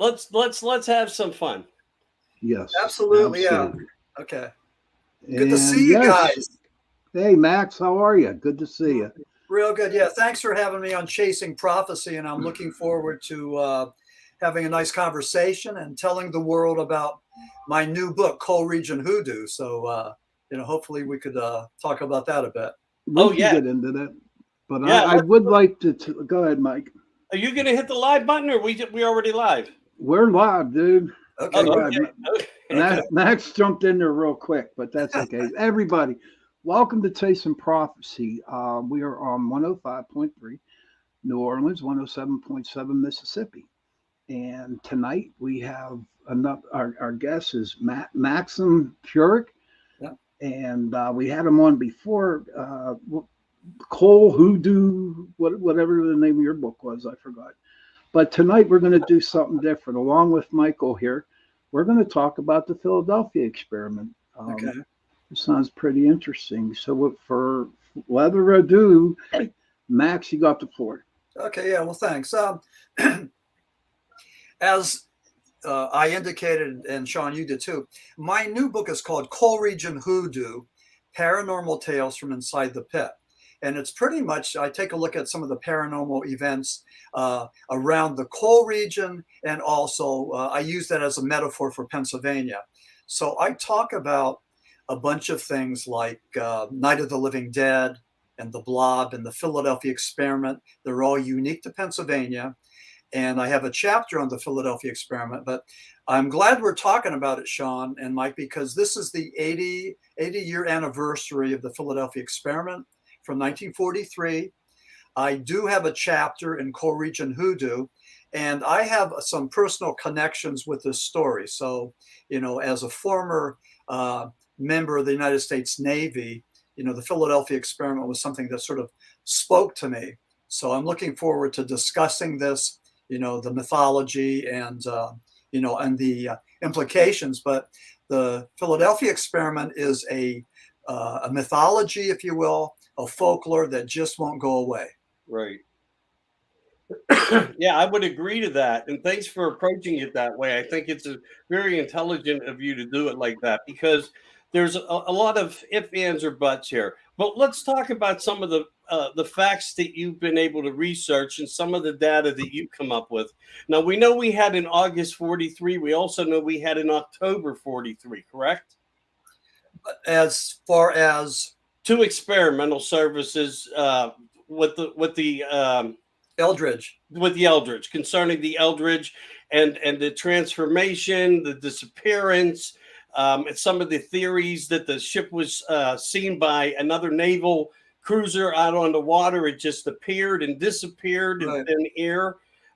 let's have some fun. Yes, Absolutely. Yeah. absolutely. Okay. Good to And see you yes, guys. hey Max, how are you? Good to see you. Real good. Yeah. Thanks for having me on Chasing Prophecy. And I'm looking forward to having a nice conversation and telling the world about my new book, Coal Region Hoodoo. So, hopefully we could talk about that a bit. We Oh can yeah, get into that, but yeah. I would like to go ahead, Mike. Are you gonna hit the live button, or we already live? We're live, dude. Okay, We're Oh, good. live. okay. Okay. Max jumped in there real quick, but that's okay. Everybody, welcome to Taste and Prophecy. We are on 105.3 New Orleans, 107.7 Mississippi. And tonight we have our guest is Maxim Furek. Yeah. And we had him on before. Coal Hoodoo, whatever the name of your book was, I forgot. But tonight we're going to do something different. Along with Michael here, we're going to talk about the Philadelphia experiment. Okay. It sounds pretty interesting. So, for further ado, Max, you got the floor. Okay. Yeah. Well, thanks. As I indicated, and Sean, you did too, my new book is called Coal Region Hoodoo, Paranormal Tales from Inside the Pit. And it's pretty much, I take a look at some of the paranormal events around the coal region. And also, I use that as a metaphor for Pennsylvania. So I talk about a bunch of things like Night of the Living Dead and the Blob and the Philadelphia experiment. They're all unique to Pennsylvania. And I have a chapter on the Philadelphia experiment, but I'm glad we're talking about it, Sean and Mike, because this is the 80-year anniversary of the Philadelphia experiment from 1943. I do have a chapter in Coal Region Hoodoo, and I have some personal connections with this story. So, as a former member of the United States Navy, the Philadelphia experiment was something that sort of spoke to me. So I'm looking forward to discussing this, the mythology and the implications. But the Philadelphia experiment is a mythology, if you will, a folklore that just won't go away. Right. Yeah, I would agree to that. And thanks for approaching it that way. I think it's very intelligent of you to do it like that because there's a lot of ifs, ands, or buts here. But let's talk about some of the facts that you've been able to research and some of the data that you come up with. Now, we know we had in August 43. We also know we had in October 43, correct? As far as two experimental services with the Eldridge. With the Eldridge, concerning the Eldridge and the transformation, the disappearance, and some of the theories that the ship was seen by another naval cruiser out on the water. It just appeared and disappeared in thin air.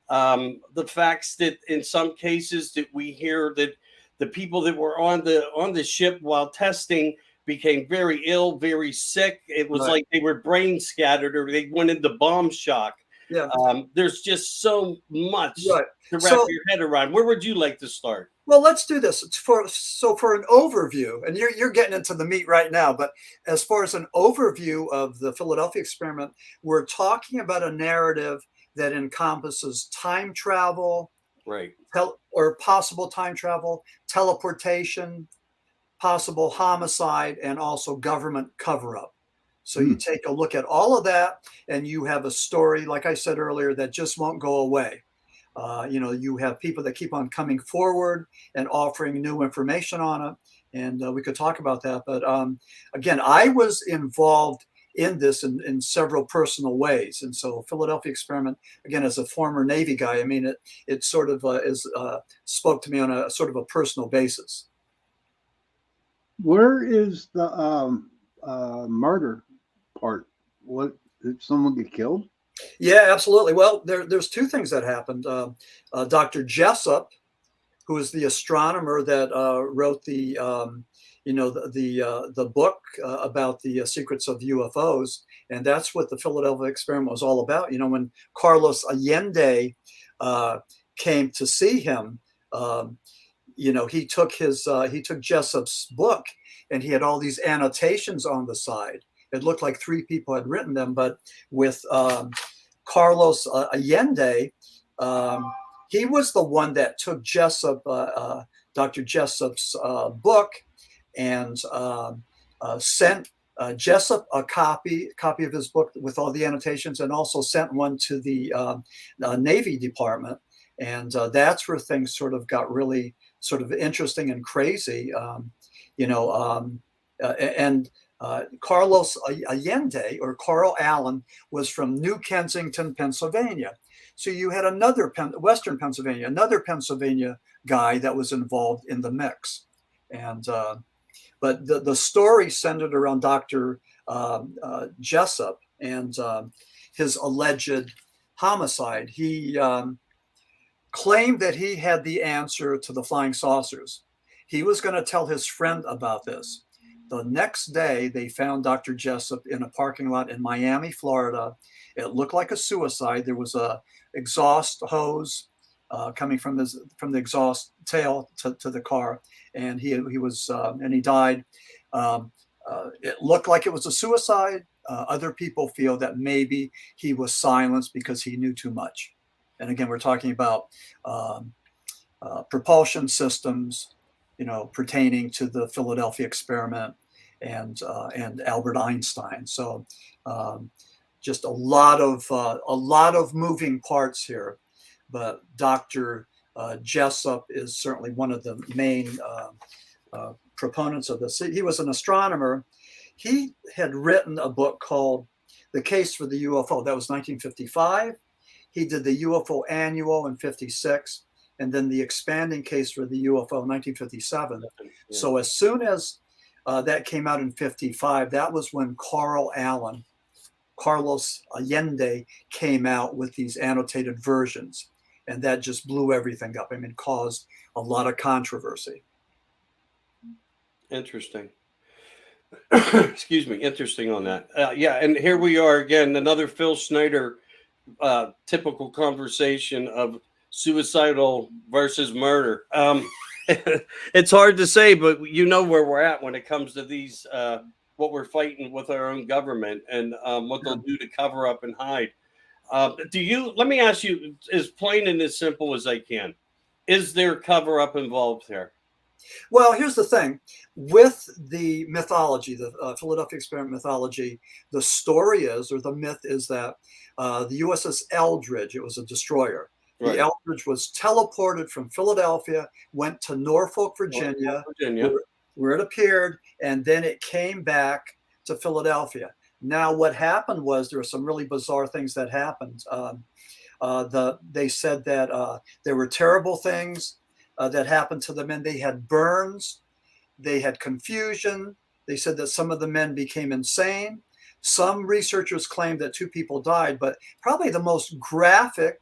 The facts that in some cases that we hear that the people that were on the ship while testing became very ill, very sick. It was like they were brain scattered or they went into bomb shock. Yeah. There's just so much to wrap your head around. Where would you like to start? Well, let's do this. For an overview, and you're getting into the meat right now, but as far as an overview of the Philadelphia experiment, we're talking about a narrative that encompasses time travel, or possible time travel, teleportation, possible homicide, and also government cover-up. So you take a look at all of that, and you have a story, like I said earlier, that just won't go away. You have people that keep on coming forward and offering new information on it, and we could talk about that. But again, I was involved in this in several personal ways, and so Philadelphia experiment, again, as a former Navy guy, I mean, it sort of spoke to me on a sort of a personal basis. Where is the murder part? What, did someone get killed? Yeah, absolutely. Well, there's two things that happened. Dr. Jessup, who is the astronomer that wrote the book about the secrets of UFOs, and that's what the Philadelphia experiment was all about. When Carlos Allende came to see him, he took Jessup's book, and he had all these annotations on the side. It looked like three people had written them, but with Carlos Allende, he was the one that took Dr. Jessup's book and sent Jessup a copy of his book with all the annotations, and also sent one to the Navy Department. And that's where things sort of got really sort of interesting and crazy, and Carlos Allende, or Carl Allen, was from New Kensington, Pennsylvania. So you had another Western Pennsylvania, another Pennsylvania guy that was involved in the mix. And but the story centered around Dr. Jessup and his alleged homicide. He claimed that he had the answer to the flying saucers. He was going to tell his friend about this. The next day, they found Dr. Jessup in a parking lot in Miami, Florida. It looked like a suicide. There was a exhaust hose coming from the exhaust tail to the car, and he died. It looked like it was a suicide. Other people feel that maybe he was silenced because he knew too much. And again, we're talking about propulsion systems, pertaining to the Philadelphia experiment and Albert Einstein. So just a lot of moving parts here. But Dr. Jessup is certainly one of the main proponents of this. He was an astronomer. He had written a book called The Case for the UFO. That was 1955. He did the UFO Annual in 56, and then the expanding case for the UFO in 1957. Yeah. So as soon as that came out in 55, that was when Carlos Allende, came out with these annotated versions. And that just blew everything up. I mean, caused a lot of controversy. Interesting. Excuse me. Interesting on that. Yeah. And here we are again, another Phil Schneider typical conversation of suicidal versus murder. It's hard to say, but you know where we're at when it comes to these, what we're fighting with our own government and what they'll do to cover up and hide. Let me ask you, as plain and as simple as I can, is there cover up involved here? Well, here's the thing. With the mythology, the Philadelphia experiment mythology, the story is, or the myth is, that the USS Eldridge, it was a destroyer. Right. The Eldridge was teleported from Philadelphia, went to Norfolk, Virginia, where it appeared, and then it came back to Philadelphia. Now, what happened was there were some really bizarre things that happened. They said that there were terrible things that happened to the men. They had burns, they had confusion. They said that some of the men became insane. Some researchers claimed that 2 people died, but probably the most graphic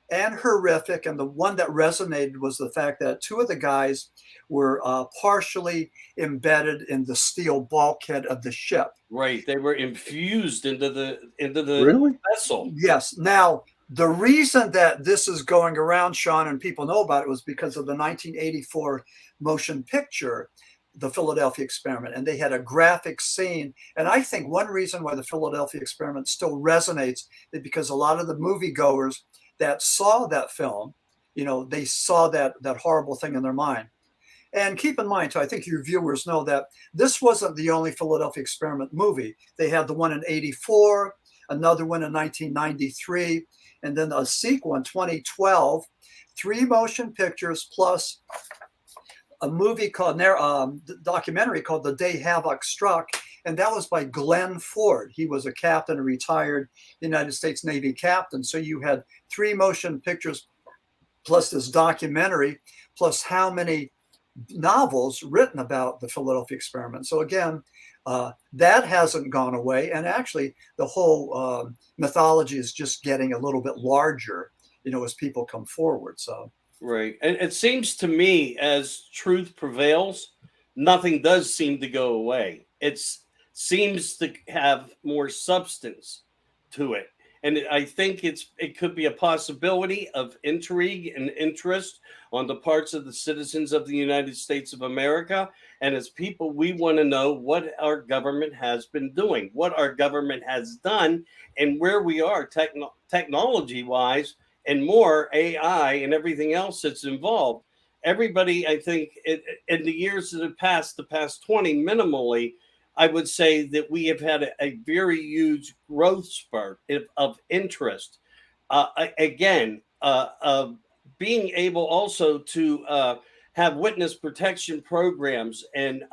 and horrific, and the one that resonated, was the fact that 2 of the guys were partially embedded in the steel bulkhead of the ship. Right, they were infused into the really? vessel. Yes. Now, the reason that this is going around, Sean, and people know about it, was because of the 1984 motion picture, The Philadelphia Experiment, and they had a graphic scene. And I think one reason why the Philadelphia Experiment still resonates is because a lot of the moviegoers that saw that film, they saw that horrible thing in their mind. And keep in mind, too, I think your viewers know that this wasn't the only Philadelphia Experiment movie. They had the one in 84, another one in 1993, and then a sequel in 2012, 3 motion pictures plus a movie called documentary called The Day Havoc Struck, and that was by Glenn Ford. He was a captain, a retired United States Navy captain. So you had 3 motion pictures plus this documentary, plus how many novels written about the Philadelphia Experiment. So again, that hasn't gone away, and actually the whole mythology is just getting a little bit larger, as people come forward. So right, and it seems to me as truth prevails, nothing does seem to go away. It seems to have more substance to it, and I think it could be a possibility of intrigue and interest on the parts of the citizens of the United States of America. And as people, we want to know what our government has been doing, what our government has done, and where we are technology-wise and more AI and everything else that's involved. Everybody, I think, in the years that have passed, the past 20 minimally, I would say that we have had a very huge growth spurt of interest. Again, being able also to have witness protection programs and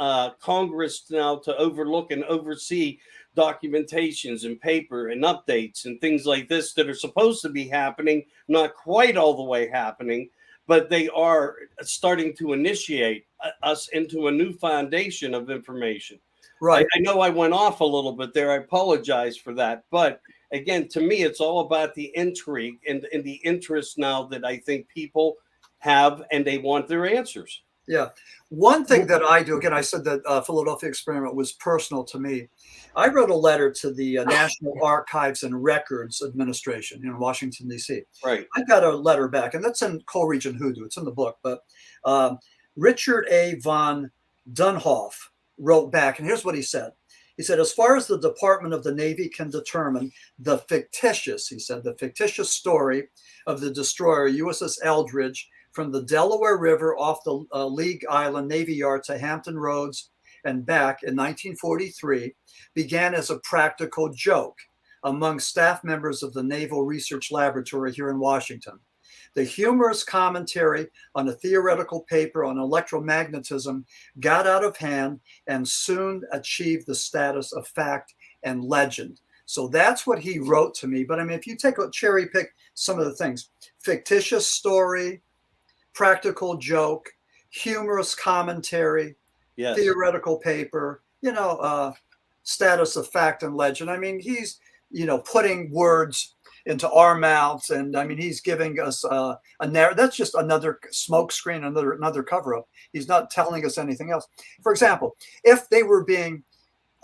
Congress now to overlook and oversee documentations and paper and updates and things like this that are supposed to be happening, not quite all the way happening, but they are starting to initiate us into a new foundation of information. Right. I know I went off a little bit there. I apologize for that. But again, to me, it's all about the intrigue and the interest now that I think people have, and they want their answers. Yeah. One thing that I do, again, I said that Philadelphia experiment was personal to me. I wrote a letter to the National Archives and Records Administration in Washington, D.C. Right. I got a letter back, and that's in Coal Region Hoodoo. It's in the book. But Richard A. von Dunhoff wrote back, and here's what he said. He said, as far as the Department of the Navy can determine the fictitious, he said, the fictitious story of the destroyer USS Eldridge from the Delaware River off the League Island Navy Yard to Hampton Roads and back in 1943 began as a practical joke among staff members of the Naval Research Laboratory here in Washington. The humorous commentary on a theoretical paper on electromagnetism got out of hand and soon achieved the status of fact and legend. So that's what he wrote to me. But I mean, if you take a cherry pick some of the things, fictitious story, practical joke, humorous commentary, Yes. theoretical paper, status of fact and legend. I mean, he's, putting words into our mouths, and I mean, he's giving us a narrative. That's just another smoke screen, another cover up. He's not telling us anything else. For example, if they were being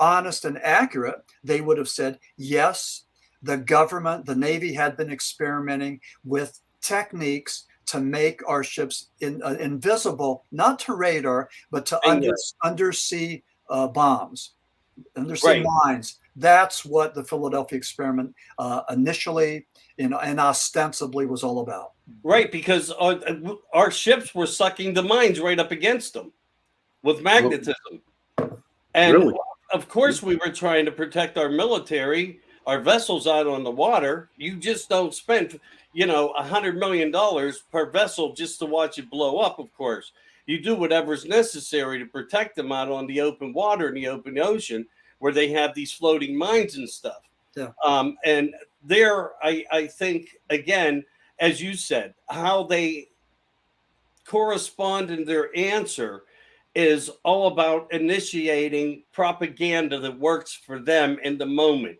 honest and accurate, they would have said, yes, the government, the Navy had been experimenting with techniques to make our ships invisible, not to radar, but to undersea bombs, undersea mines. That's what the Philadelphia experiment initially and ostensibly was all about. Right, because our ships were sucking the mines right up against them with magnetism. And really? Of course, we were trying to protect our military, our vessels out on the water. You just don't spend $100 million per vessel just to watch it blow up. Of course, you do whatever's necessary to protect them out on the open water and the open ocean where they have these floating mines and stuff. Yeah. And there, I think, again, as you said, how they correspond in their answer is all about initiating propaganda that works for them in the moment,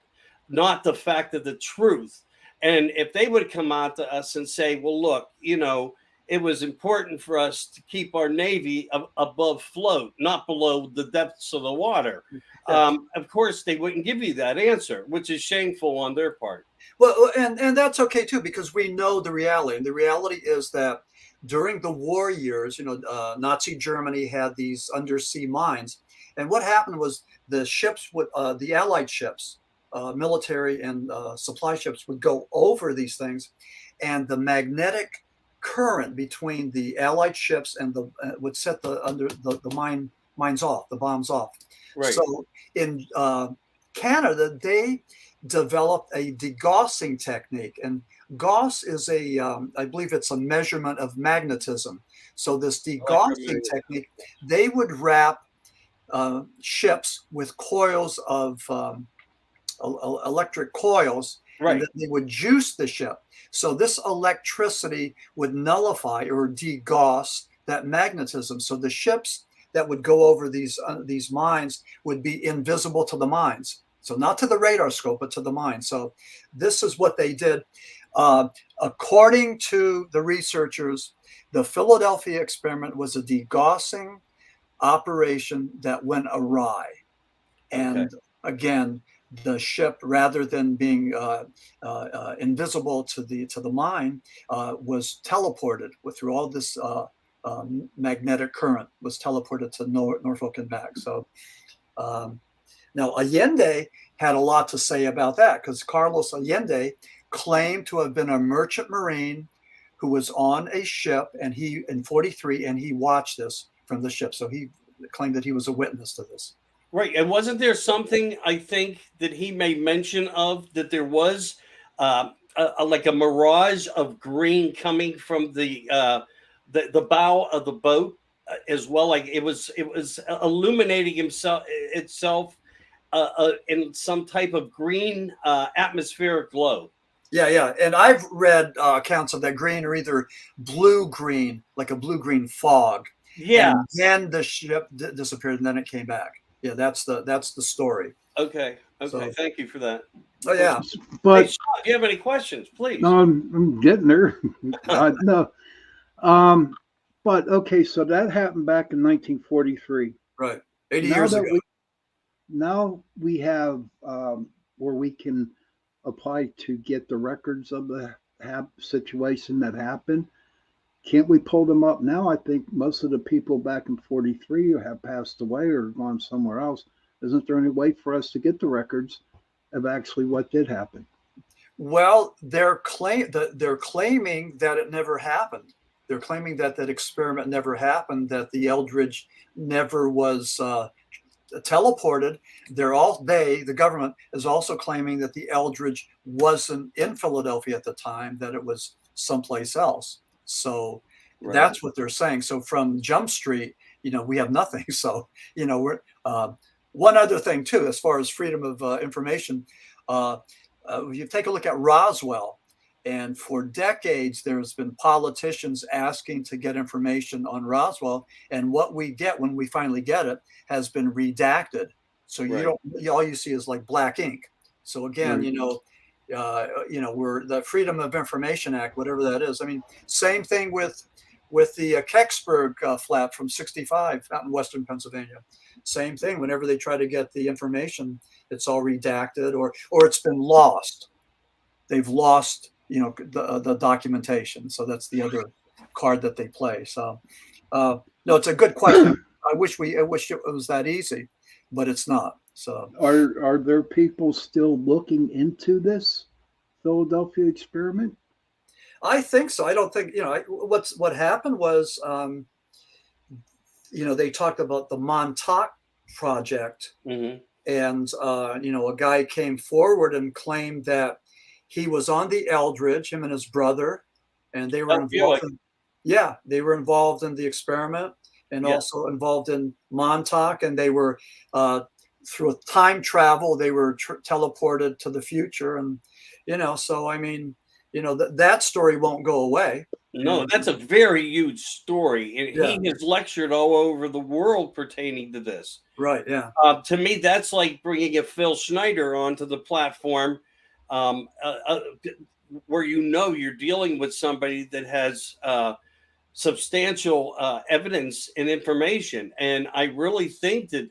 not the fact of the truth. And if they would come out to us and say, well, look, it was important for us to keep our Navy above float, not below the depths of the water. Of course, they wouldn't give you that answer, which is shameful on their part. Well, and that's okay, too, because we know the reality. And the reality is that during the war years, Nazi Germany had these undersea mines. And what happened was the ships, the Allied ships, military and supply ships would go over these things, and the magnetic current between the Allied ships and would set the mines off, the bombs off. Right. So in Canada, they developed a degaussing technique, and gauss is I believe it's a measurement of magnetism. So this degaussing technique, they would wrap ships with coils of electric coils, right, and then they would juice the ship. So this electricity would nullify or degauss that magnetism. So the ships that would go over these mines would be invisible to the mines. So not to the radar scope, but to the mine. So this is what they did. According to the researchers, the Philadelphia experiment was a degaussing operation that went awry. And again, the ship, rather than being invisible to the mine, was teleported through all this magnetic current, was teleported to Norfolk and back. So now Allende had a lot to say about that, because Carlos Allende claimed to have been a merchant marine who was on a ship, and he in 43, and he watched this from the ship. So he claimed that he was a witness to this. Right. And wasn't there something I think that he made mention of, that there was like a mirage of green coming from the bow of the boat as well? Like it was illuminating itself in some type of green atmospheric glow. Yeah. And I've read accounts of that green, or either blue-green, like a blue-green fog. Yeah. And then the ship disappeared, and then it came back. Yeah, that's the story. Okay. So, Thank you for that. Oh yeah. But hey, Sean, if you have any questions, please. no, I'm getting there. No. But okay, so that happened back in 1943. Right. 80 years ago. Now we have where we can apply to get the records of the situation that happened. Can't we pull them up now? I think most of the people back in 43 have passed away or gone somewhere else. Isn't there any way for us to get the records of actually what did happen? Well, they're claiming that it never happened. They're claiming that experiment never happened, that the Eldridge never was teleported. The government is also claiming that the Eldridge wasn't in Philadelphia at the time, that it was someplace else. So that's what they're saying. So from Jump Street, we have nothing. So, we're one other thing too, as far as freedom of information, you take a look at Roswell, and for decades there's been politicians asking to get information on Roswell, and what we get when we finally get it has been redacted. So all you see is like black ink. So again, we're the Freedom of Information Act, whatever that is. I mean, same thing with the Kecksburg flap from '65 out in Western Pennsylvania. Same thing. Whenever they try to get the information, it's all redacted or it's been lost. They've lost, the documentation. So that's the other card that they play. So, no, it's a good question. I wish it was that easy, but it's not. So, are there people still looking into this Philadelphia experiment? I think so. I don't think, what happened was, they talked about the Montauk Project, and, a guy came forward and claimed that he was on the Eldridge, him and his brother, and they were involved. They were involved in the experiment, and also involved in Montauk, and they were through time travel. They were teleported to the future, and so I mean, that story won't go away. No, that's a very huge story, and he has lectured all over the world pertaining to this. Right. Yeah. To me, that's like bringing a Phil Schneider onto the platform, where you're dealing with somebody that has substantial evidence and information, and I really think that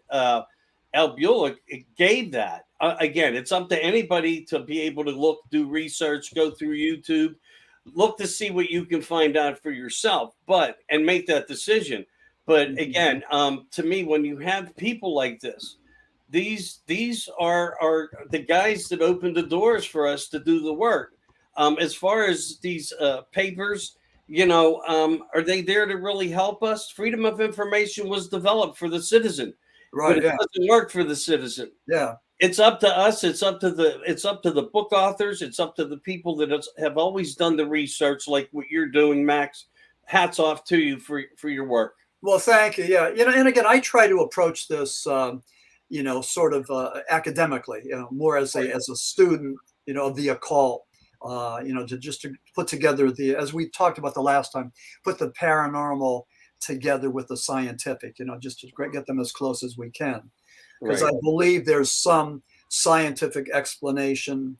Al Bulick gave that. Again, it's up to anybody to be able to do research, go through YouTube, look to see what you can find out for yourself, and make that decision. But again, to me, when you have people like this, these are the guys that open the doors for us to do the work. As far as these papers, are they there to really help us? Freedom of information was developed for the citizen, right? But it doesn't work for the citizen. Yeah. It's up to us. It's up to the book authors. It's up to the people that have always done the research, like what you're doing, Max. Hats off to you for your work. Well, thank you. Yeah, and again, I try to approach this, sort of academically, more as a student, of the occult, to put together as we talked about the last time, put the paranormal together with the scientific, just to get them as close as we can. Because I believe there's some scientific explanation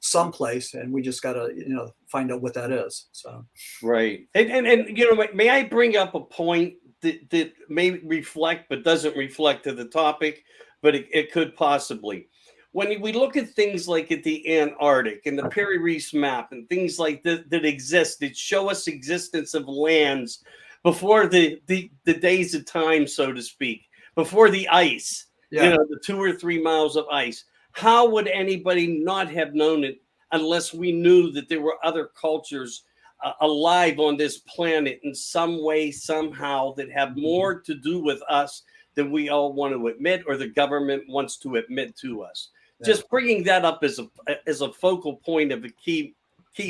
someplace, and we just got to find out what that is. So right, and may I bring up a point that may reflect but doesn't reflect to the topic, but it could possibly. When we look at things like at the Antarctic and the Piri Reis map and things like that exist, that show us existence of lands before the days of time, so to speak. Before the ice, the 2 or 3 miles of ice, how would anybody not have known it unless we knew that there were other cultures alive on this planet in some way, somehow, that have more to do with us than we all want to admit, or the government wants to admit to us. Yeah. Just bringing that up as a focal point of a key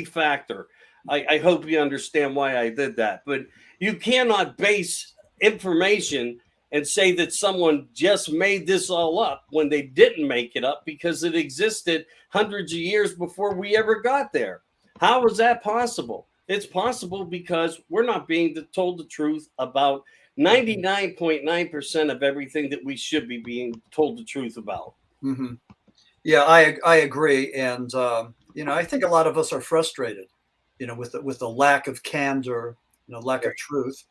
factor. I hope you understand why I did that. But you cannot base information and say that someone just made this all up when they didn't make it up, because it existed hundreds of years before we ever got there. How is that possible? It's possible because we're not being told the truth about 99.9% of everything that we should be being told the truth about. Mm-hmm. Yeah, I agree, and I think a lot of us are frustrated, with the lack of candor, lack of truth.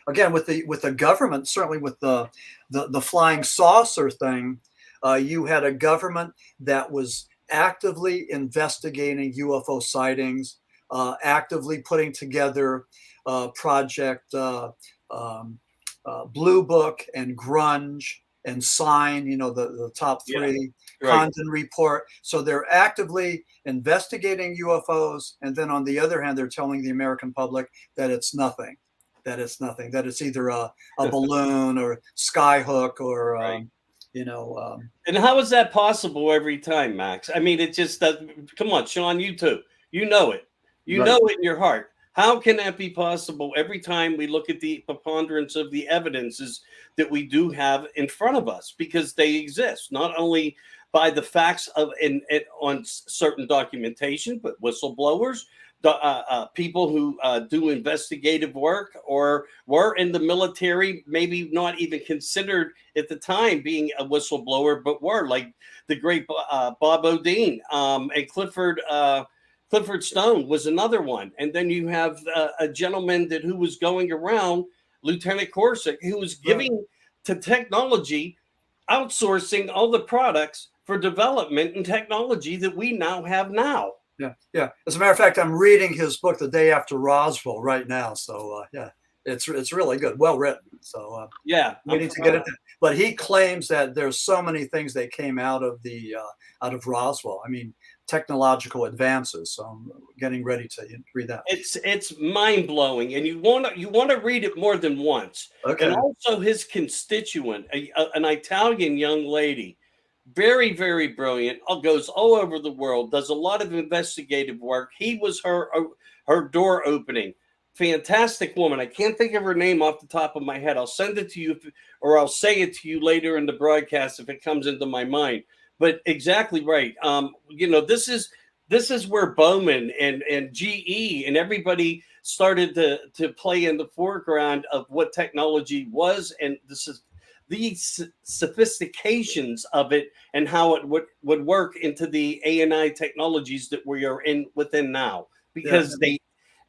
Again, with the government, certainly with the flying saucer thing, you had a government that was actively investigating UFO sightings, actively putting together Project Blue Book and Grunge and Sign, the top three, right. Condon Report. So they're actively investigating UFOs. And then on the other hand, they're telling the American public that it's nothing, that it's either a balloon or skyhook or, Right. And how is that possible every time, Max? I mean, it just does. Come on, Sean, you too. You know it. You Right. know it in your heart. How can that be possible every time we look at the preponderance of the evidences that we do have in front of us? Because they exist, not only by the facts of on certain documentation, but whistleblowers, people who do investigative work or were in the military, maybe not even considered at the time being a whistleblower, but were, like the great Bob Odine and Clifford Stone was another one. And then you have a gentleman who was going around, Lieutenant Corsick, who was giving to technology, outsourcing all the products for development and technology that we now have now. Yeah. As a matter of fact, I'm reading his book, The Day After Roswell, right now. So it's really good, well written. So waiting to get it. But he claims that there's so many things that came out of Roswell. I mean, technological advances. So I'm getting ready to read that. It's mind blowing, and you want to read it more than once. Okay. And also his constituent, an Italian young lady, very, very brilliant, goes all over the world, does a lot of investigative work. He was her door opening. Fantastic woman. I can't think of her name off the top of my head. I'll send it to you, or I'll say it to you later in the broadcast if it comes into my mind. But exactly right. This is where Bowman and GE and everybody started to play in the foreground of what technology was, and these sophistications of it and how it would work into the ANI technologies that we are within now. Because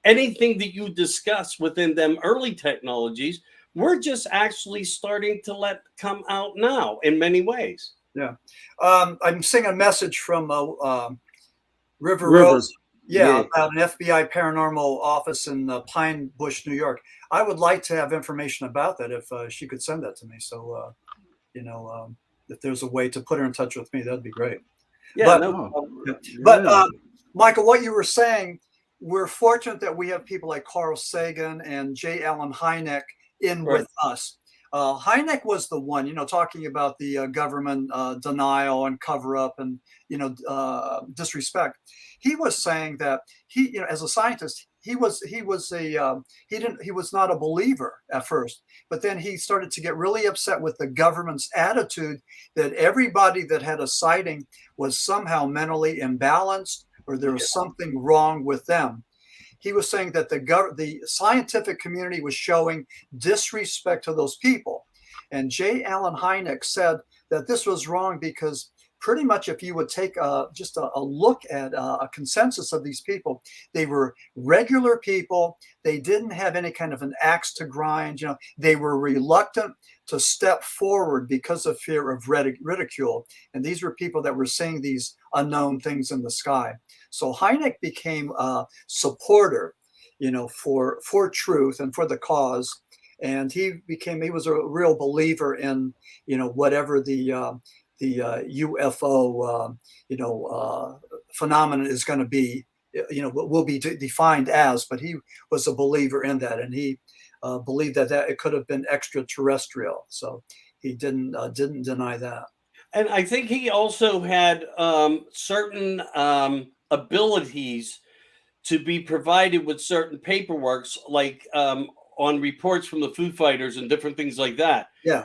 anything that you discuss within them early technologies, we're just actually starting to let come out now in many ways. Yeah. I'm seeing a message from River Rose. Yeah, about an FBI paranormal office in Pine Bush, New York. I would like to have information about that if she could send that to me. So, if there's a way to put her in touch with me, that'd be great. Yeah. But Michael, what you were saying, we're fortunate that we have people like Carl Sagan and J. Allen Hynek with us. Hynek was the one, talking about the government denial and cover up and, disrespect. He was saying that he, as a scientist, he was not a believer at first, but then he started to get really upset with the government's attitude that everybody that had a sighting was somehow mentally imbalanced or there was something wrong with them. He was saying that the scientific community was showing disrespect to those people. And J. Allen Hynek said that this was wrong because pretty much if you would take just a look at a consensus of these people, they were regular people. They didn't have any kind of an axe to grind. They were reluctant to step forward because of fear of ridicule. And these were people that were seeing these unknown things in the sky. So Hynek became a supporter, for truth and for the cause. And he was a real believer in, whatever the UFO, phenomenon is going to be, will be defined as. But he was a believer in that, and he believed that it could have been extraterrestrial. So he didn't deny that. And I think he also had certain abilities to be provided with certain paperworks, like on reports from the Foo Fighters and different things like that. Yeah.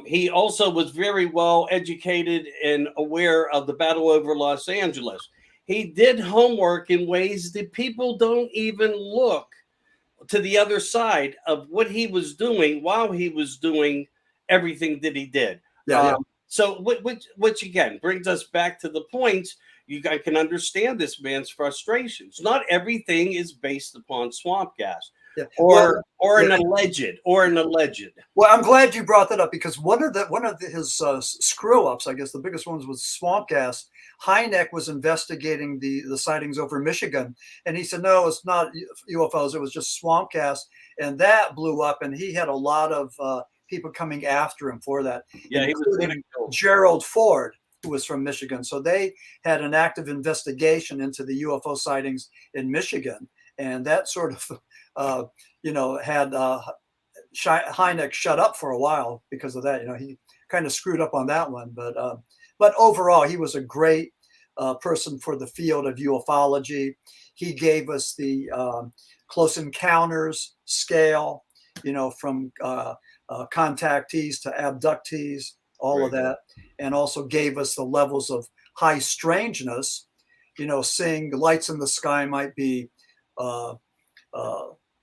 He also was very well educated and aware of the battle over Los Angeles. He did homework in ways that people don't even look to the other side of what he was doing while he was doing everything that he did. Yeah. So, which again brings us back to the point. You guys can understand this man's frustrations. Not everything is based upon swamp gas, or an alleged. Well, I'm glad you brought that up, because one of his screw ups, I guess the biggest ones, was swamp gas. Hynek was investigating the sightings over Michigan, and he said, no, it's not UFOs. It was just swamp gas, and that blew up. And he had a lot of people coming after him for that. Yeah, he was Gerald Ford, who was from Michigan. So they had an active investigation into the UFO sightings in Michigan, and that sort of, had Hynek shut up for a while because of that. He kind of screwed up on that one, but overall, he was a great person for the field of ufology. He gave us the close encounters scale, from contactees to abductees, all of that, and also gave us the levels of high strangeness. Seeing lights in the sky might be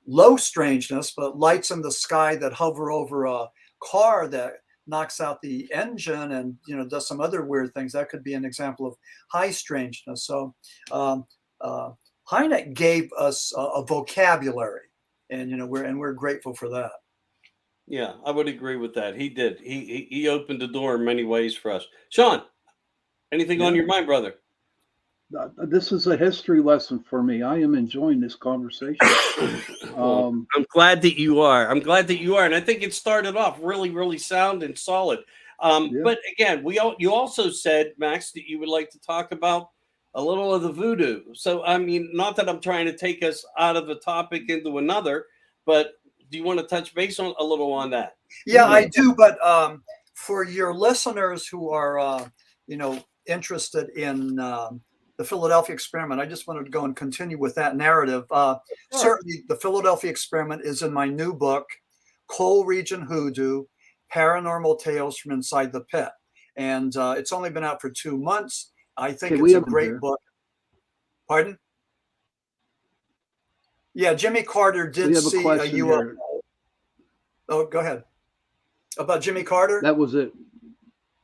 low strangeness, but lights in the sky that hover over a car that knocks out the engine and does some other weird things, that could be an example of high strangeness. So Hynek gave us a vocabulary, and we're grateful for that. Yeah, I would agree with that. He did. He opened the door in many ways for us. Sean, anything on your mind, brother? This is a history lesson for me. I am enjoying this conversation. I'm glad that you are. And I think it started off really, really sound and solid. But again, you also said, Max, that you would like to talk about a little of the voodoo. So, I mean, not that I'm trying to take us out of a topic into another, but do you want to touch base on a little on that? Yeah, I do. But for your listeners who are, interested in the Philadelphia experiment, I just wanted to go and continue with that narrative. Sure. Certainly, the Philadelphia experiment is in my new book, Coal Region Hoodoo, Paranormal Tales from Inside the Pit. And it's only been out for 2 months. I think it's a great book. Pardon? Yeah, Jimmy Carter did see a UFO. Here. Oh, go ahead. About Jimmy Carter? That was it.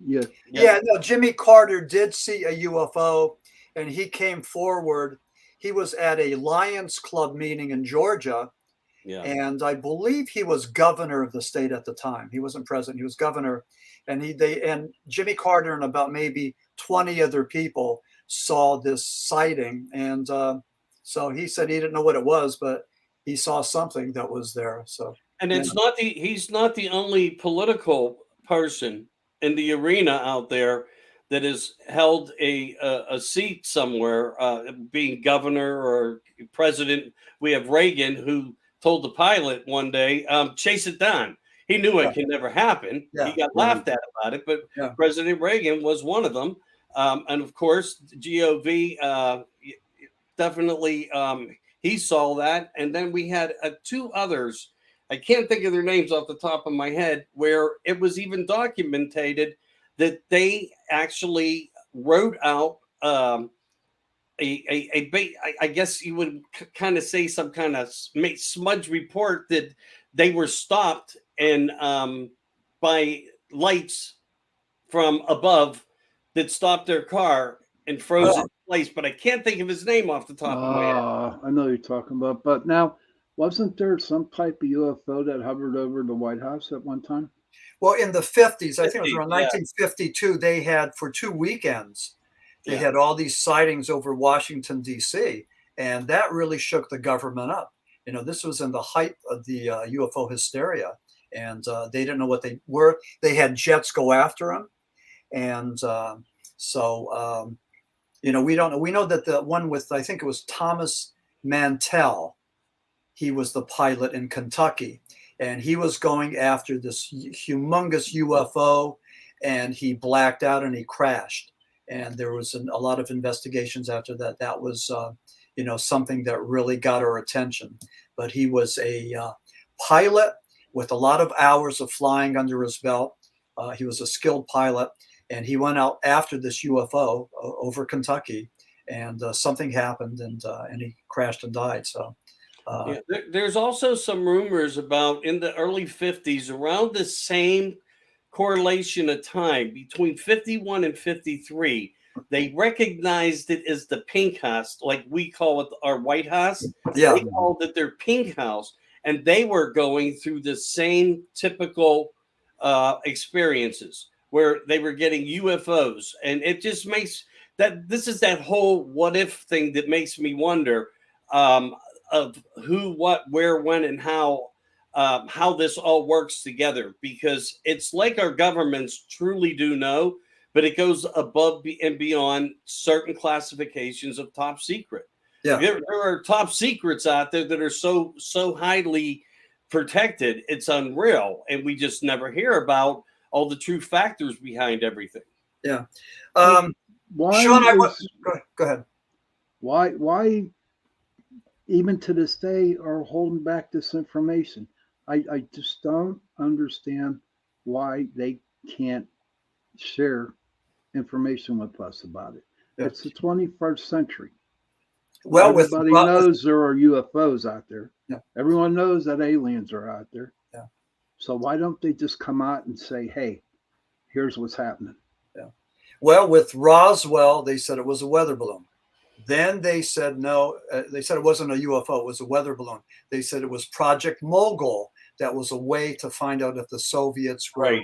Yeah. Yeah, no, Jimmy Carter did see a UFO, and he came forward. He was at a Lions Club meeting in Georgia, and I believe he was governor of the state at the time. He wasn't president; he was governor, and Jimmy Carter and about maybe 20 other people saw this sighting, and so he said he didn't know what it was, but he saw something that was there. So, and he's not the only political person in the arena out there that has held a seat somewhere, being governor or president. We have Reagan, who told the pilot one day, chase it down. He knew it could never happen. He got laughed at about it, but President Reagan was one of them. And of course, GOV, definitely, he saw that. And then we had 2 others. I can't think of their names off the top of my head, where it was even documented that they actually wrote out I guess you would kind of say some kind of smudge report that they were stopped and by lights from above that stopped their car and froze it in place. But I can't think of his name off the top of my head. I know what you're talking about. But now, wasn't there some type of UFO that hovered over the White House at one time? Well, in the 50s, I think it was around 1952, they had, for 2 weekends, they had all these sightings over Washington, D.C., and that really shook the government up. This was in the height of the UFO hysteria, and they didn't know what they were. They had jets go after them, and We don't know. We know that the one with, I think it was Thomas Mantell, he was the pilot in Kentucky, and he was going after this humongous UFO, and he blacked out and he crashed. And there was a lot of investigations after that. That was, something that really got our attention. But he was a pilot with a lot of hours of flying under his belt. He was a skilled pilot, and he went out after this UFO over Kentucky, and something happened, and he crashed and died. So. There's also some rumors about in the early 50s, around the same correlation of time between 51 and 53, they recognized it as the pink house, like we call it our White House. Yeah. They called it their pink house, and they were going through the same typical experiences where they were getting UFOs, and it just makes this is that whole what if thing that makes me wonder of who, what, where, when, and how this all works together, because it's like our governments truly do know, but it goes above and beyond certain classifications of top secret. Yeah. There are top secrets out there that are so highly protected, it's unreal, and we just never hear about all the true factors behind everything. Yeah. Why Sean, go ahead. Why even to this day are holding back this information? I just don't understand why they can't share information with us about it. Yeah. It's the 21st century. Well, everybody knows there are UFOs out there. Yeah. Everyone knows that aliens are out there. Yeah. So why don't they just come out and say, "Hey, here's what's happening"? Yeah. Well, with Roswell, they said it was a weather balloon. Then they said no. They said it wasn't a UFO; it was a weather balloon. They said it was Project Mogul. That was a way to find out if the Soviets were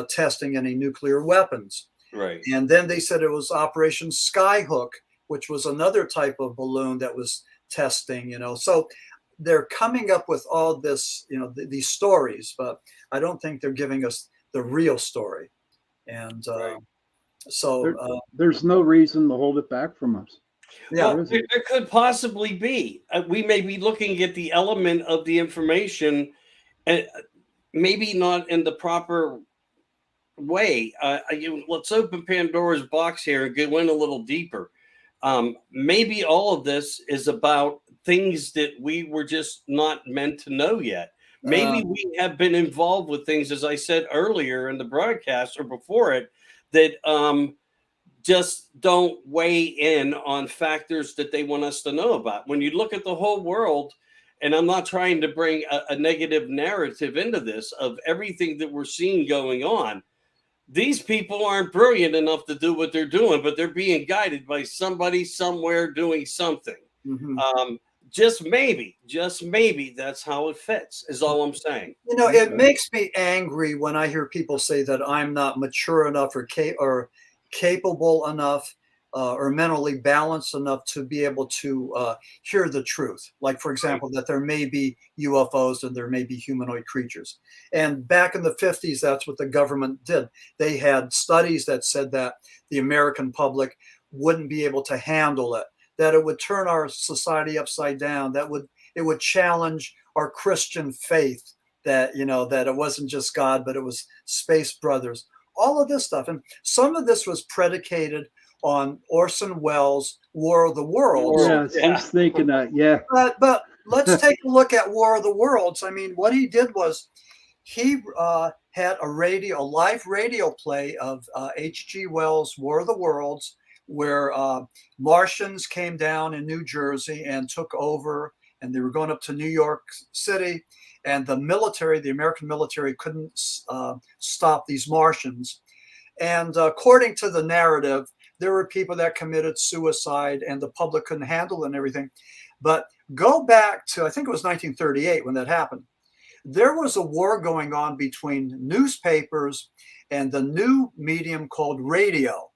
testing any nuclear weapons. Right. And then they said it was Operation Skyhook, which was another type of balloon that was testing. So they're coming up with all this, these stories, but I don't think they're giving us the real story. And there's no reason to hold it back from us. Yeah, well, there could possibly be. We may be looking at the element of the information, maybe not in the proper way. Let's open Pandora's box here and go in a little deeper. Maybe all of this is about things that we were just not meant to know yet. Maybe we have been involved with things, as I said earlier in the broadcast or before it, that just don't weigh in on factors that they want us to know about. When you look at the whole world, and I'm not trying to bring a negative narrative into this, of everything that we're seeing going on, these people aren't brilliant enough to do what they're doing, but they're being guided by somebody somewhere doing something. Mm-hmm. Just maybe that's how it fits, is all I'm saying. It makes me angry when I hear people say that I'm not mature enough or capable enough or mentally balanced enough to be able to hear the truth. Like, for example, that there may be UFOs and there may be humanoid creatures. And back in the 50s, that's what the government did. They had studies that said that the American public wouldn't be able to handle it, that it would turn our society upside down, that it would challenge our Christian faith, that, that it wasn't just God, but it was space brothers, all of this stuff. And some of this was predicated on Orson Welles' War of the Worlds. Yeah, he's thinking that, yeah. But let's take a look at War of the Worlds. I mean, what he did was he had a live radio play of H.G. Wells' War of the Worlds, where Martians came down in New Jersey and took over, and they were going up to New York City, and the American military couldn't stop these Martians. And according to the narrative, there were people that committed suicide and the public couldn't handle it and everything. But go back to, I think it was 1938 when that happened. There was a war going on between newspapers and the new medium called radio.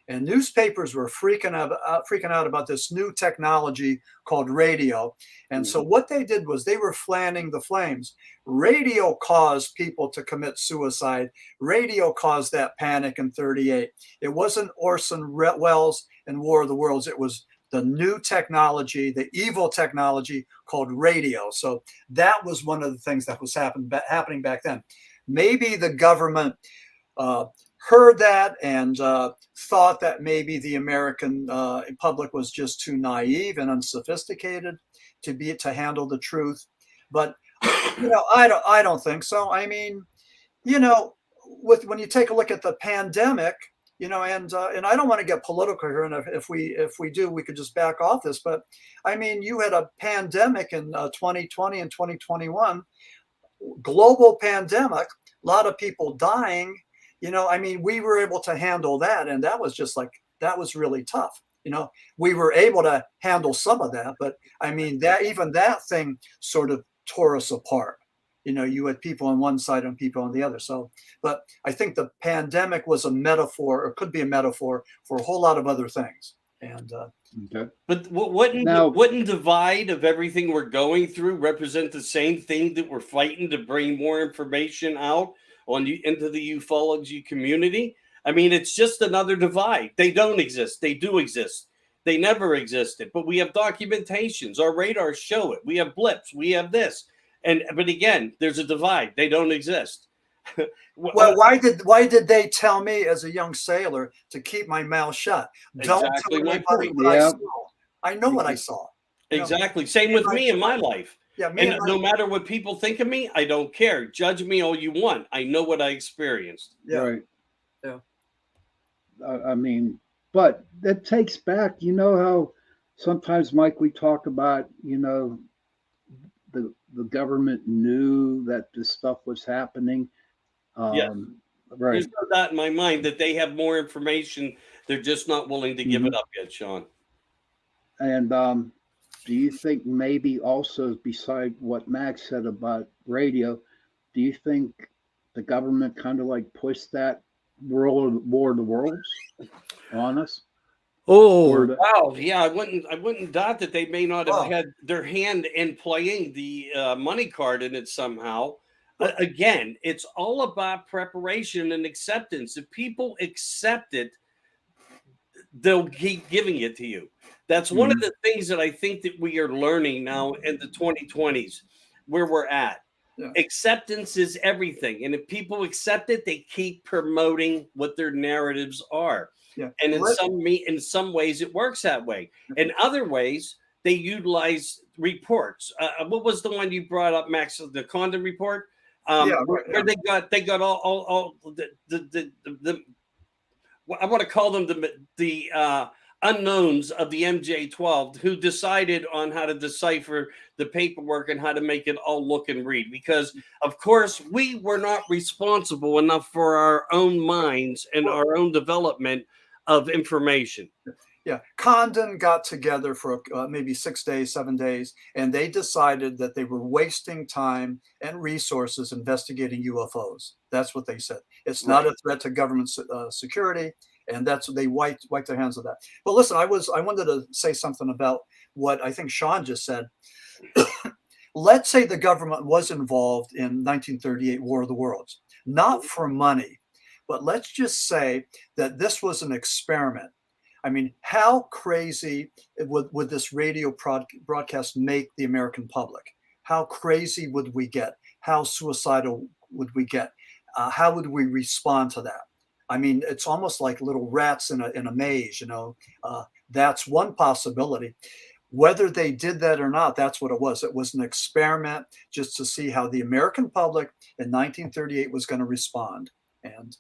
And newspapers were freaking out about this new technology called radio. And so what they did was they were fanning the flames. Radio caused people to commit suicide. Radio caused that panic in 38. It wasn't Orson Welles in War of the Worlds. It was the new technology, the evil technology called radio. So that was one of the things that was happening back then. Maybe the government heard that and thought that maybe the American public was just too naive and unsophisticated to handle the truth. But I don't think so. I mean, when you take a look at the pandemic, and I don't want to get political here, and if we do, we could just back off this. But I mean, you had a pandemic in 2020 and 2021, global pandemic, a lot of people dying. I mean, we were able to handle that, and that was really tough. We were able to handle some of that, but I mean, that thing sort of tore us apart. You had people on one side and people on the other. So, but I think the pandemic was a metaphor, or could be a metaphor, for a whole lot of other things. And Okay. But wouldn't divide of everything we're going through represent the same thing that we're fighting to bring more information out into the ufology community? I mean, it's just another divide. They don't exist. They do exist. They never existed. But we have documentations. Our radars show it. We have blips. We have this. But again, there's a divide. They don't exist. Well, why did they tell me as a young sailor to keep my mouth shut? Don't Exactly tell my anybody point. what Yeah. I saw. I know what I saw. Exactly. Same with me in my life. Yeah, And no matter what people think of me, I don't care. Judge me all you want. I know what I experienced. yeah. Right. Yeah. I mean, but that takes back, how sometimes, Mike, we talk about, the government knew that this stuff was happening. Yeah. Right. There's no doubt in my mind that they have more information. They're just not willing to give it up yet, Sean. And do you think maybe also, beside what Max said about radio, do you think the government kind of like pushed that War of the Worlds on us? Oh, wow. Yeah, I wouldn't doubt that they may not have had their hand in playing the money card in it somehow. Again, it's all about preparation and acceptance. If people accept it, they'll keep giving it to you. That's one of the things that I think that we are learning now in the 2020s, where we're at. Yeah. Acceptance is everything. And if people accept it, they keep promoting what their narratives are. Yeah. And in some ways it works that way. In other ways, they utilize reports. What was the one you brought up, Max? The condom report? Where they got all the I want to call them the unknowns of the MJ-12, who decided on how to decipher the paperwork and how to make it all look and read. Because, of course, we were not responsible enough for our own minds and our own development of information. Yeah, Condon got together for maybe 6 days, 7 days, and they decided that they were wasting time and resources investigating UFOs. That's what they said. It's not a threat to government security, and that's what they wiped their hands of that. But listen, I wanted to say something about what I think Sean just said. Let's say the government was involved in 1938 War of the Worlds, not for money, but let's just say that this was an experiment. I mean, how crazy would this radio broadcast make the American public? How crazy would we get? How suicidal would we get? How would we respond to that? I mean, it's almost like little rats in a maze, That's one possibility. Whether they did that or not, that's what it was. It was an experiment just to see how the American public in 1938 was going to respond. And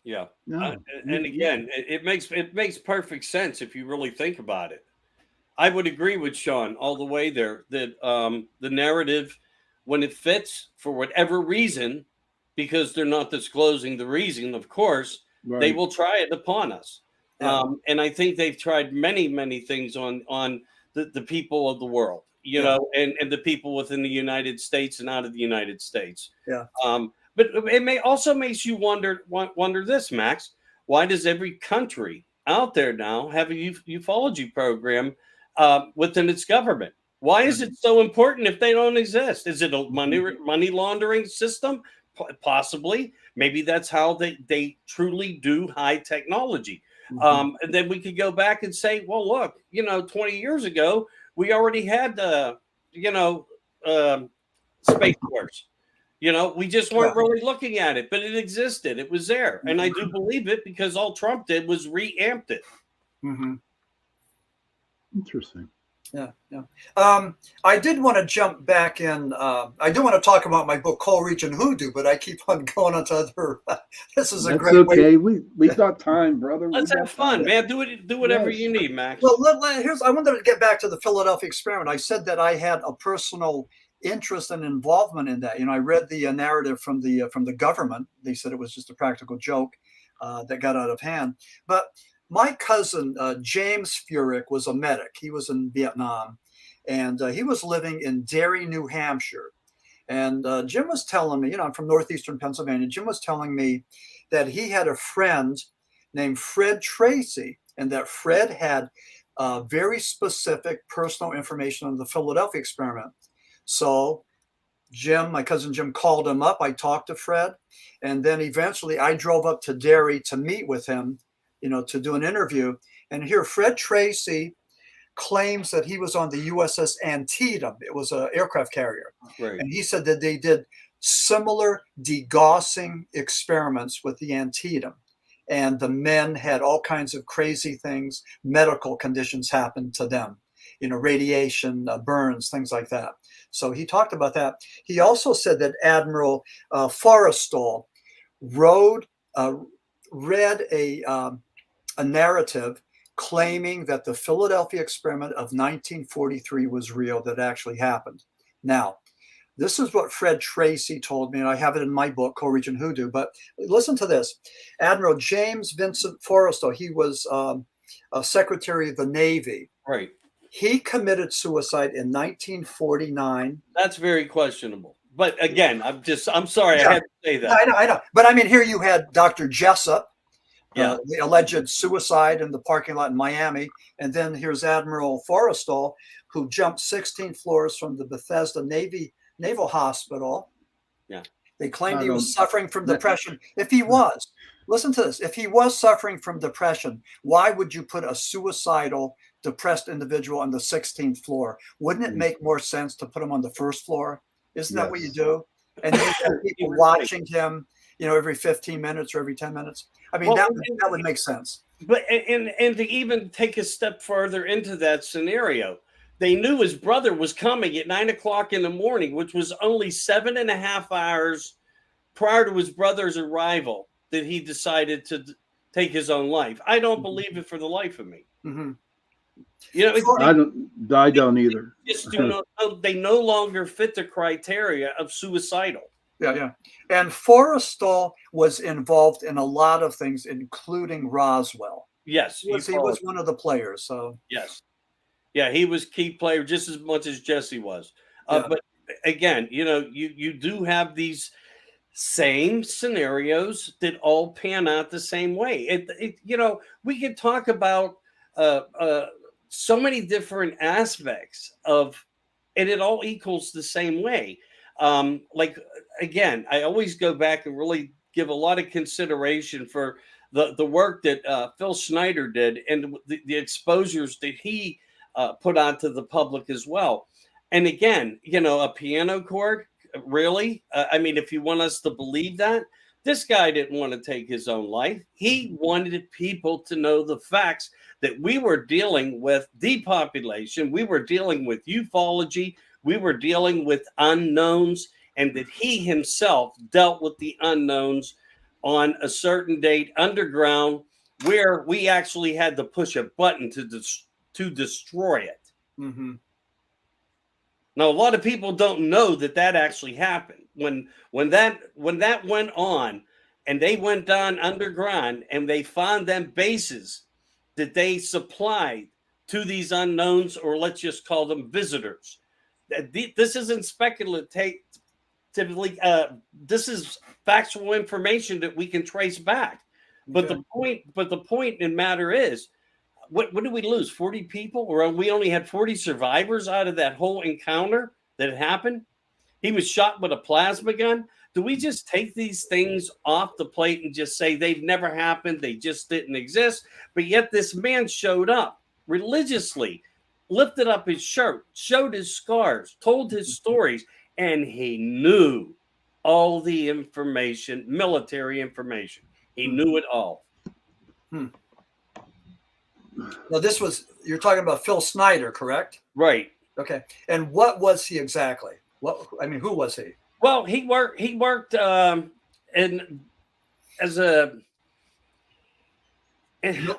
yeah. And again, it makes perfect sense if you really think about it. I would agree with Sean all the way there that the narrative, when it fits for whatever reason, because they're not disclosing the reason, of course, they will try it upon us. Yeah. And I think they've tried many, many things on the people of the world, and the people within the United States and out of the United States. Yeah. But it also makes you wonder this, Max. Why does every country out there now have a ufology program within its government? Why is it so important if they don't exist? Is it a money laundering system? Possibly. Maybe that's how they truly do high technology. And then we could go back and say, well, look, 20 years ago, we already had, Space Force. We just weren't really looking at it, but it existed. It was there. And I do believe it because all Trump did was reamped it. Interesting. Yeah. I did want to jump back in. I do want to talk about my book, Coal Region Hoodoo, but I keep on going on to other. This is a That's great okay. way. We got time, brother. Let's have fun, man. Do whatever you need, Max. Well, I wanted to get back to the Philadelphia experiment. I said that I had a personal interest and involvement in that. I read the narrative from the government. They said it was just a practical joke that got out of hand. But my cousin, James Furek, was a medic. He was in Vietnam, and he was living in Derry, New Hampshire. And Jim was telling me, I'm from northeastern Pennsylvania. Jim was telling me that he had a friend named Fred Tracy, and that Fred had very specific personal information on the Philadelphia experiment. So my cousin Jim called him up. I talked to Fred, and then eventually I drove up to Derry to meet with him, to do an interview. And here, Fred Tracy claims that he was on the USS Antietam. It was an aircraft carrier. Right. And he said that they did similar degaussing experiments with the Antietam. And the men had all kinds of crazy things, medical conditions happen to them, radiation, burns, things like that. So he talked about that. He also said that Admiral Forrestal read a narrative claiming that the Philadelphia experiment of 1943 was real, that actually happened. Now, this is what Fred Tracy told me, and I have it in my book, Coal Region Hoodoo. But listen to this. Admiral James Vincent Forrestal, he was a Secretary of the Navy. Right. He committed suicide in 1949. That's very questionable. But again, I'm sorry, I had to say that. I know. But I mean, here you had Dr. Jessup, the alleged suicide in the parking lot in Miami. And then here's Admiral Forrestal, who jumped 16 floors from the Bethesda Naval Hospital. Yeah. They claimed he was suffering from depression. If he was, listen to this. If he was suffering from depression, why would you put a suicidal, depressed individual on the 16th floor? Wouldn't it make more sense to put him on the first floor? Isn't that what you do? And then you have people watching him, every 15 minutes or every 10 minutes. I mean, that would make sense. But and to even take a step further into that scenario, they knew his brother was coming at 9 o'clock in the morning, which was only 7.5 hours prior to his brother's arrival, that he decided to take his own life. I don't believe it for the life of me. Mm-hmm. I don't either. They no longer fit the criteria of suicidal. Yeah. And Forrestal was involved in a lot of things, including Roswell. Yes. He was one of the players. So yes. Yeah, he was key player just as much as Jesse was. But again, you do have these same scenarios that all pan out the same way. We could talk about so many different aspects of, and it all equals the same way. Again, I always go back and really give a lot of consideration for the work that Phil Schneider did and the exposures that he put onto the public as well. And again, a piano chord, really? I mean, if you want us to believe that, this guy didn't want to take his own life. He wanted people to know the facts that we were dealing with depopulation, we were dealing with ufology, we were dealing with unknowns, and that he himself dealt with the unknowns on a certain date underground, where we actually had to push a button to destroy it. Mm-hmm. Now, a lot of people don't know that actually happened. When that went on, and they went down underground, and they found them bases that they supplied to these unknowns, or let's just call them visitors. This isn't speculative. Typically, this is factual information that we can trace back. But the point in matter is, what did we lose? 40 people, or we only had 40 survivors out of that whole encounter that happened. He was shot with a plasma gun. Do we just take these things off the plate and just say they've never happened? They just didn't exist. But yet this man showed up religiously, lifted up his shirt, showed his scars, told his stories, and he knew all the information, military information. He knew it all. Now, you're talking about Phil Snyder, correct? Right. Okay. And what was he exactly? Who was he? Well, he worked in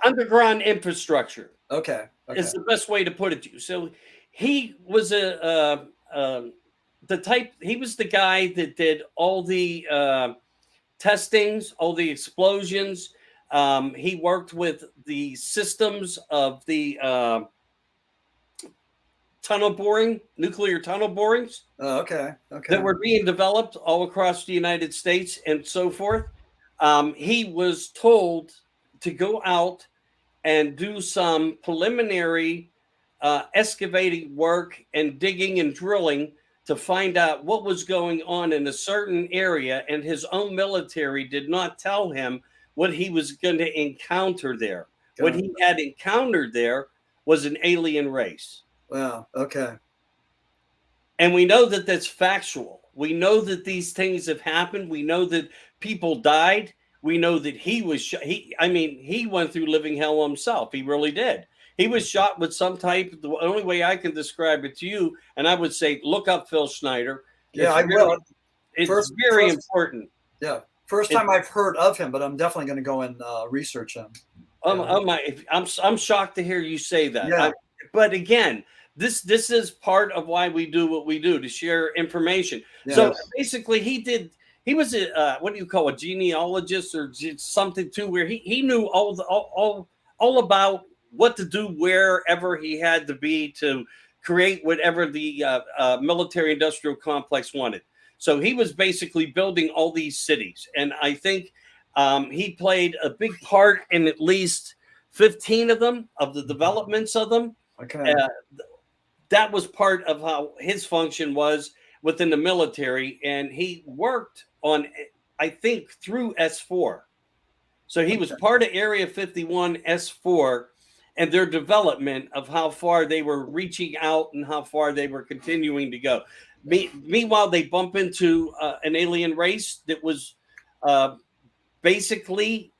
underground infrastructure. Okay. Is the best way to put it to you. So he was he was the guy that did all the testings, all the explosions. He worked with the systems of the nuclear tunnel borings. Okay. That were being developed all across the United States and so forth. He was told to go out and do some preliminary excavating work and digging and drilling to find out what was going on in a certain area, and his own military did not tell him what he was going to encounter there. What he had encountered there was an alien race. Wow. Okay. And we know that that's factual. We know that these things have happened. We know that people died. We know that he was he went through living hell himself. He really did. He was shot with some type. The only way I can describe it to you, and I would say, look up Phil Schneider. Yeah, I will. It's very important. Yeah, first time I've heard of him, but I'm definitely going to go and research him. I'm shocked to hear you say that. Yeah. But again, this is part of why we do what we do, to share information. Yes. So basically, he was a what do you call a genealogist or something too, where he knew all about what to do wherever he had to be to create whatever the military industrial complex wanted. So he was basically building all these cities, and I think he played a big part in at least 15 of them, of the developments of them. Okay. That was part of how his function was within the military, and he worked on, I think, through S4. So he was part of Area 51 S4 and their development of how far they were reaching out and how far they were continuing to go. Meanwhile, they bump into an alien race that was basically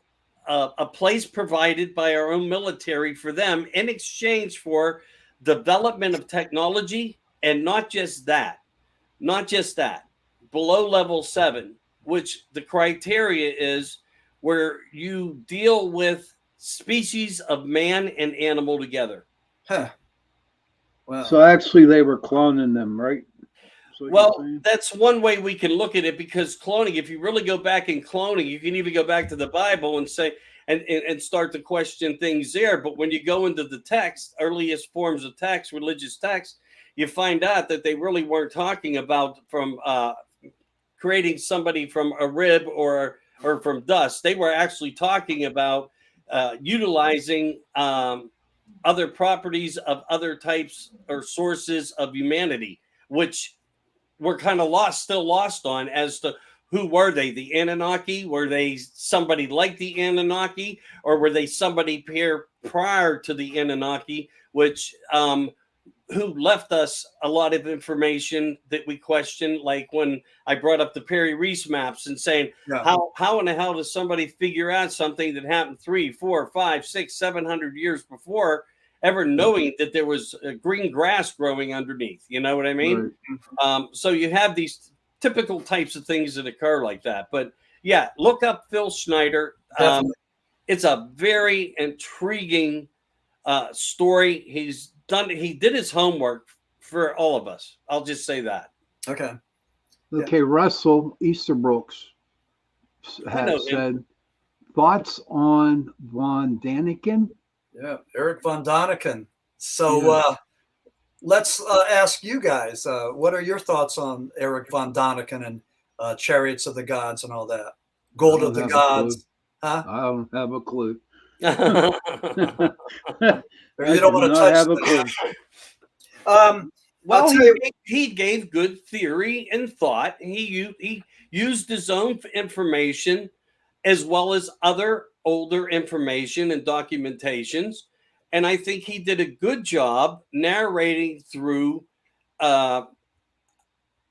a place provided by our own military for them in exchange for development of technology, and not just that, below level 7, which the criteria is where you deal with species of man and animal together. Huh. Wow. So actually they were cloning them, right? Well, that's one way we can look at it, because cloning, if you really go back in cloning, you can even go back to the Bible and say, and start to question things there. But when you go into the text, earliest forms of text, religious text, you find out that they really weren't talking about from creating somebody from a rib or from dust. They were actually talking about utilizing other properties of other types or sources of humanity, which we're kind of still lost on as to who were they? The Anunnaki? Were they somebody like the Anunnaki, or were they somebody prior to the Anunnaki, which who left us a lot of information that we question? Like when I brought up the Perry Reese maps and saying, how in the hell does somebody figure out something that happened 300, 400, 500, 600, 700 years before, ever knowing that there was green grass growing underneath? You know what I mean? Right. So you have these typical types of things that occur like that. But yeah, look up Phil Schneider. It's a very intriguing story. He did his homework for all of us. I'll just say that. Okay. Okay, yeah. Russell Easterbrooks has said, thoughts on Von Daniken? Yeah, Eric Von Daniken. So let's ask you guys, what are your thoughts on Eric Von Daniken and Chariots of the Gods and all that? Gold of the Gods. Huh? I don't have a clue. You don't want to touch have a clue. Well, tell you, he gave good theory and thought. He used his own information as well as other older information and documentations, and I think he did a good job narrating through uh,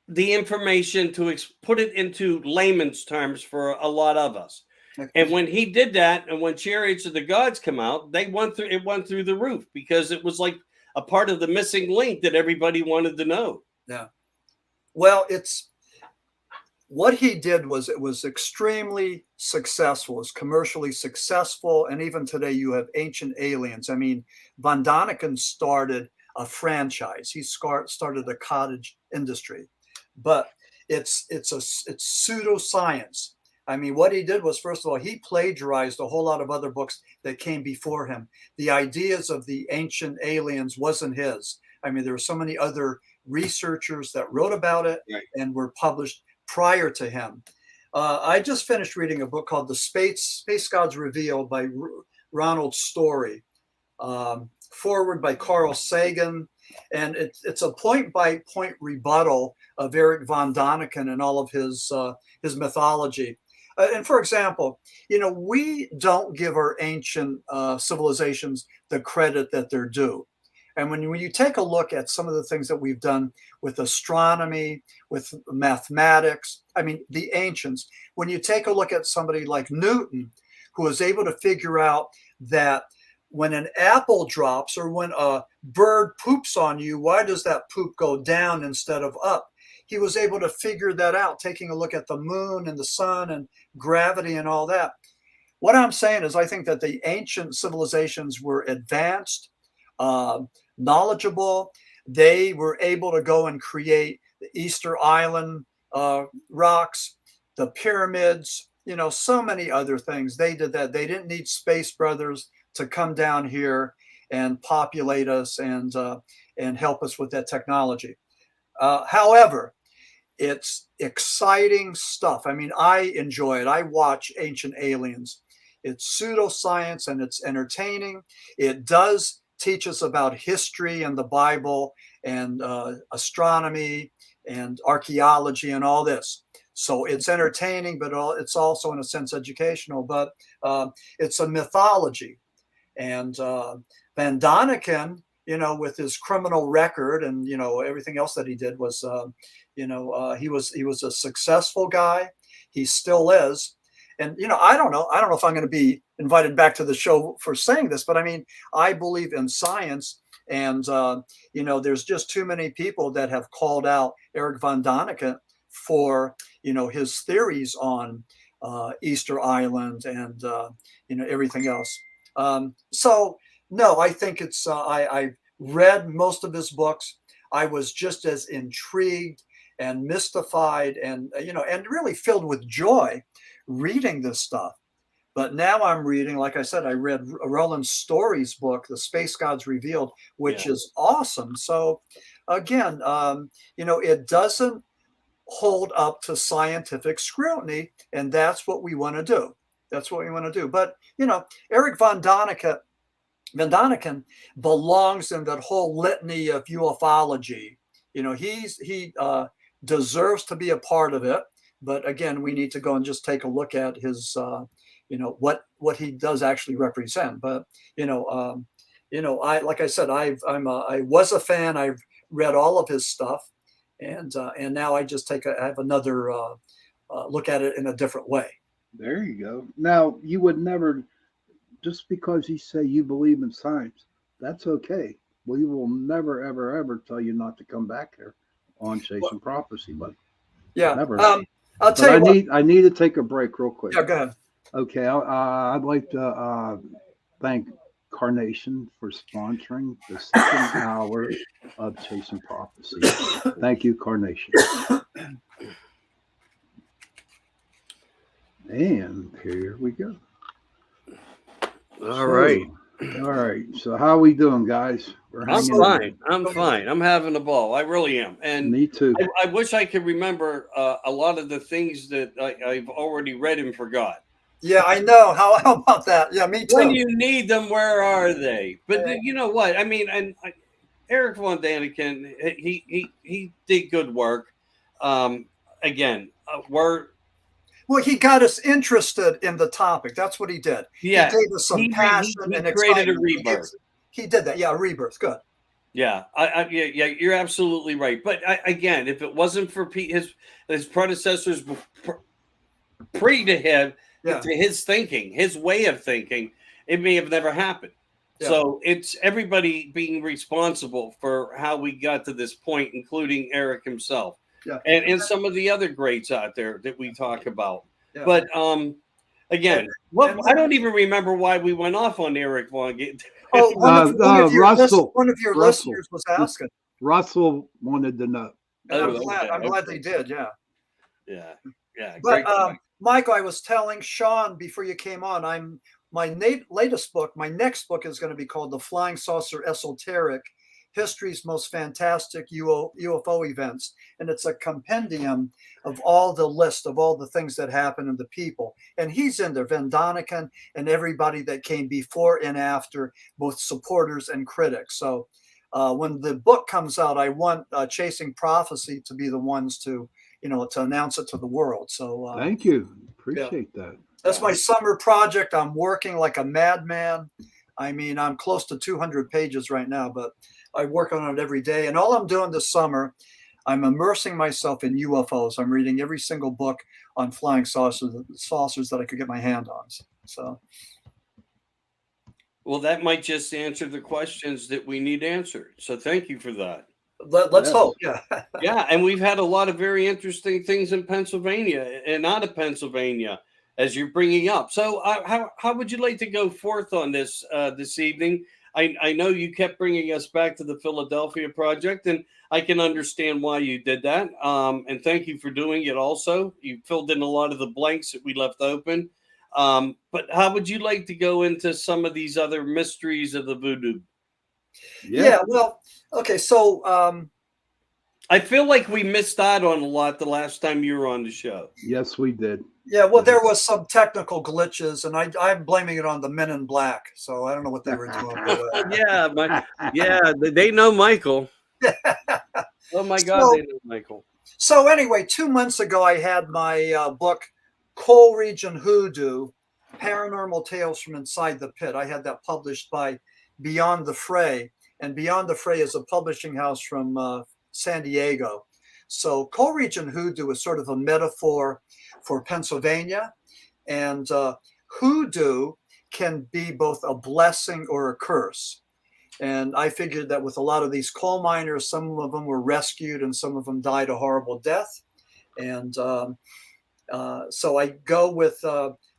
the information to put it into layman's terms for a lot of us. And when he did that, and when Chariots of the Gods come out, it went through the roof because it was like a part of the missing link that everybody wanted to know. yeah. Well, it's what he did was it was extremely successful. It's commercially successful, and even today you have Ancient Aliens. I mean, Von Daniken started a franchise. He started a cottage industry, but it's pseudoscience. I mean, what he did was, first of all, he plagiarized a whole lot of other books that came before him. The ideas of the ancient aliens wasn't his. I mean, there were so many other researchers that wrote about it and were published prior to him. I just finished reading a book called The Space Gods Revealed by Ronald Story, forward by Carl Sagan. And it's a point-by-point rebuttal of Eric von Daniken and all of his mythology. And for example, we don't give our ancient civilizations the credit that they're due. And when you take a look at some of the things that we've done with astronomy, with mathematics, I mean, the ancients, when you take a look at somebody like Newton, who was able to figure out that when an apple drops or when a bird poops on you, why does that poop go down instead of up? He was able to figure that out, taking a look at the moon and the sun and gravity and all that. What I'm saying is I think that the ancient civilizations were advanced, knowledgeable. They were able to go and create the Easter Island rocks, the pyramids, so many other things. They did that. They didn't need space brothers to come down here and populate us and help us with that technology. However, it's exciting stuff. I mean, I enjoy it. I watch Ancient Aliens. It's pseudoscience and it's entertaining. It does teach us about history and the Bible and astronomy and archaeology and all this. So it's entertaining, but it's also in a sense educational, but it's a mythology. And Van Daniken, with his criminal record and, everything else that he did was, he was a successful guy. He still is. And, I don't know if I'm going to be invited back to the show for saying this, but I mean, I believe in science. And, there's just too many people that have called out Eric von Daniken for, his theories on Easter Island and, everything else. So, no, I think it's, I've read most of his books. I was just as intrigued and mystified and, and really filled with joy reading this stuff. But now I'm reading, like I said, I read Roland Story's book, The Space Gods Revealed, which is awesome. So again, it doesn't hold up to scientific scrutiny, and that's what we want to do. That's what we want to do. But, Eric von Daniken belongs in that whole litany of ufology. He deserves to be a part of it. But again, we need to go and just take a look at his, what he does actually represent. But like I said, I was a fan. I've read all of his stuff, and now I just I have another look at it in a different way. There you go. Now, you would never, just because you say you believe in science, that's okay. We will never, ever, ever tell you not to come back here on Chasing Prophecy, buddy. Yeah. Never. I'll tell you what. I need to take a break real quick. Yeah, go ahead. Okay. I'd like to thank Carnation for sponsoring the second hour of Chasing Prophecy. Thank you, Carnation. And here we go. All right. So how we doing, guys? I'm fine. I'm fine. I'm having a ball. I really am. And me too. I wish I could remember a lot of the things that I've already read and forgot. Yeah, I know. How about that? Yeah, me too. When you need them, where are they? But you know what? I mean, and Eric Von Daniken, he did good work. Again, Well, he got us interested in the topic. That's what he did. yeah, He gave us some passion he and created a excitement. rebirth. He did that. Yeah, a rebirth. Good. Yeah, yeah, you're absolutely right. But again, if it wasn't for his predecessors pre to him, Yeah. to his thinking, his way of thinking, it may have never happened. Yeah. So it's everybody being responsible for how we got to this point, including Eric himself, Yeah. and some of the other greats out there that we talk about. Yeah. But again, I don't even remember why we went off on Eric Von. Oh, one of your Russell. listeners was asking. Russell wanted to know. And Oh, I'm glad they did. Yeah. Yeah. But Michael, I was telling Sean before you came on, my latest book, my next book is going to be called The Flying Saucer Esoteric: History's Most Fantastic UFO Events. And it's a compendium of all the list of all the things that happen and the people. And he's in there, Van Daniken and everybody that came before and after, both supporters and critics. So when the book comes out, I want Chasing Prophecy to be the ones to announce it to the world. So thank you. Appreciate that. That's my summer project. I'm working like a madman. I mean, I'm close to 200 pages right now, but I work on it every day. And all I'm doing this summer, I'm immersing myself in UFOs. I'm reading every single book on flying saucers that I could get my hand on. So, well, that might just answer the questions that we need answered. So thank you for that. Let's hope. Yeah. Yeah. And we've had a lot of very interesting things in Pennsylvania and out of Pennsylvania, as you're bringing up. So how would you like to go forth on this this evening? I know you kept bringing us back to the Philadelphia project, and I can understand why you did that. And thank you for doing it also. You filled in a lot of the blanks that we left open. But how would you like to go into some of these other mysteries of the voodoo? Yeah, well, okay. So I feel like we missed out on a lot the last time you were on the show. Yes, we did. Yeah, well, there was some technical glitches, and I'm blaming it on the Men in Black. So I don't know what they were doing. Yeah, they know Michael. Oh my God, they know Michael. So anyway, 2 months ago, I had my book, Coal Region Hoodoo: Paranormal Tales from Inside the Pit. I had that published by Beyond the Fray, and Beyond the Fray is a publishing house from San Diego. So Coal Region Hoodoo is sort of a metaphor for Pennsylvania, and hoodoo can be both a blessing or a curse. And I figured that with a lot of these coal miners, some of them were rescued and some of them died a horrible death. And so I go with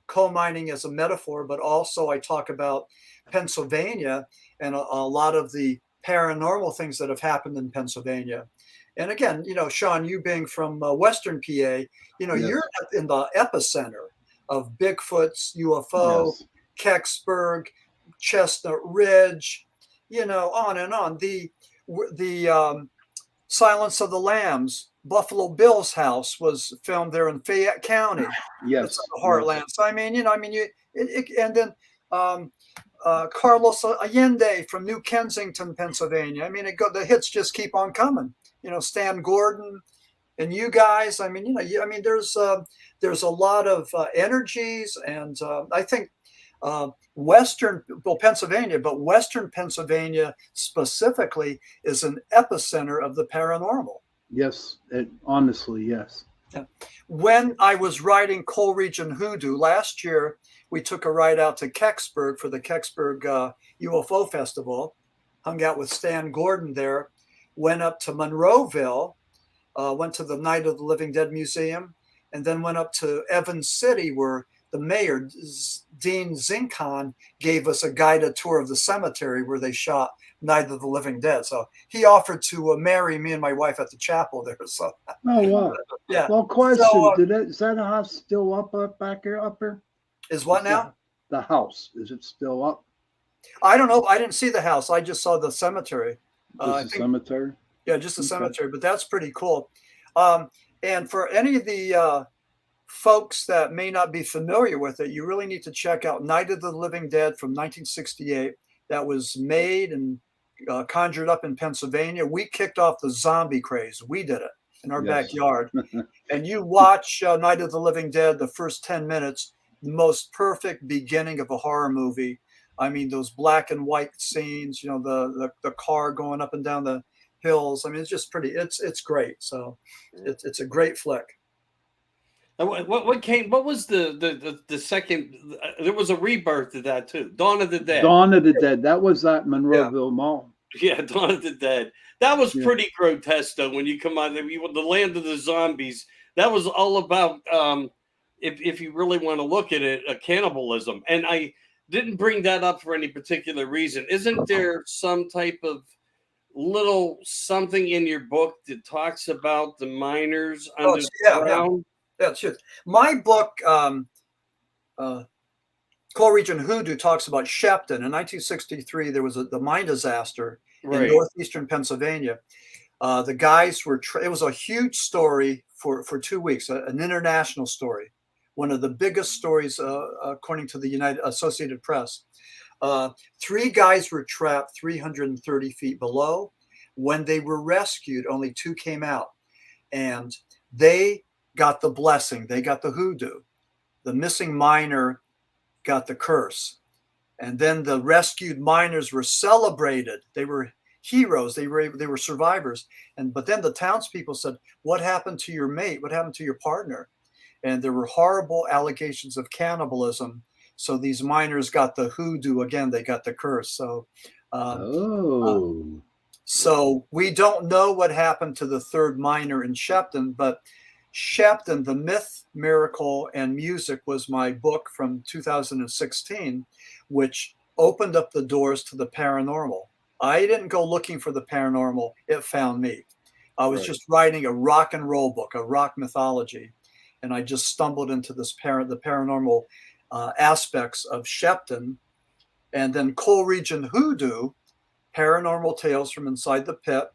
coal mining as a metaphor, but also I talk about Pennsylvania and a lot of the paranormal things that have happened in Pennsylvania. And again, Sean, you being from Western PA, yes. You're in the epicenter of Bigfoot's, UFO, yes. Kecksburg, Chestnut Ridge, on and on. The Silence of the Lambs, Buffalo Bill's house was filmed there in Fayette County. Yes, it's in the heartland. So and then Carlos Allende from New Kensington, Pennsylvania. The hits just keep on coming. Stan Gordon and you guys. There's a lot of energies, and I think Pennsylvania, but Western Pennsylvania specifically is an epicenter of the paranormal. Yes, honestly, yes. When I was writing Coal Region Hoodoo last year, we took a ride out to Kecksburg for the Kecksburg UFO Festival, hung out with Stan Gordon there, went up to Monroeville, went to the Night of the Living Dead Museum, and then went up to Evans City where the mayor, Dean Zinkhan, gave us a guided tour of the cemetery where they shot Night of the Living Dead. So he offered to marry me and my wife at the chapel there. So, oh wow, yeah. Well, question: is that a house still up back here? Up here? Is what now? The house, is it still up? I don't know. I didn't see the house. I just saw the cemetery. Cemetery? Yeah, just the cemetery. But that's pretty cool. And for any of the folks that may not be familiar with it, you really need to check out Night of the Living Dead from 1968. That was made and conjured up in Pennsylvania. We kicked off the zombie craze. We did it in our Yes. backyard. And you watch Night of the Living Dead, the first 10 minutes, the most perfect beginning of a horror movie. I mean, those black and white scenes, the car going up and down the hills. I mean, it's just pretty. It's great. So it's a great flick. And what came? What was the second? There was a rebirth to that too. Dawn of the Dead. Dawn of the Dead. That was at Monroeville Mall. Yeah, Dawn of the Dead. That was pretty grotesque though. When you come out, the land of the zombies. That was all about, if you really want to look at it, cannibalism. And I didn't bring that up for any particular reason. Isn't there some type of little something in your book that talks about the miners under the ground? Yeah, sure. My book, Coal Region Hoodoo, talks about Shepton. In 1963, there was the mine disaster in northeastern Pennsylvania. The guys were, it was a huge story for 2 weeks, an international story, one of the biggest stories according to the Associated Press. 3 guys were trapped 330 feet below. When they were rescued, only 2 came out, and they got the blessing. They got the hoodoo. The missing miner got the curse. And then the rescued miners were celebrated. They were heroes. They were survivors. But then the townspeople said, "What happened to your mate? What happened to your partner?" And there were horrible allegations of cannibalism. So these miners got the hoodoo again. They got the curse. So, so we don't know what happened to the 3rd miner in Shepton, but Shepton, The Myth, Miracle, and Music was my book from 2016, which opened up the doors to the paranormal. I didn't go looking for the paranormal. It found me. I was just writing a rock and roll book, a rock mythology. And I just stumbled into the paranormal aspects of Shepton. And then Coal Region Hoodoo, Paranormal Tales from Inside the Pit.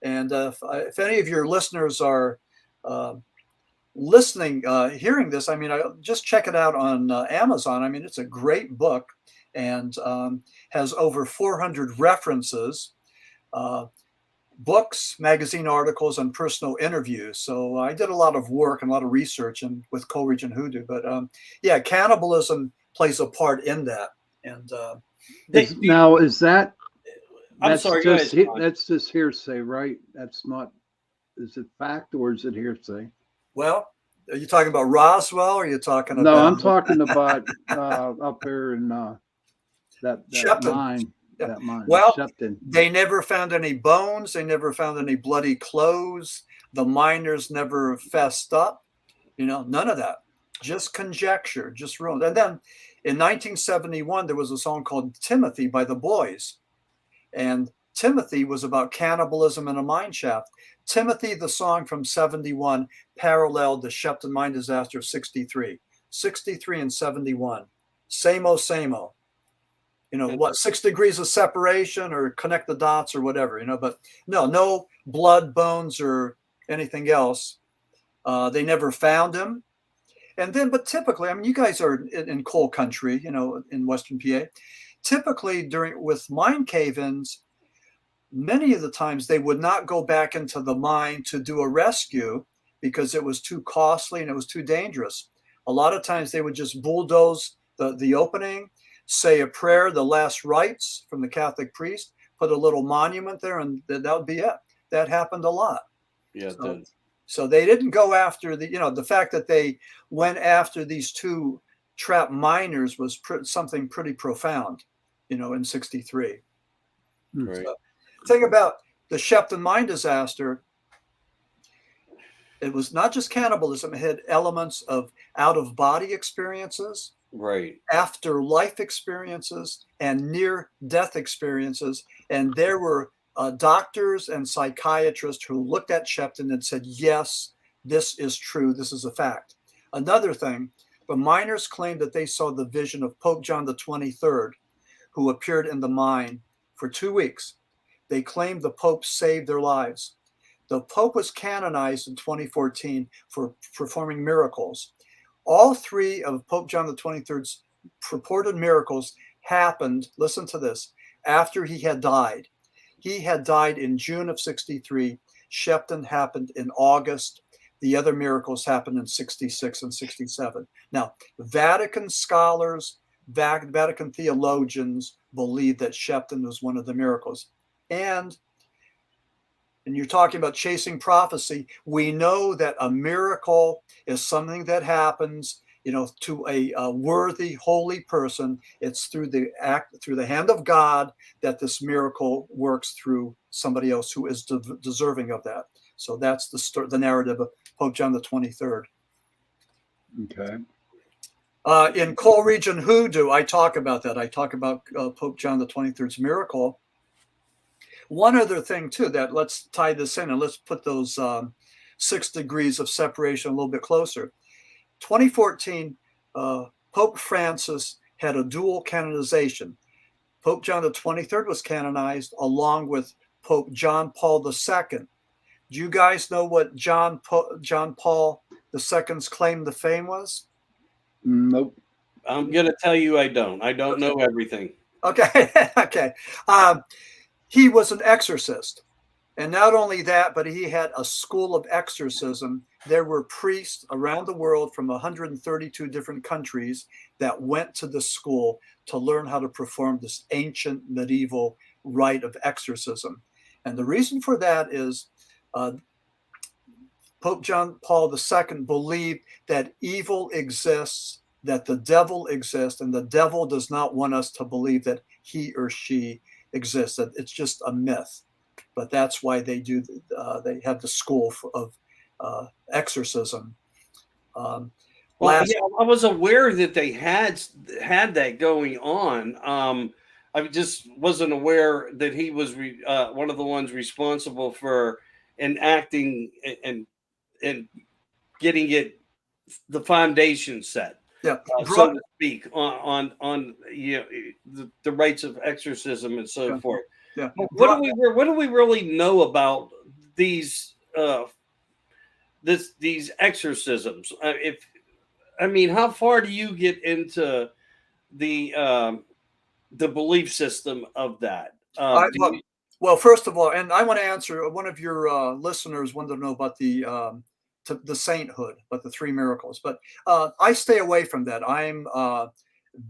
And if any of your listeners are listening, hearing this, I mean, just check it out on Amazon. I mean, it's a great book and has over 400 references, books, magazine articles, and personal interviews. So I did a lot of work and a lot of research with Coal Region Hoodoo. But yeah, cannibalism plays a part in that. And now is that? I'm sorry. That's just hearsay, right? That's not. Is it fact or is it hearsay? Well, are you talking about Roswell? Or are you talking about? No, I'm talking about up there in that mine. Yeah. That mine. Well, Shepton. They never found any bones. They never found any bloody clothes. The miners never fessed up. None of that. Just conjecture, just rumors. And then in 1971, there was a song called Timothy by the Boys. And Timothy was about cannibalism in a mine shaft. Timothy, the song from 71, paralleled the Shepton mine disaster of 63. 63 and 71. Same-o, same-o. What, 6 degrees of separation or connect the dots or whatever, but no blood, bones, or anything else. They never found him. And then, but typically, I mean, you guys are in coal country, in Western PA. Typically with mine cave-ins, many of the times they would not go back into the mine to do a rescue because it was too costly and it was too dangerous. A lot of times they would just bulldoze the opening, say a prayer, the last rites from the Catholic priest, put a little monument there, and that would be it. That happened a lot. Yeah, it did. So they didn't go after the fact that they went after these 2 trapped miners was something pretty profound, in 63. Right. So, thing about the Shepton mine disaster, it was not just cannibalism. It had elements of out-of-body experiences, right, afterlife experiences, and near-death experiences. And there were doctors and psychiatrists who looked at Shepton and said, yes, this is true. This is a fact. Another thing, the miners claimed that they saw the vision of Pope John the 23rd, who appeared in the mine for 2 weeks. They claimed the Pope saved their lives. The Pope was canonized in 2014 for performing miracles. All 3 of Pope John the 23rd's purported miracles happened, listen to this, after he had died. He had died in June of 63. Shepton happened in August. The other miracles happened in 66 and 67. Now, Vatican scholars, Vatican theologians believe that Shepton was one of the miracles. And you're talking about chasing prophecy. We know that a miracle is something that happens, to a worthy, holy person. It's through the hand of God that this miracle works through somebody else who is deserving of that. So that's the narrative of Pope John the 23rd. Okay. In Coal Region Hoodoo, I talk about that. I talk about Pope John the 23rd's miracle. One other thing, too, that let's tie this in and let's put those 6 degrees of separation a little bit closer. 2014, Pope Francis had a dual canonization. Pope John the 23rd was canonized along with Pope John Paul II. Do you guys know what John Paul II's claim to fame was? Nope. I'm going to tell you I don't. I don't know everything. Okay. Okay. He was an exorcist. And not only that, but he had a school of exorcism. There were priests around the world from 132 different countries that went to the school to learn how to perform this ancient medieval rite of exorcism. And the reason for that is Pope John Paul II believed that evil exists, that the devil exists, and the devil does not want us to believe that he or she exists, that it's just a myth. But that's why they they have the school of exorcism. I was aware that they had that going on. I just wasn't aware that he was one of the ones responsible for enacting and getting the foundation set. Yeah, so to speak, on the rites of exorcism and so forth. Yeah. What do we really know about these these exorcisms? How far do you get into the belief system of that? Well, first of all, and I want to answer one of your listeners wanted to know about the sainthood, but the 3 miracles. But I stay away from that. I'm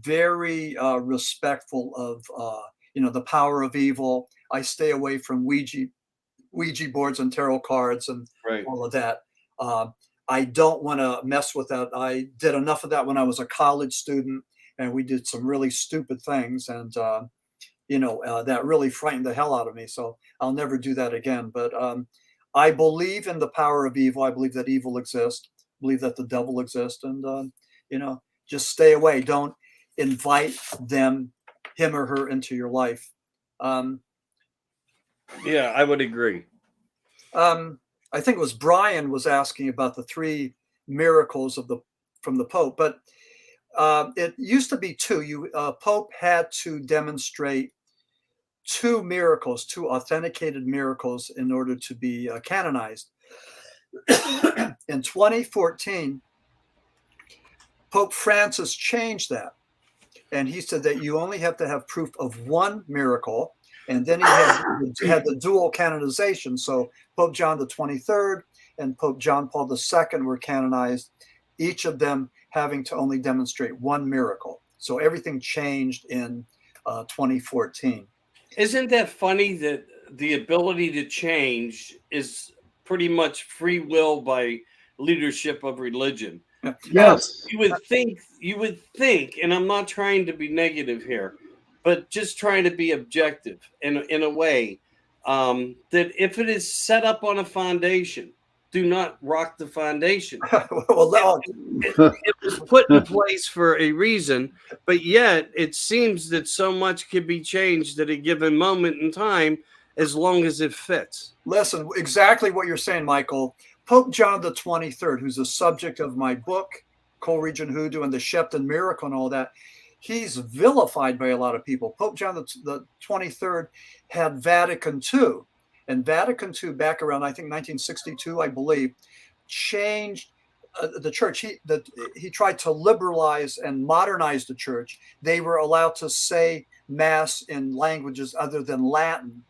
very respectful of the power of evil. I stay away from Ouija boards and tarot cards and all of that. I don't want to mess with that. I did enough of that when I was a college student, and we did some really stupid things, and that really frightened the hell out of me. So I'll never do that again. But I believe in the power of evil. I believe that evil exists. I believe that the devil exists, and just stay away. Don't invite him or her into your life. Yeah, I would agree. I think it was Brian was asking about the 3 miracles from the Pope, but it used to be 2. Pope had to demonstrate 2 miracles, 2 authenticated miracles in order to be canonized. In 2014, Pope Francis changed that. And he said that you only have to have proof of 1 miracle. And then he had the dual canonization. So Pope John the 23rd and Pope John Paul II were canonized, each of them having to only demonstrate 1 miracle. So everything changed in 2014. Isn't that funny that the ability to change is pretty much free will by leadership of religion? Yes. You would think, and I'm not trying to be negative here, but just trying to be objective in a way, that if it is set up on a foundation, do not rock the foundation. It was put in place for a reason, but yet it seems that so much can be changed at a given moment in time as long as it fits. Listen, exactly what you're saying, Michael. Pope John the 23rd, who's the subject of my book, Coal Region Hoodoo and the Shepton Miracle and all that, he's vilified by a lot of people. Pope John the 23rd had Vatican II. And Vatican II, back around, I think, 1962, I believe, changed the church. He tried to liberalize and modernize the church. They were allowed to say Mass in languages other than Latin.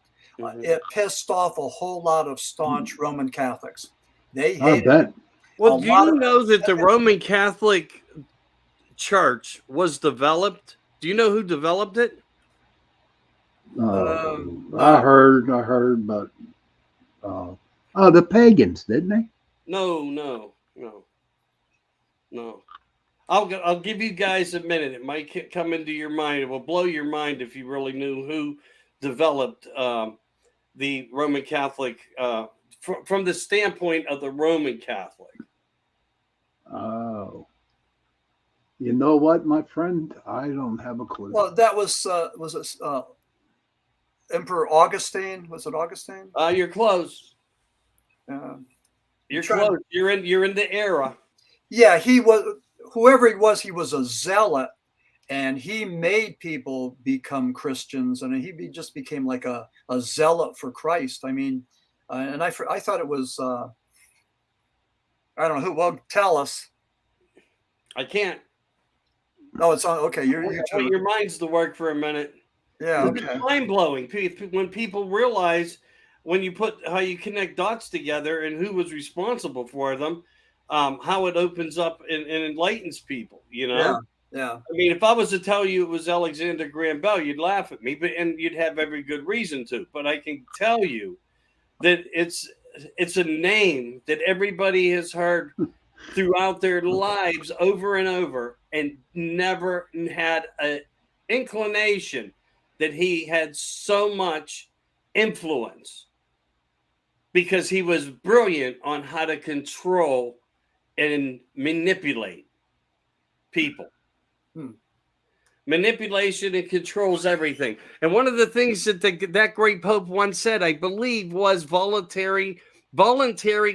it pissed off a whole lot of staunch Roman Catholics. They I hated bet. Well, a do lot you of know that the Roman Catholic Church was developed? Do you know who developed it? I no. heard, but the pagans, didn't they? No. I'll give you guys a minute. It might come into your mind. It will blow your mind if you really knew who developed the Roman Catholic from the standpoint of the Roman Catholic. Oh, you know what, my friend? I don't have a clue. Well, that was it Emperor Augustine? Was it Augustine? You're close. Uh, You're trying- close. You're in the era. Yeah, he was. Whoever he was a zealot, and he made people become Christians, and he just became like a zealot for Christ. I mean, and I thought it was I don't know who. Well, tell us. I can't. Oh, it's on. Okay, I want your minds to work for a minute. Yeah, okay. It's mind blowing when people realize when you put how you connect dots together and who was responsible for them, how it opens up and enlightens people. You know. Yeah. I mean, if I was to tell you it was Alexander Graham Bell, you'd laugh at me, and you'd have every good reason to. But I can tell you that it's a name that everybody has heard throughout their lives over and over, and never had an inclination that he had so much influence, because he was brilliant on how to control and manipulate people. Manipulation and controls everything. And one of the things that that great Pope once said, I believe, was voluntary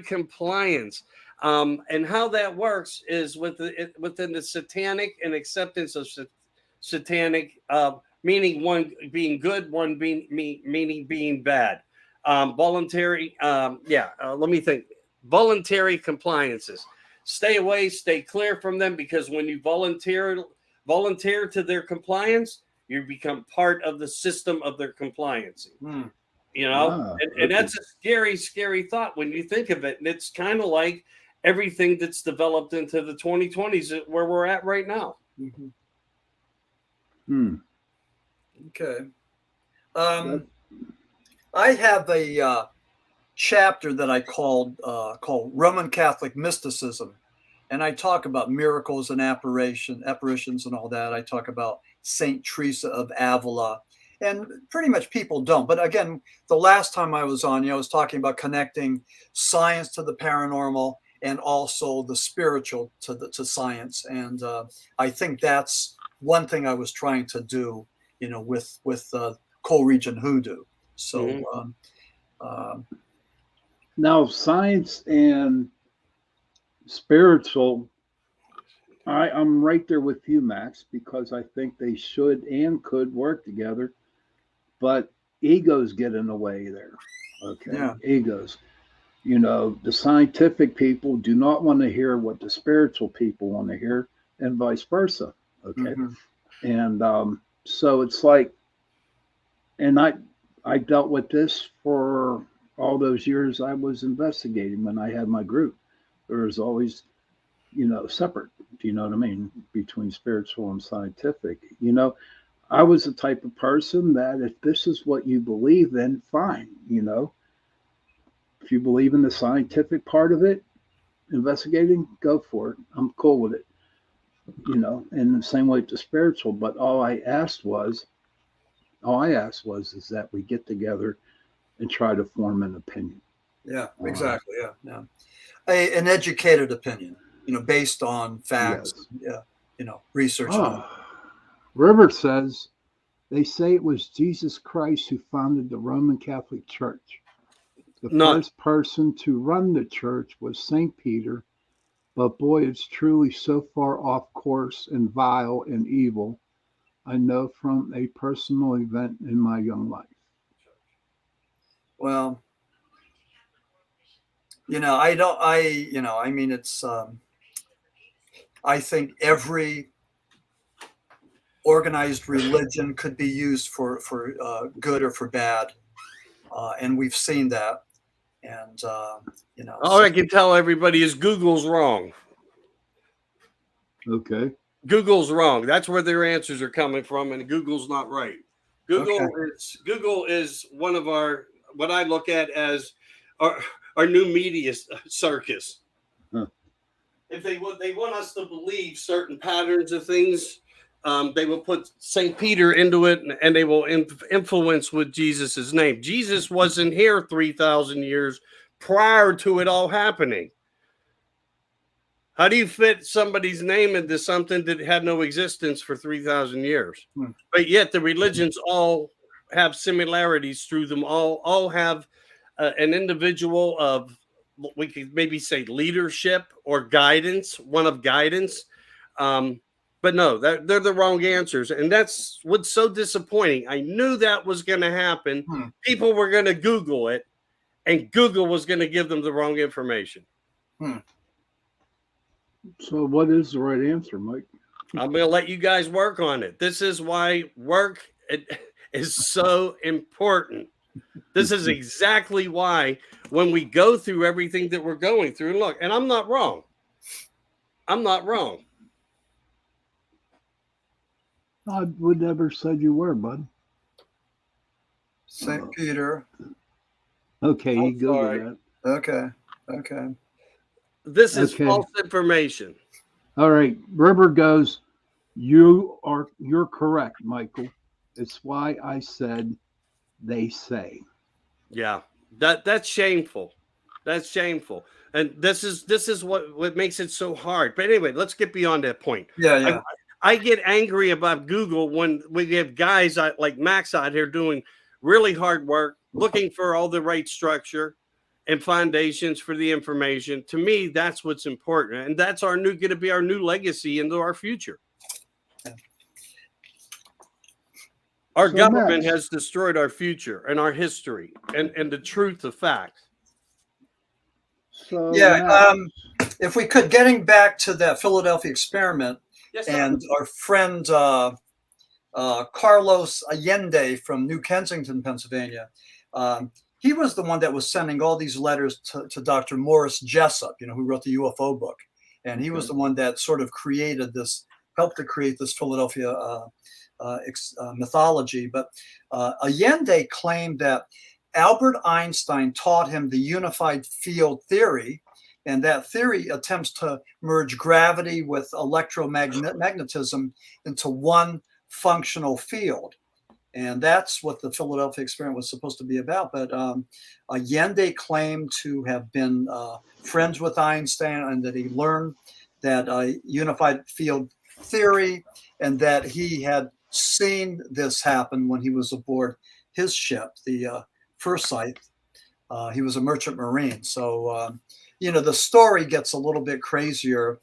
compliance. And how that works is within the satanic and acceptance of satanic, meaning one being good, one meaning being bad. Voluntary, let me think. Voluntary compliances. Stay away, stay clear from them, because when you volunteer to their compliance, you become part of the system of their compliance. You know, and that's a scary, scary thought when you think of it. And it's kind of like everything that's developed into the 2020s where we're at right now. Okay. I have a chapter that I called Roman Catholic Mysticism, and I talk about miracles and apparitions and all that. I talk about Saint Teresa of Avila, and pretty much people don't. But again, the last time I was on, I was talking about connecting science to the paranormal and also the spiritual to science, and I think that's one thing I was trying to do, with Coal Region Hoodoo. So. Now, science and spiritual, I'm right there with you, Max, because I think they should and could work together, but egos get in the way there. Okay. Yeah. Egos. The scientific people do not want to hear what the spiritual people want to hear, and vice versa. Okay. And so it's like, and I dealt with this for all those years I was investigating when I had my group. There was always, separate, do you know what I mean, between spiritual and scientific. I was the type of person that if this is what you believe in, fine. If you believe in the scientific part of it, investigating, go for it. I'm cool with it. In the same way to spiritual. But all I asked was is that we get together and try to form an opinion. Yeah, exactly. Yeah. An educated opinion, based on facts. Yes. Yeah, research. River says they say it was Jesus Christ who founded the Roman Catholic Church. The first person to run the church was St. Peter, but boy, it's truly so far off course and vile and evil. I know from a personal event in my young life. Well, it's, I think every organized religion could be used for good or for bad. and we've seen that. And All I can tell everybody is Google's wrong. Okay. Google's wrong. That's where their answers are coming from, and Google's not right. Google is one of our, what I look at as our new media circus. Huh. If they want us to believe certain patterns of things, they will put St. Peter into it, and they will influence with Jesus's name. Jesus wasn't here 3,000 years prior to it all happening. How do you fit somebody's name into something that had no existence for 3,000 years? But yet the religions all have similarities through them. All have an individual of, we could maybe say, leadership or guidance, one of guidance. But no, they're the wrong answers. And that's what's so disappointing. I knew that was going to happen. People were going to Google it, and Google was going to give them the wrong information. So what is the right answer, Mike? I'm going to let you guys work on it. This is why work is so important. This is exactly why when we go through everything that we're going through, look, and I'm not wrong. I'm not wrong. I would never said you were, bud. St. Peter. Okay, you go sorry. to that. Okay. This is false information. All right. River goes, you're correct, Michael. It's why I said they say. Yeah. That's shameful. That's shameful. And this is what makes it so hard. But anyway, let's get beyond that point. Yeah. I get angry about Google when we have guys like Max out here doing really hard work, looking for all the right structure and foundations for the information. To me, that's what's important. And that's going to be our new legacy into our future. Our government has destroyed our future and our history and the truth of facts. So if we could, getting back to that Philadelphia experiment, yes, and our friend Carlos Allende from New Kensington, Pennsylvania, he was the one that was sending all these letters to Dr. Morris Jessup, who wrote the UFO book. And he was the one that sort of helped to create this Philadelphia mythology. But Allende claimed that Albert Einstein taught him the unified field theory, and that theory attempts to merge gravity with electromagnetism into one functional field. And that's what the Philadelphia experiment was supposed to be about. But Allende claimed to have been friends with Einstein, and that he learned that unified field theory, and that he had seen this happen when he was aboard his ship, the Forsyth. He was a merchant marine. So, the story gets a little bit crazier,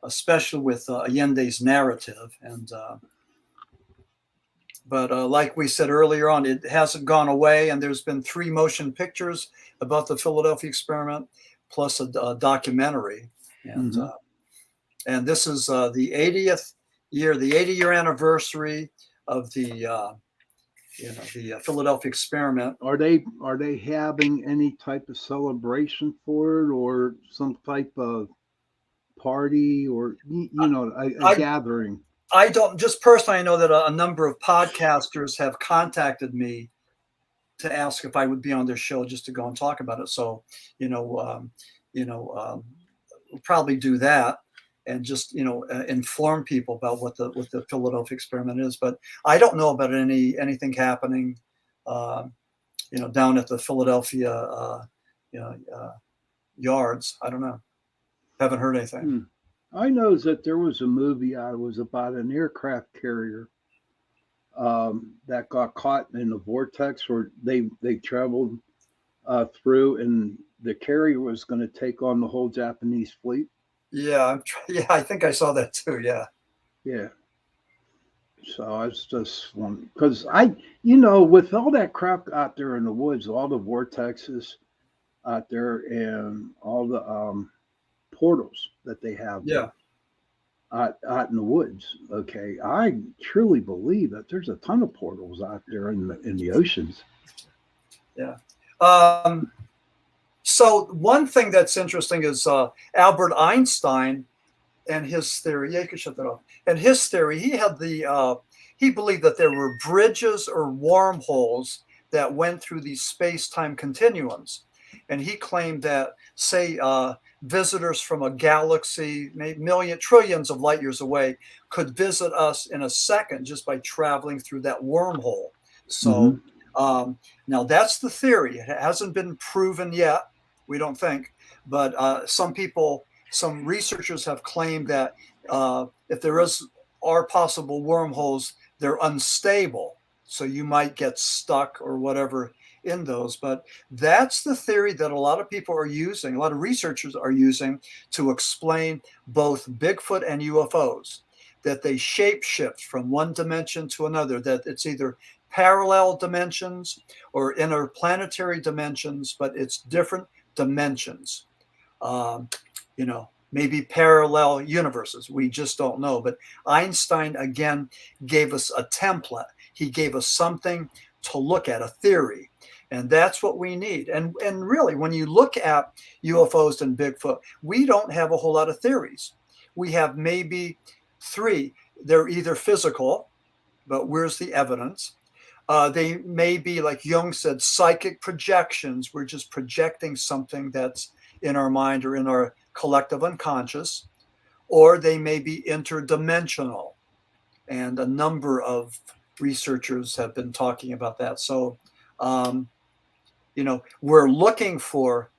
especially with Allende's narrative. But like we said earlier on, it hasn't gone away. And there's been 3 motion pictures about the Philadelphia experiment, plus a documentary. And this is the 80-year anniversary of the Philadelphia experiment. Are they having any type of celebration for it, or some type of party, or a gathering? I don't, just personally, I know that a number of podcasters have contacted me to ask if I would be on their show just to go and talk about it. So, we'll probably do that and just, inform people about what the Philadelphia experiment is. But I don't know about anything happening, down at the Philadelphia, yards. I don't know. Haven't heard anything. I know that there was a movie was about an aircraft carrier that got caught in the vortex, or they traveled through, and the carrier was going to take on the whole Japanese fleet. Yeah, I think I saw that too. Yeah. So I was just wondering, because with all that crap out there in the woods, all the vortexes out there, and all the portals that they have. Yeah. out in the woods. Okay, I truly believe that there's a ton of portals out there in the oceans. Yeah. So one thing that's interesting is Albert Einstein and his theory. Yeah, you can shut that off. And his theory, he believed that there were bridges or wormholes that went through these space-time continuums. And he claimed that, say, visitors from a galaxy, maybe trillions of light years away, could visit us in a second just by traveling through that wormhole. So now that's the theory. It hasn't been proven yet, we don't think. But some researchers have claimed that if there are possible wormholes, they're unstable. So you might get stuck or whatever in those. But that's the theory that a lot of people are using, a lot of researchers are using to explain both Bigfoot and UFOs, that they shapeshift from one dimension to another, that it's either parallel dimensions or interplanetary dimensions, but it's different dimensions. Maybe parallel universes. We just don't know. But Einstein, again, gave us a template. He gave us something to look at, a theory. And that's what we need. And really, when you look at UFOs and Bigfoot, we don't have a whole lot of theories. We have maybe 3. They're either physical, but where's the evidence? They may be, like Jung said, psychic projections. We're just projecting something that's in our mind or in our collective unconscious, or they may be interdimensional. And a number of researchers have been talking about that. So, we're looking for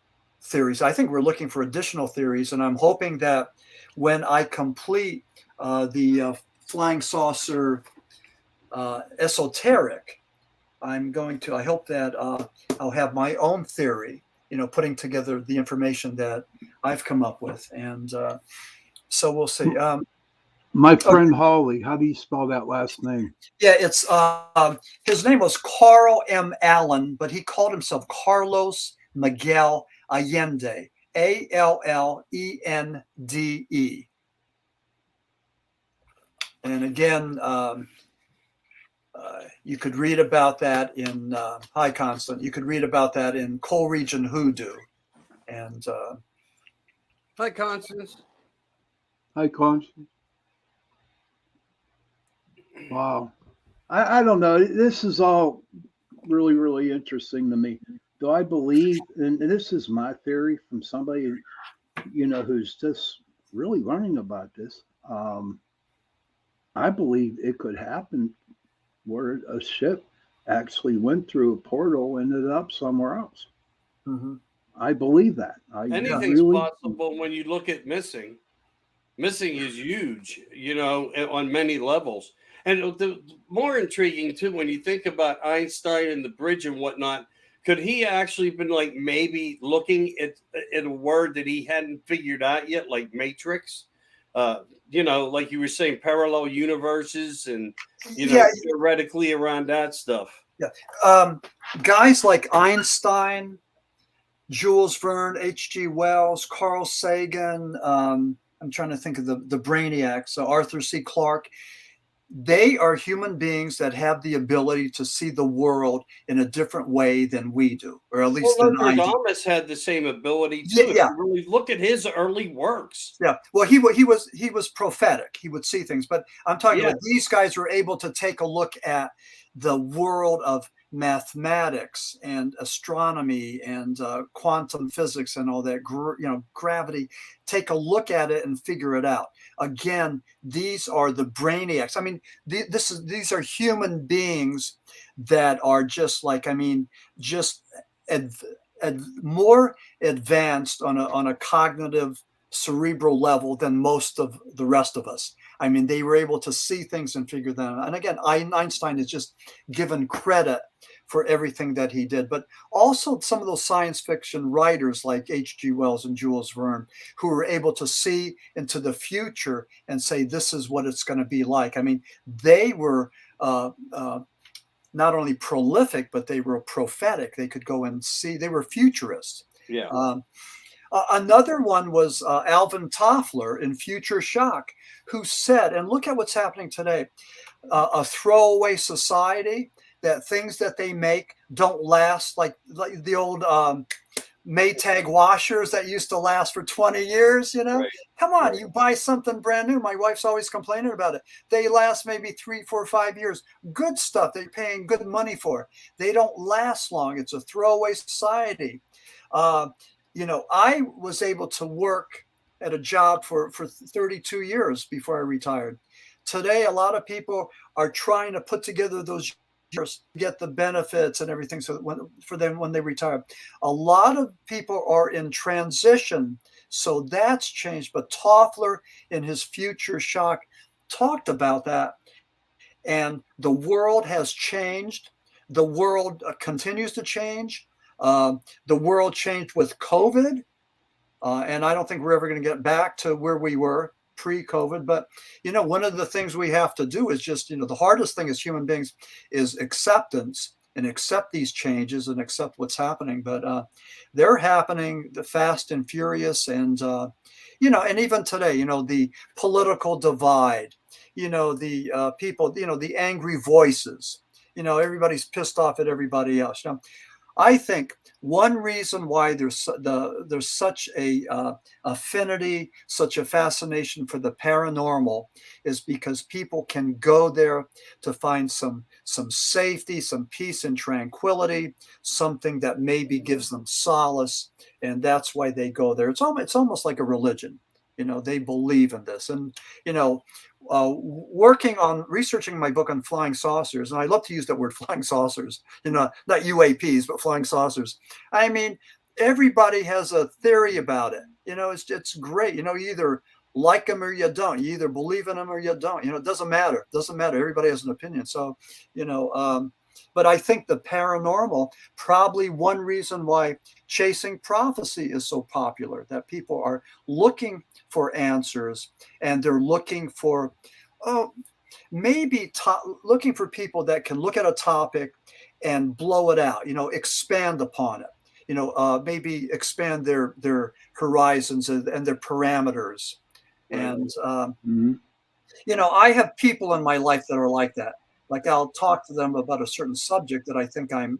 theories. I think we're looking for additional theories. And I'm hoping that when I complete the flying saucer esoteric, I hope that I'll have my own theory, putting together the information that I've come up with. And so we'll see. My friend Holly, how do you spell that last name? Yeah, it's his name was Carl M. Allen, but he called himself Carlos Miguel Allende, Allende. And again, you could read about that in Hi Constant. You could read about that in Coal Region Hoodoo. And Hi, Constance. Hi, Constance. Wow. I don't know. This is all really, really interesting to me. Do I believe, and this is my theory from somebody, who's just really learning about this. I believe it could happen where a ship actually went through a portal and ended up somewhere else. mm-hmm. I believe that. Anything's possible when you look at missing. Missing is huge, on many levels. And the more intriguing, too, when you think about Einstein and the bridge and whatnot, could he actually been like maybe looking at a word that he hadn't figured out yet, like matrix? Like you were saying, parallel universes and, theoretically around that stuff. Yeah. Guys like Einstein, Jules Verne, H.G. Wells, Carl Sagan, I'm trying to think of the brainiacs, Arthur C. Clarke. They are human beings that have the ability to see the world in a different way than we do, or at least Nostradamus had the same ability too. Yeah. If you really look at his early works. Yeah. Well, he was prophetic. He would see things, but I'm talking about these guys were able to take a look at the world of mathematics and astronomy and quantum physics and all that, gravity, take a look at it and figure it out. Again, these are the brainiacs. I mean, these are human beings that are just like, more advanced on a cognitive cerebral level than most of the rest of us. I mean, they were able to see things and figure them out. And again, Einstein is just given credit for everything that he did, but also some of those science fiction writers like H.G. Wells and Jules Verne, who were able to see into the future and say, this is what it's going to be like. I mean, they were not only prolific, but they were prophetic. They could go and see, they were futurists. Yeah. Another one was Alvin Toffler in Future Shock, who said, and look at what's happening today, a throwaway society, that things that they make don't last, like the old Maytag washers that used to last for 20 years, you know? Right. Come on, Right. you buy something brand new. My wife's always complaining about it. They last maybe 3, 4, 5 years. Good stuff they're paying good money for. They don't last long. It's a throwaway society. You know, I was able to work at a job for 32 years before I retired. Today, a lot of people are trying to put together those years to get the benefits and everything. So for them, when they retire, a lot of people are in transition. So that's changed. But Toffler in his Future Shock talked about that. And the world has changed. The world continues to change. The world changed with COVID. And I don't think we're ever going to get back to where we were pre-COVID. But, you know, one of the things we have to do is just, you know, the hardest thing as human beings is acceptance, and accept these changes and accept what's happening. But they're happening fast and furious. And, you know, and even today, you know, the political divide, you know, the people, you know, the angry voices, you know, everybody's pissed off at everybody else. You know, I think one reason why there's such a affinity, such a fascination for the paranormal, is because people can go there to find some safety, some peace and tranquility, something that maybe gives them solace, and that's why they go there. It's almost like a religion. You know, they believe in this, and you know, working on researching my book on flying saucers, and I love to use that word, flying saucers, you know, not UAPs, but flying saucers. I mean, everybody has a theory about it. You know, it's great. You know, you either like them or you don't. You either believe in them or you don't. You know, it doesn't matter. It doesn't matter. Everybody has an opinion. So, you know, but I think the paranormal, probably one reason why Chasing Prophecy is so popular, that people are looking for answers, and they're looking for, maybe looking for people that can look at a topic and blow it out, you know, expand upon it, you know, maybe expand their horizons and their parameters. Right. And, Mhm. you know, I have people in my life that are like that. Like, I'll talk to them about a certain subject that I think I'm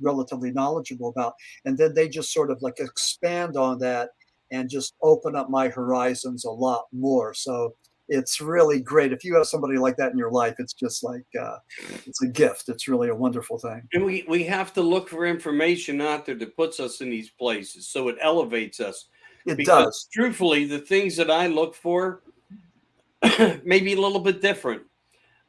relatively knowledgeable about, and then they just sort of like expand on that and just open up my horizons a lot more. So it's really great if you have somebody like that in your life. It's just like it's a gift. It's really a wonderful thing. And we have to look for information out there that puts us in these places, so it elevates us. It Because does. truthfully, the things that I look for may be a little bit different.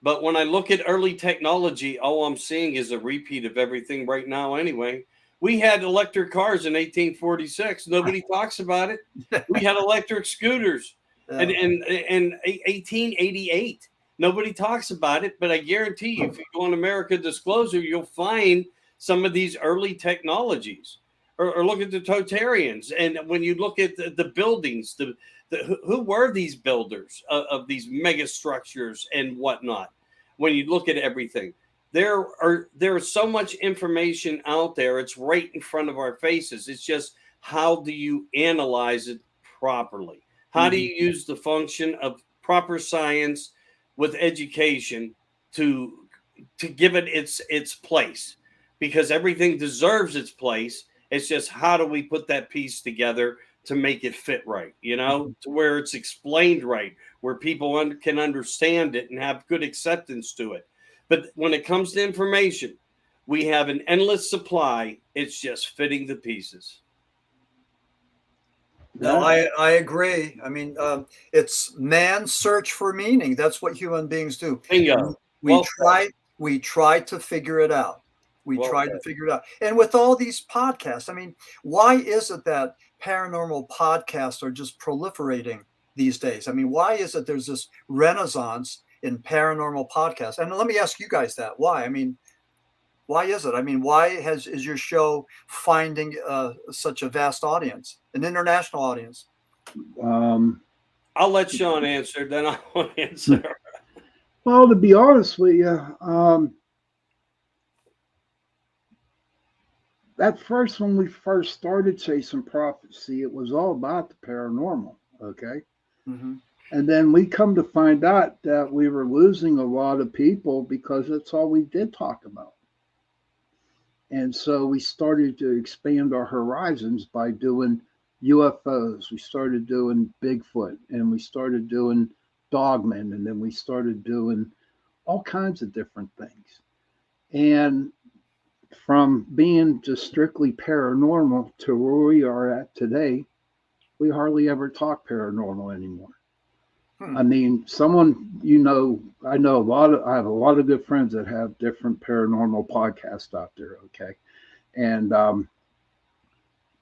But when I look at early technology, all I'm seeing is a repeat of everything right now anyway. We had electric cars in 1846. Nobody talks about it. We had electric scooters Yeah. in 1888. Nobody talks about it, but I guarantee you, if you go on America Disclosure, you'll find some of these early technologies. Or look at the Totarians. And when you look at the buildings, who were these builders of these mega structures and whatnot? When you look at everything, there's so much information out there. It's right in front of our faces. It's just, how do you analyze it properly? How do you use the function of proper science with education to give it its place? Because everything deserves its place. It's just, how do we put that piece together to make it fit right, you know, to where it's explained right, where people can understand it and have good acceptance to it. But when it comes to information, we have an endless supply. It's just fitting the pieces. No, I agree. I mean, it's man's search for meaning. That's what human beings do. Bingo. We Well said. try to figure it out. We Well try said. to figure it out. And with all these podcasts, I mean, why is it that paranormal podcasts are just proliferating these days? I mean, why is it there's this renaissance in paranormal podcasts? And let me ask you guys that. Why? I mean, why is it? I mean, why is your show finding such a vast audience, an international audience? I'll let Sean answer, then I'll answer. Well, to be honest with you, at first, when we first started chasing prophecy, it was all about the paranormal. Okay. Mm-hmm. And then we come to find out that we were losing a lot of people because that's all we did talk about. And so we started to expand our horizons by doing UFOs. We started doing Bigfoot, and we started doing Dogmen, and then we started doing all kinds of different things. And from being just strictly paranormal to where we are at today, we hardly ever talk paranormal anymore. I mean, I know I have a lot of good friends that have different paranormal podcasts out there. Okay. And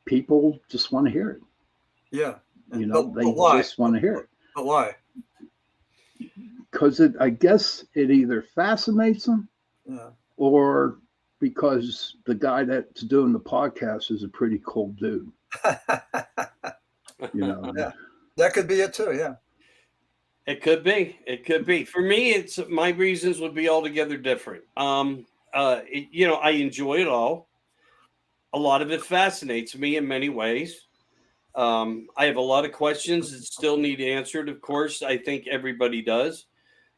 people just want to hear it. Yeah. They why? just want to hear it. But why? Because I guess it either fascinates them, Yeah. or because the guy that's doing the podcast is a pretty cool dude. Yeah. That could be it too. Yeah. It could be. It could be. For me, it's my reasons would be altogether different. I enjoy it all. A lot of it fascinates me in many ways. I have a lot of questions that still need answered. Of course, I think everybody does.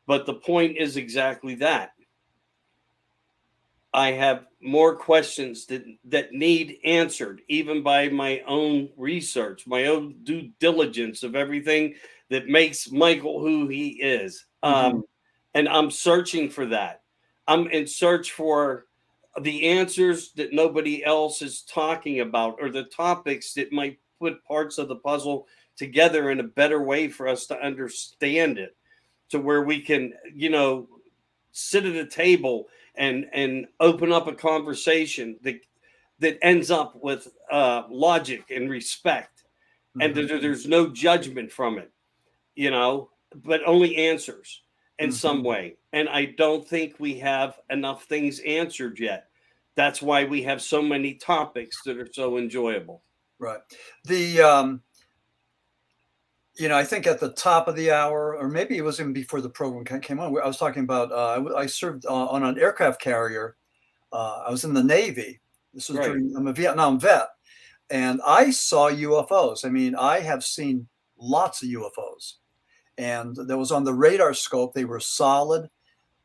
But the point is exactly that. I have more questions that need answered, even by my own research, my own due diligence of everything that makes Michael who he is. And I'm searching for that. I'm in search for the answers that nobody else is talking about, or the topics that might put parts of the puzzle together in a better way for us to understand it, to where we can, sit at a table and open up a conversation that ends up with logic and respect, and there's no judgment from it, but only answers in some way. And I don't think we have enough things answered yet. That's why we have so many topics that are so enjoyable. Right. I think at the top of the hour, or maybe it was even before the program came on, I was talking about I served on an aircraft carrier. I was in the Navy. This was I'm a Vietnam vet, and I saw UFOs. I mean, I have seen lots of UFOs, and that was on the radar scope. They were solid,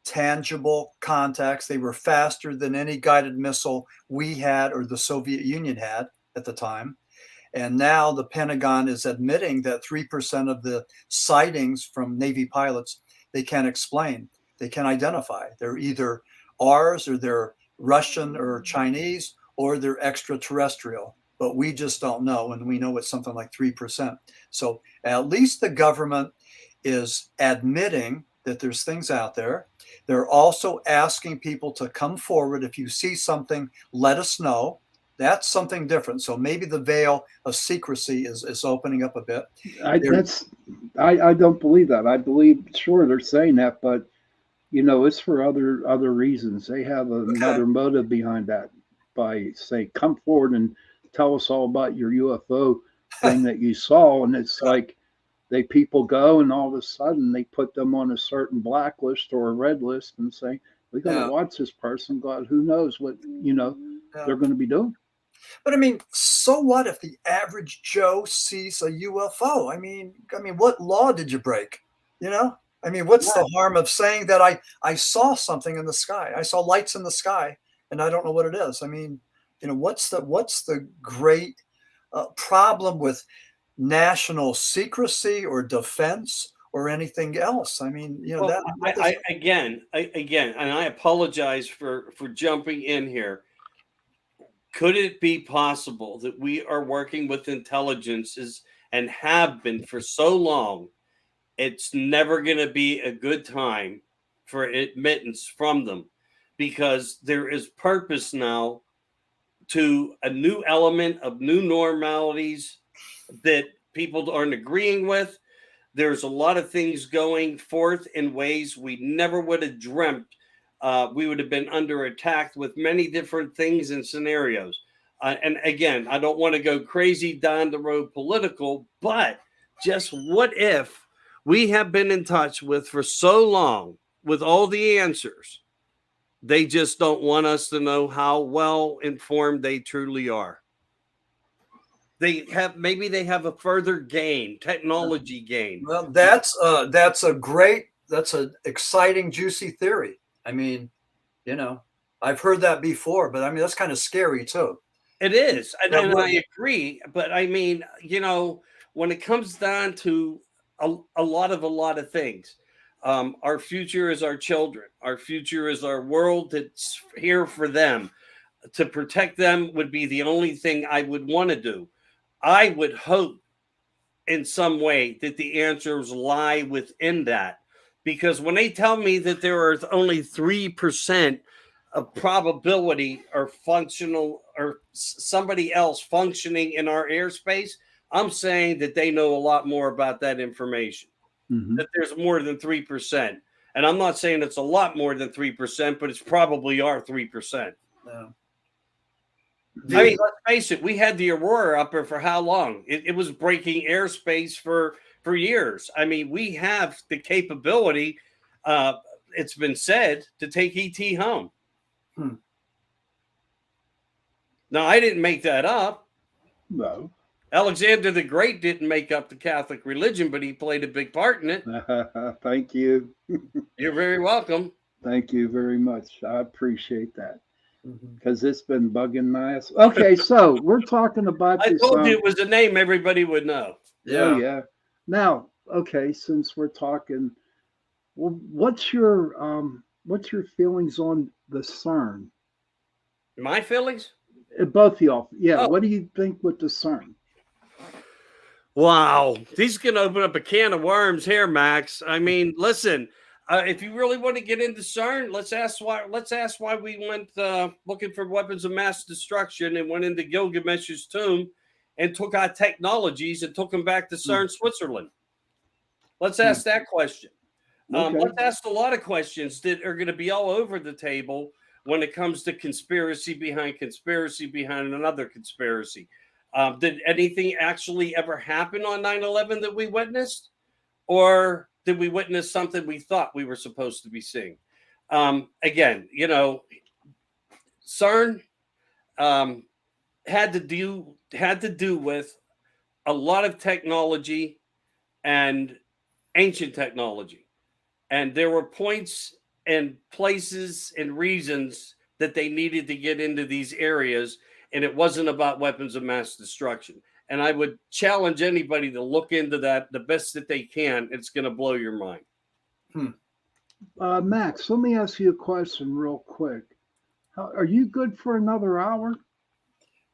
tangible contacts. They were faster than any guided missile we had or the Soviet Union had at the time. And now the Pentagon is admitting that 3% of the sightings from Navy pilots, they can't explain, they can't identify. They're either ours, or they're Russian or Chinese, or they're extraterrestrial. But we just don't know. And we know it's something like 3%. So at least the government is admitting that there's things out there. They're also asking people to come forward. If you see something, let us know. That's something different. So maybe the veil of secrecy is opening up a bit. I don't believe that. I believe, sure, they're saying that, but it's for other reasons. They have another motive behind that, by say, come forward and tell us all about your UFO thing that you saw. And it's like people go, and all of a sudden they put them on a certain blacklist or a red list and say, we got to watch this person. God, who knows what they're going to be doing. But I mean, so what if the average Joe sees a UFO? I mean, what law did you break? I mean, what's the harm of saying that I saw something in the sky? I saw lights in the sky, and I don't know what it is. I mean, what's the great problem with national secrecy or defense or anything else? I mean, again, and I apologize for jumping in here. Could it be possible that we are working with intelligences and have been for so long? It's never going to be a good time for admittance from them, because there is purpose now to a new element of new normalities that people aren't agreeing with. There's a lot of things going forth in ways we never would have dreamt. We would have been under attack with many different things and scenarios. And again, I don't want to go crazy down the road political, but just what if we have been in touch with for so long with all the answers, They just don't want us to know how well informed they truly are. Maybe they have a further gain, technology gain. Well, that's an exciting, juicy theory. I mean, I've heard that before, but I mean that's kind of scary too. It is, and Well, I agree. But I mean, when it comes down to a lot of things, our future is our children. Our future is our world that's here for them. To protect them would be the only thing I would want to do. I would hope in some way that the answers lie within that. Because when they tell me that there is only 3% of probability or functional or somebody else functioning in our airspace, I'm saying that they know a lot more about that information, that there's more than 3%. And I'm not saying it's a lot more than 3%, but it's probably our 3%. yeah. I mean, let's face it, we had the Aurora up there for how long? It was breaking airspace for years. I mean, we have the capability, it's been said, to take ET home. Now, I didn't make that up. No. Alexander the Great didn't make up the Catholic religion, but he played a big part in it. Thank you. You're very welcome. Thank you very much. I appreciate that. Because it's been bugging my ass. Okay, so we're talking about I this. told you it was a name everybody would know. Yeah. Oh, yeah. Now, okay, since we're talking, well, what's your feelings on the CERN? My feelings? Both of y'all. Yeah. Oh. What do you think with the CERN? Wow, these can open up a can of worms here, Max. I mean, listen. If you really want to get into CERN, let's ask why we went looking for weapons of mass destruction and went into Gilgamesh's tomb and took our technologies and took them back to CERN, Switzerland. Let's ask that question. Okay. Let's ask a lot of questions that are going to be all over the table when it comes to conspiracy behind another conspiracy. Did anything actually ever happen on 9/11 that we witnessed? Or did we witness something we thought we were supposed to be seeing? Again, CERN had to do with a lot of technology and ancient technology. And there were points and places and reasons that they needed to get into these areas. And it wasn't about weapons of mass destruction. And I would challenge anybody to look into that the best that they can. It's going to blow your mind. Max, let me ask you a question real quick. Are you good for another hour?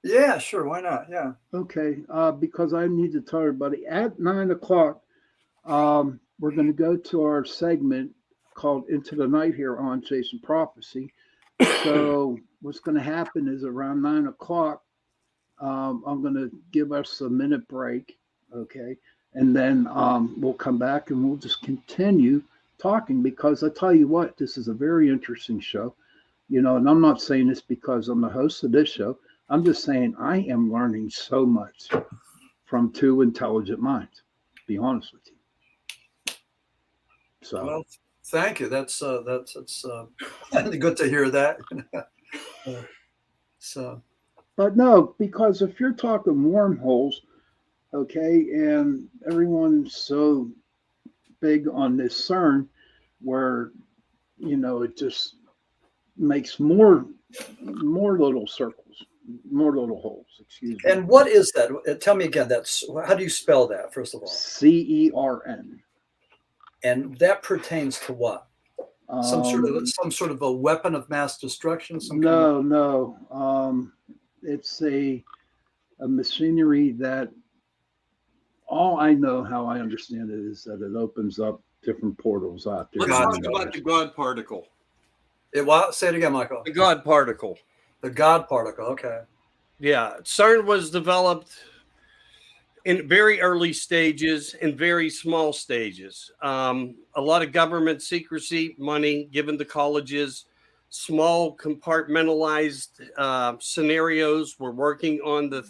Yeah, sure. Why not? Yeah. Okay. Because I need to tell everybody at 9 o'clock, we're going to go to our segment called Into the Night here on Chasing Prophecy. So what's going to happen is around 9 o'clock, I'm going to give us a minute break, okay? And then we'll come back and we'll just continue talking because I tell you what, this is a very interesting show, and I'm not saying this because I'm the host of this show. I'm just saying I am learning so much from two intelligent minds, to be honest with you. So, well, thank you. That's good to hear that. So. But no, because if you're talking wormholes, okay, and everyone's so big on this CERN, where it just makes more little circles, more little holes. Excuse me. And what is that? Tell me again. How do you spell that? First of all, CERN. And that pertains to what? Some sort of a weapon of mass destruction. No. It's a machinery that all I know how I understand it is that it opens up different portals out there. Let's talk about the God particle. Say it again, Michael. The God particle. The God particle. Okay. Yeah. CERN was developed in very early stages, in very small stages. A lot of government secrecy, money given to colleges. Small compartmentalized scenarios. We're working on the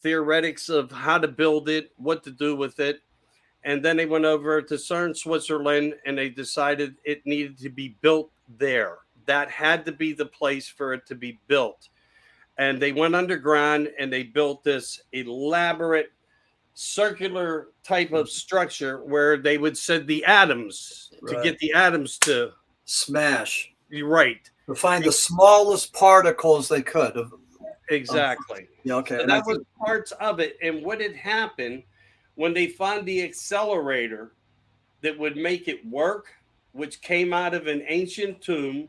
theoretics of how to build it, what to do with it. And then they went over to CERN, Switzerland, and they decided it needed to be built there. that had to be the place for it to be built. And they went underground and they built this elaborate circular type of structure where they would send the atoms to Right. get the atoms to Smash. be right. To find the smallest particles they could. Exactly. Yeah, okay. So And that was parts of it. And what had happened when they found the accelerator that would make it work, which came out of an ancient tomb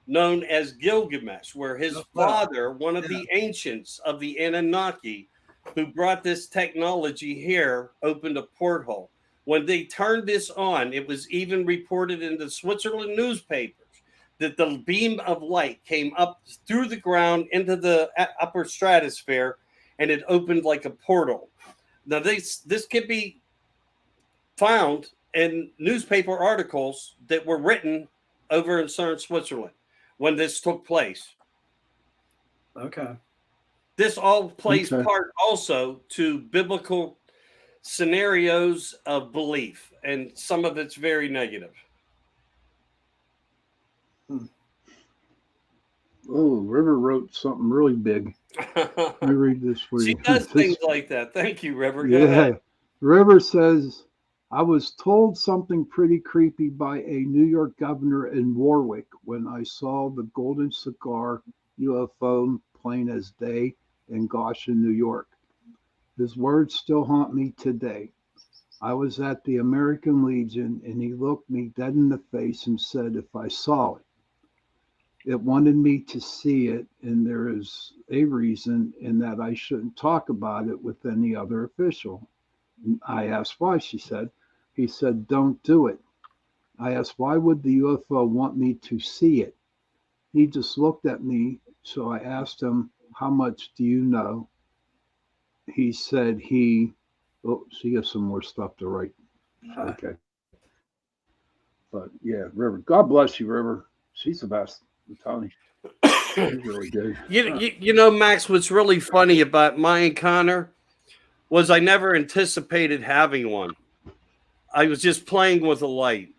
known as Gilgamesh, where his father, one of the ancients of the Anunnaki, who brought this technology here, opened a porthole. When they turned this on, it was even reported in the Switzerland newspapers that the beam of light came up through the ground into the upper stratosphere, and it opened like a portal. Now, this can be found in newspaper articles that were written over in southern Switzerland when this took place. Okay. This all plays part also to biblical scenarios of belief, and some of it's very negative. Oh, River wrote something really big. Let me read this for She you. does things like that. Thank you, River. Go Yeah. ahead. River says, I was told something pretty creepy by a New York governor in Warwick when I saw the Golden Cigar UFO plain as day in Goshen, New York. His words still haunt me today. I was at the American Legion and he looked me dead in the face and said, if I saw it, it wanted me to see it, and there is a reason in that I shouldn't talk about it with any other official. And I asked why, she said. He said, don't do it. I asked, why would the UFO want me to see it? He just looked at me, so I asked him, how much do you know? He said oh, she has some more stuff to write. Okay. But yeah, River. God bless you, River. She's the best. I'm telling you. She's really good. You know, Max, what's really funny about my encounter was I never anticipated having one. I was just playing with a light.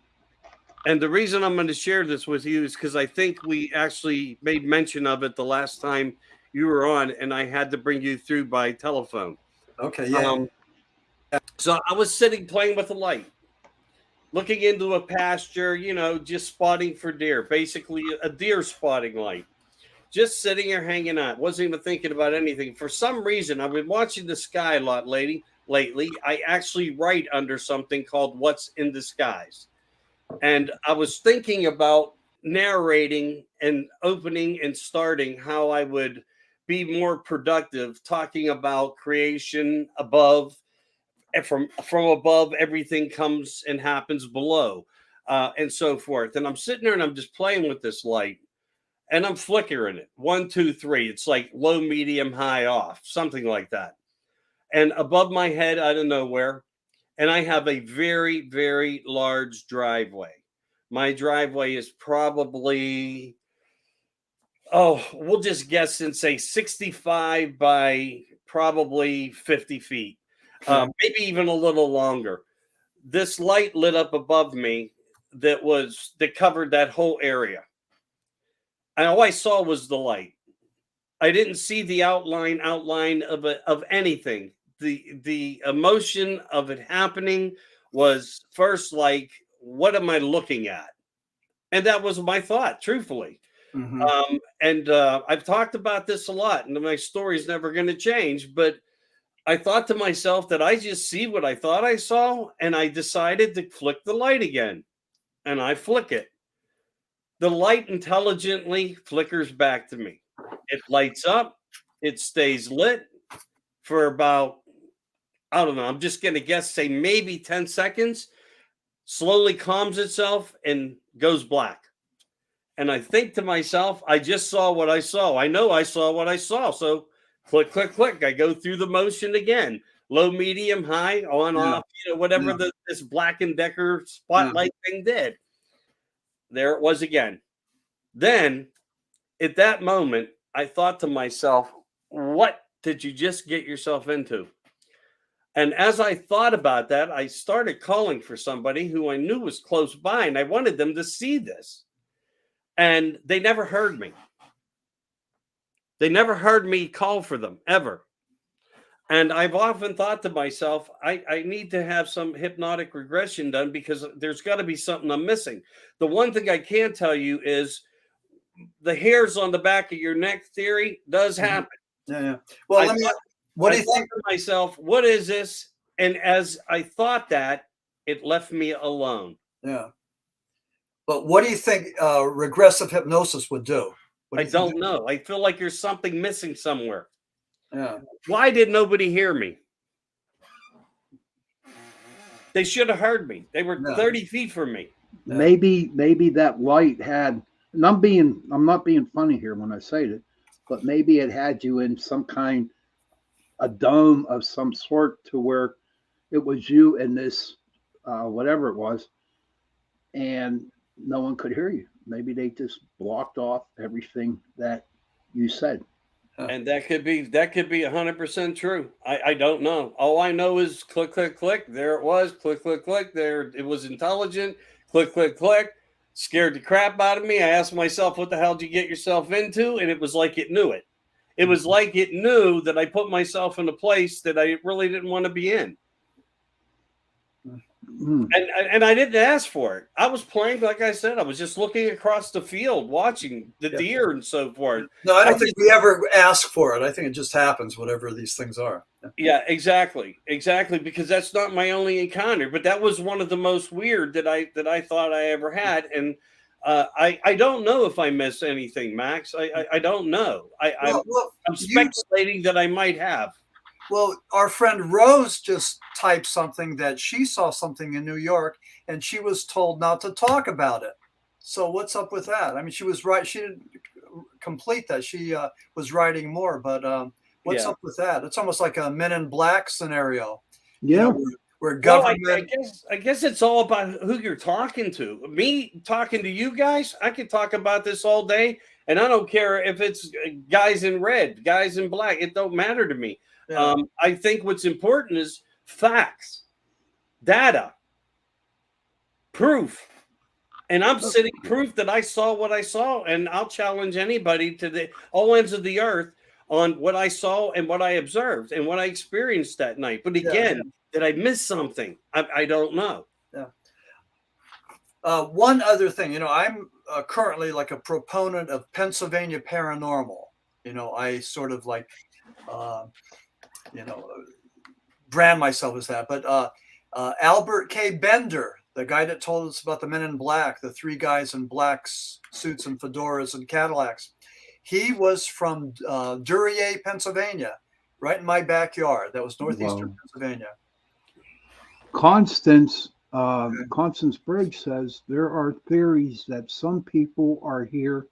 And the reason I'm going to share this with you is because I think we actually made mention of it the last time you were on, and I had to bring you through by telephone. Okay, yeah. So I was sitting playing with a light, looking into a pasture, you know, just spotting for deer, basically a deer spotting light. Just sitting here hanging out, wasn't even thinking about anything. For some reason, I've been watching the sky a lot lately. I actually write under something called What's in the Skies. And I was thinking about narrating and opening and starting how I would be more productive, talking about creation above, and from above, everything comes and happens below, and so forth. And I'm sitting there and I'm just playing with this light and I'm flickering it 1, 2, 3. It's like low, medium, high, off, something like that. And above my head, out of nowhere, and I have a very, very large driveway. My driveway is probably, we'll just guess and say 65 by probably 50 feet, maybe even a little longer. This light lit up above me that covered that whole area. And all I saw was the light. I didn't see the outline of anything. The emotion of it happening was first like, what am I looking at? And that was my thought, truthfully. Mm-hmm. I've talked about this a lot, and my story's never going to change. But I thought to myself that I just see what I thought I saw, and I decided to flick the light again, and I flick it. The light intelligently flickers back to me. It lights up. It stays lit for about, I don't know, I'm just going to guess, say maybe 10 seconds, slowly calms itself and goes black. And I think to myself, I just saw what I saw. I know I saw what I saw. So click, click, click. I go through the motion again. Low, medium, high, on, off, whatever this Black & Decker spotlight thing did. There it was again. Then at that moment, I thought to myself, what did you just get yourself into? And as I thought about that, I started calling for somebody who I knew was close by, and I wanted them to see this. and they never heard me. They never heard me call for them ever. And I've often thought to myself, I need to have some hypnotic regression done because there's got to be something I'm missing. The one thing I can tell you is the hairs on the back of your neck theory does happen. Yeah. Well, what do you think? To myself, what is this? And as I thought that, it left me alone. Yeah. But what do you think regressive hypnosis would do? I don't know. I feel like there's something missing somewhere. Yeah. Why did nobody hear me? They should have heard me. They were 30 feet from me. Yeah. Maybe that light had, and I'm not being funny here when I say it, but maybe it had you in some kind, a dome of some sort, to where it was you and this whatever it was, and no one could hear you. Maybe they just blocked off everything that you said. And that could be 100% true. I don't know. All I know is click, click, click. There it was. Click, click, click. There it was, intelligent. Click, click, click. Scared the crap out of me. I asked myself, what the hell did you get yourself into? And it was like it knew it. It was like it knew that I put myself in a place that I really didn't want to be in. And I didn't ask for it. I was playing, like I said, I was just looking across the field, watching the deer and so forth. No, I don't think we ever ask for it. I think it just happens, whatever these things are. Yeah, exactly. Because that's not my only encounter, but that was one of the most weird that I thought I ever had. And I don't know if I miss anything, Max. I don't know. I'm speculating that I might have. Well, our friend Rose just typed something that she saw something in New York, and she was told not to talk about it. So what's up with that? I mean, she was right. She didn't complete that. She was writing more, but what's up with that? It's almost like a Men in Black scenario. Yeah. You know, where government. Well, I guess it's all about who you're talking to. Me talking to you guys, I could talk about this all day, and I don't care if it's guys in red, guys in black. It don't matter to me. Yeah. I think what's important is facts, data, proof. And I'm sitting proof that I saw what I saw, and I'll challenge anybody to the all ends of the earth on what I saw and what I observed and what I experienced that night. But again, did I miss something? I don't know. Yeah. One other thing, I'm currently like a proponent of Pennsylvania paranormal. I sort of like, brand myself as that. But Albert K. Bender, the guy that told us about the Men in Black, the three guys in black suits and fedoras and Cadillacs, he was from Duryea, Pennsylvania, right in my backyard. That was northeastern Pennsylvania. Constance Briggs says there are theories that some people are here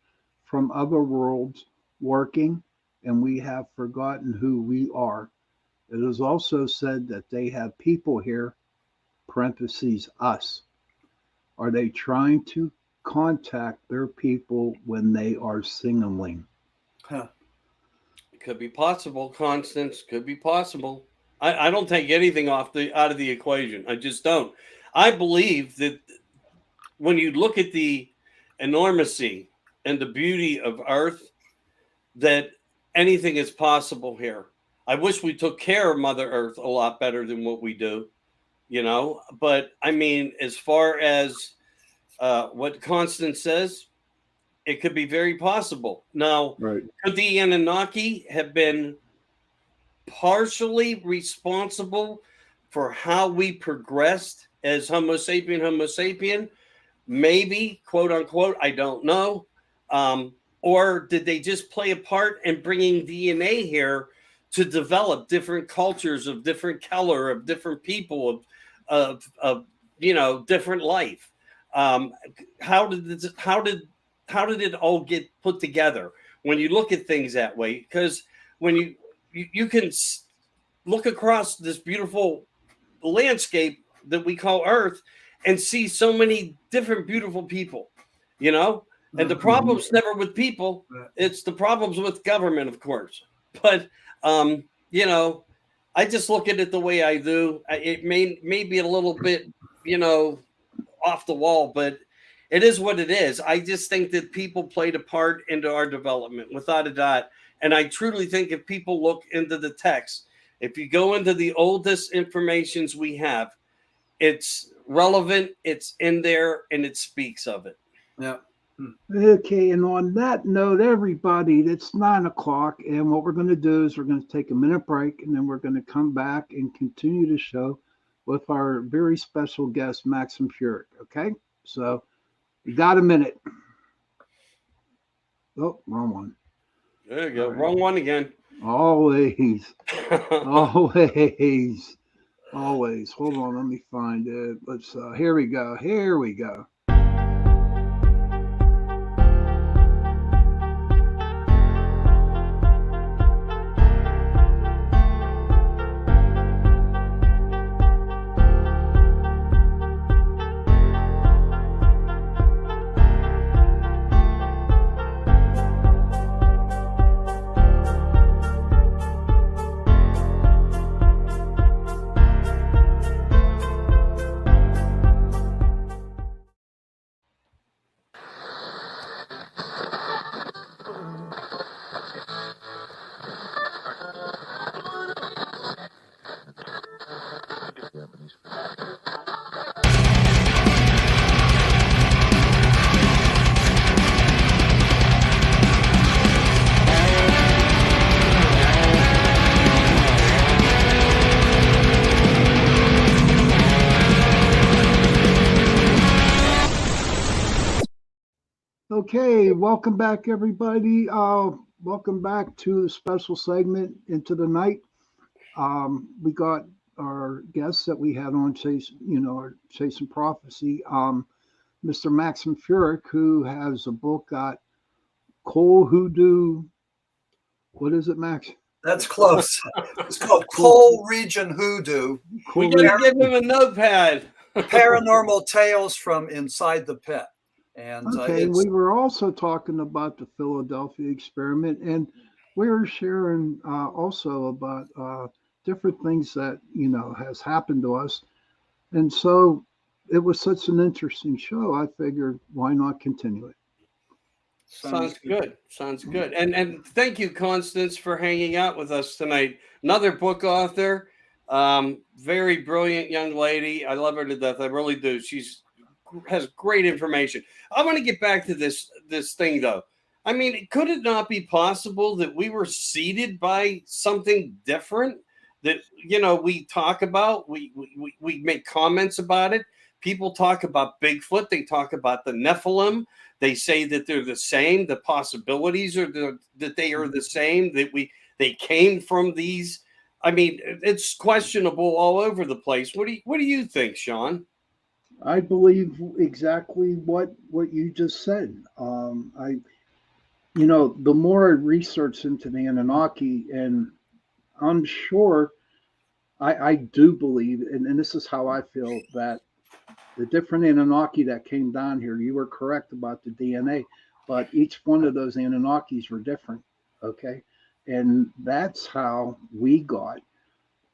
from other worlds working, and we have forgotten who we are. It is also said that they have people here, parentheses, us. Are they trying to contact their people when they are signaling? It could be possible, Constance. Could be possible. I don't take anything out of the equation. I just don't. I believe that when you look at the enormity and the beauty of Earth, that anything is possible here. I wish we took care of Mother Earth a lot better than what we do, But I mean, as far as what Constance says, it could be very possible. Now, could the Anunnaki have been partially responsible for how we progressed as Homo sapien? Maybe, quote unquote, I don't know. Or did they just play a part in bringing DNA here to develop different cultures of different color, of different people, of different life? How did it all get put together? When you look at things that way, because when you can look across this beautiful landscape that we call Earth and see so many different beautiful people, and the problem's never with people. It's the problems with government, of course. But, I just look at it the way I do. It may be a little bit, off the wall, but It is what it is. I just think that people played a part into our development, without a doubt. And I truly think if people look into the text, if you go into the oldest informations we have, it's relevant, it's in there, and it speaks of it. Yeah. Okay, and on that note, everybody, it's 9 o'clock, and what we're going to do is we're going to take a minute break, and then we're going to come back and continue the show with our very special guest, Maxim Furek. Okay, so you got a minute. Oh, wrong one. There you go. All right. Wrong one again. Always, always, always. Hold on, let me find it. Let's. Here we go. Here we go. Okay, welcome back, everybody. Welcome back to the special segment Into the Night. We got our guests that we had on Chasing Prophecy. Mr. Maxim Furek, who has a book got Coal Hoodoo. What is it, Max? That's close. It's called Coal Region Hoodoo. We got to give him a notepad. Paranormal Tales from Inside the Pit. And okay, we were also talking about the Philadelphia experiment, and we were sharing also about different things that has happened to us. And so it was such an interesting show. I figured, why not continue it? Sounds good. Sounds good. And thank you, Constance, for hanging out with us tonight. Another book author, very brilliant young lady. I love her to death. I really do. She's has great information. I want to get back to this thing though. I mean, could it not be possible that we were seeded by something different that we talk about? We make comments about it. People talk about Bigfoot. They talk about the Nephilim. They say that they're the same. The possibilities are that they are the same. That they came from these. I mean, it's questionable all over the place. What do you think, Sean? I believe exactly what you just said. The more I research into the Anunnaki, and I'm sure I do believe, and this is how I feel, that the different Anunnaki that came down here, you were correct about the DNA, but each one of those Anunnakis were different, okay? And that's how we got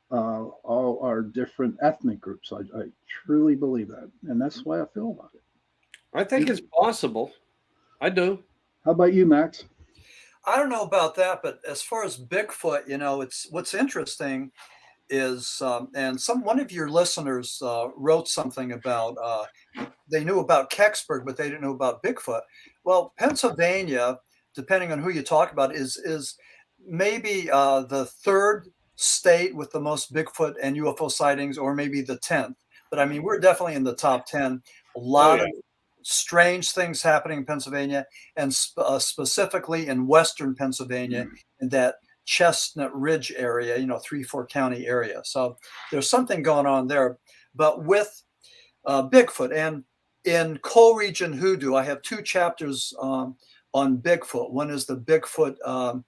all our different ethnic groups. I truly believe that, and that's the way I feel about it. I think it's possible. I do. How about you, Max? I don't know about that, but as far as Bigfoot, it's what's interesting is, and one of your listeners wrote something about they knew about Kecksburg, but they didn't know about Bigfoot. Well, Pennsylvania, depending on who you talk about, is maybe the third state with the most Bigfoot and UFO sightings, or maybe the 10th. But I mean, we're definitely in the top 10. A lot of strange things happening in Pennsylvania, and specifically in Western Pennsylvania, in that Chestnut Ridge area, 3-4 county area. So there's something going on there. But with Bigfoot, and in Coal Region Hoodoo, I have 2 chapters on Bigfoot. One is the Bigfoot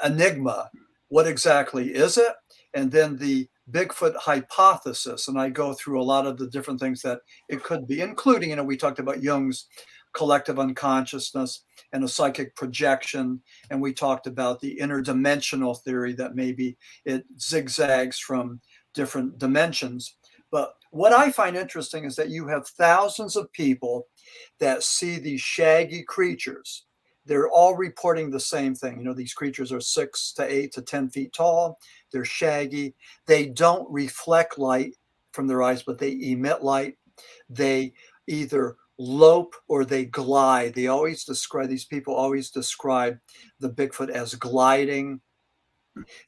enigma. What exactly is it? And then the Bigfoot hypothesis. And I go through a lot of the different things that it could be, including, we talked about Jung's collective unconsciousness and a psychic projection. And we talked about the interdimensional theory that maybe it zigzags from different dimensions. But what I find interesting is that you have thousands of people that see these shaggy creatures. They're all reporting the same thing. You know, these creatures are 6 to 8 to 10 feet tall. They're shaggy. They don't reflect light from their eyes, but they emit light. They either lope or they glide. These people always describe the Bigfoot as gliding.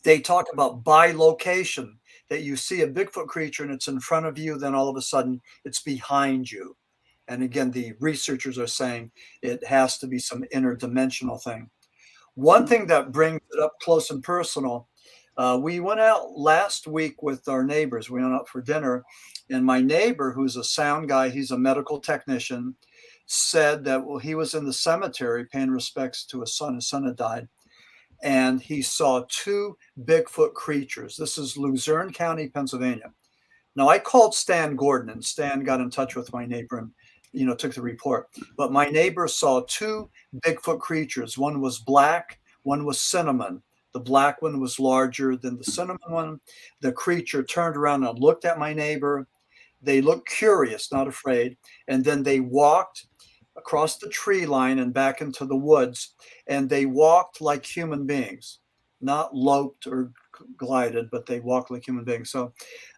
They talk about bilocation, that you see a Bigfoot creature and it's in front of you, then all of a sudden it's behind you. And again, the researchers are saying it has to be some interdimensional thing. One thing that brings it up close and personal, we went out last week with our neighbors. We went out for dinner, and my neighbor, who's a sound guy, he's a medical technician, said that he was in the cemetery paying respects to his son. His son had died, and he saw 2 Bigfoot creatures. This is Luzerne County, Pennsylvania. Now, I called Stan Gordon, and Stan got in touch with my neighbor and took the report. But my neighbor saw 2 Bigfoot creatures. One was black, one was cinnamon. The black one was larger than the cinnamon one. The creature turned around and looked at my neighbor. They looked curious, not afraid. And then they walked across the tree line and back into the woods. And they walked like human beings, not loped or glided, but they walked like human beings. So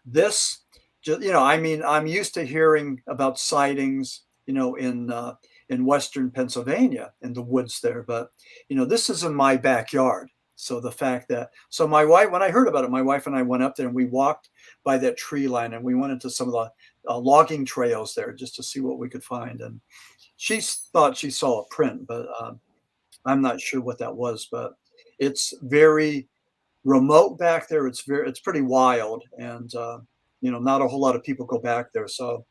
this, I mean, I'm used to hearing about sightings, in Western Pennsylvania in the woods there, but this is in my backyard. So the fact that, my wife, when I heard about it, my wife and I went up there and we walked by that tree line and we went into some of the logging trails there just to see what we could find. And she thought she saw a print, but I'm not sure what that was. But it's very remote back there. It's pretty wild, and not a whole lot of people go back there. So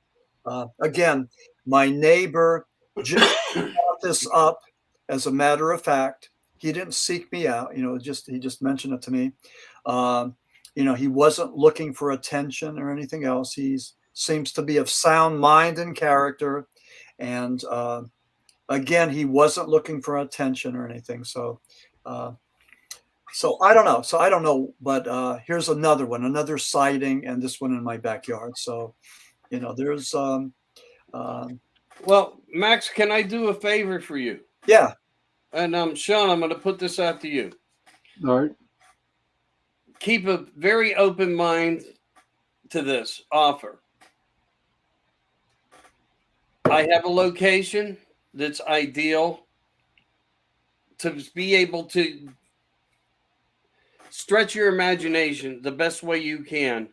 again, my neighbor just brought this up as a matter of fact. He didn't seek me out, he just mentioned it to me. He wasn't looking for attention or anything else. He seems to be of sound mind and character. And again, he wasn't looking for attention or anything. So I don't know. But here's another sighting, and this one in my backyard. So, there's. Well, Max, can I do a favor for you? Yeah. And Sean, I'm going to put this out to you. All right. Keep a very open mind to this offer. I have a location that's ideal to be able to stretch your imagination the best way you can.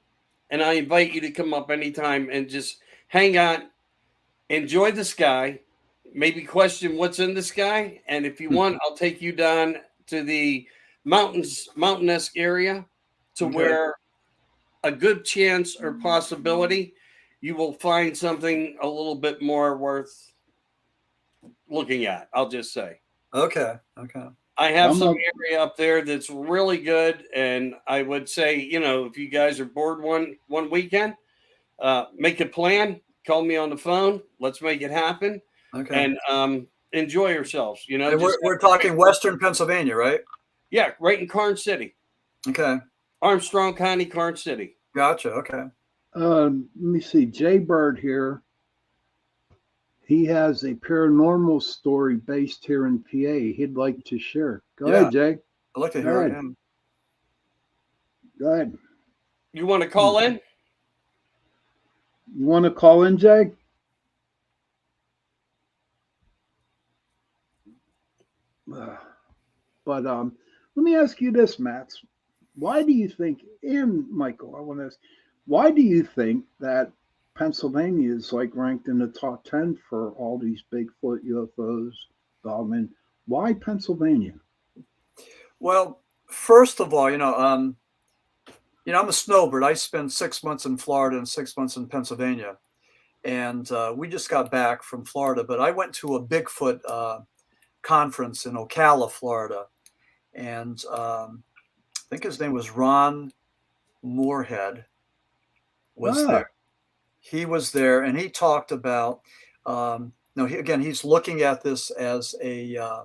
And I invite you to come up anytime and just hang out, enjoy the sky, maybe question what's in the sky. And if you want, I'll take you down to the mountainous area to where a good chance or possibility you will find something a little bit more worth looking at. I'll just say. Okay. I have some area up there that's really good, and I would say, if you guys are bored one weekend, make a plan. Call me on the phone. Let's make it happen. Okay. And enjoy yourselves. And we're talking Western Pennsylvania, right? Yeah, right in Karnes City. Okay. Armstrong County, Karnes City. Gotcha. Okay. Let me see. Jay Bird here. He has a paranormal story based here in PA he'd like to share. Go ahead, Jay. I'd like to hear it. Go ahead. You want to call in? You want to call in, Jay? But let me ask you this, Matt. Why do you think, and Michael, I want to ask, why do you think that Pennsylvania is ranked in the top 10 for all these Bigfoot, UFOs, Dogmen? Why Pennsylvania? Well, first of all, I'm a snowbird. I spent 6 months in Florida and 6 months in Pennsylvania. And we just got back from Florida, but I went to a Bigfoot conference in Ocala, Florida. And I think his name was Ron Moorhead was there. He was there, and he talked about, he's looking at this as a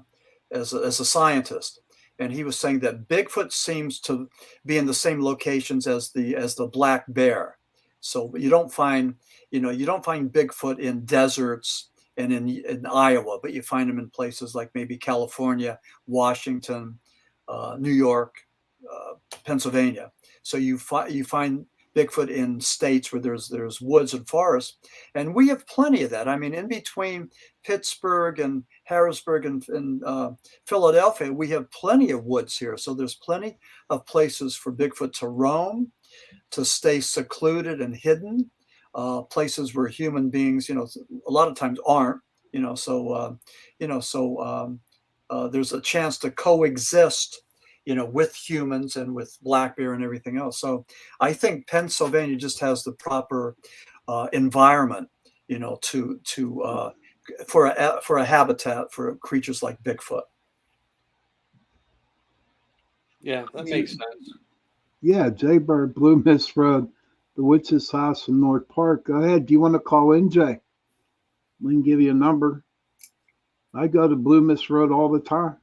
scientist. And he was saying that Bigfoot seems to be in the same locations as the black bear. So you don't find, you don't find Bigfoot in deserts and in Iowa, but you find them in places like maybe California, Washington, New York, Pennsylvania. So you find Bigfoot in states where there's woods and forests, and we have plenty of that. I mean, in between Pittsburgh and Harrisburg and Philadelphia, we have plenty of woods here. So there's plenty of places for Bigfoot to roam, to stay secluded and hidden, places where human beings, a lot of times aren't. There's a chance to coexist, with humans and with black bear and everything else. So I think Pennsylvania just has the proper environment, for a habitat for creatures like Bigfoot. Yeah, that makes sense. Yeah, Jaybird, Blue Mist Road, the Witch's House in North Park. Go ahead. Do you want to call in, Jay? We can give you a number. I go to Blue Mist Road all the time.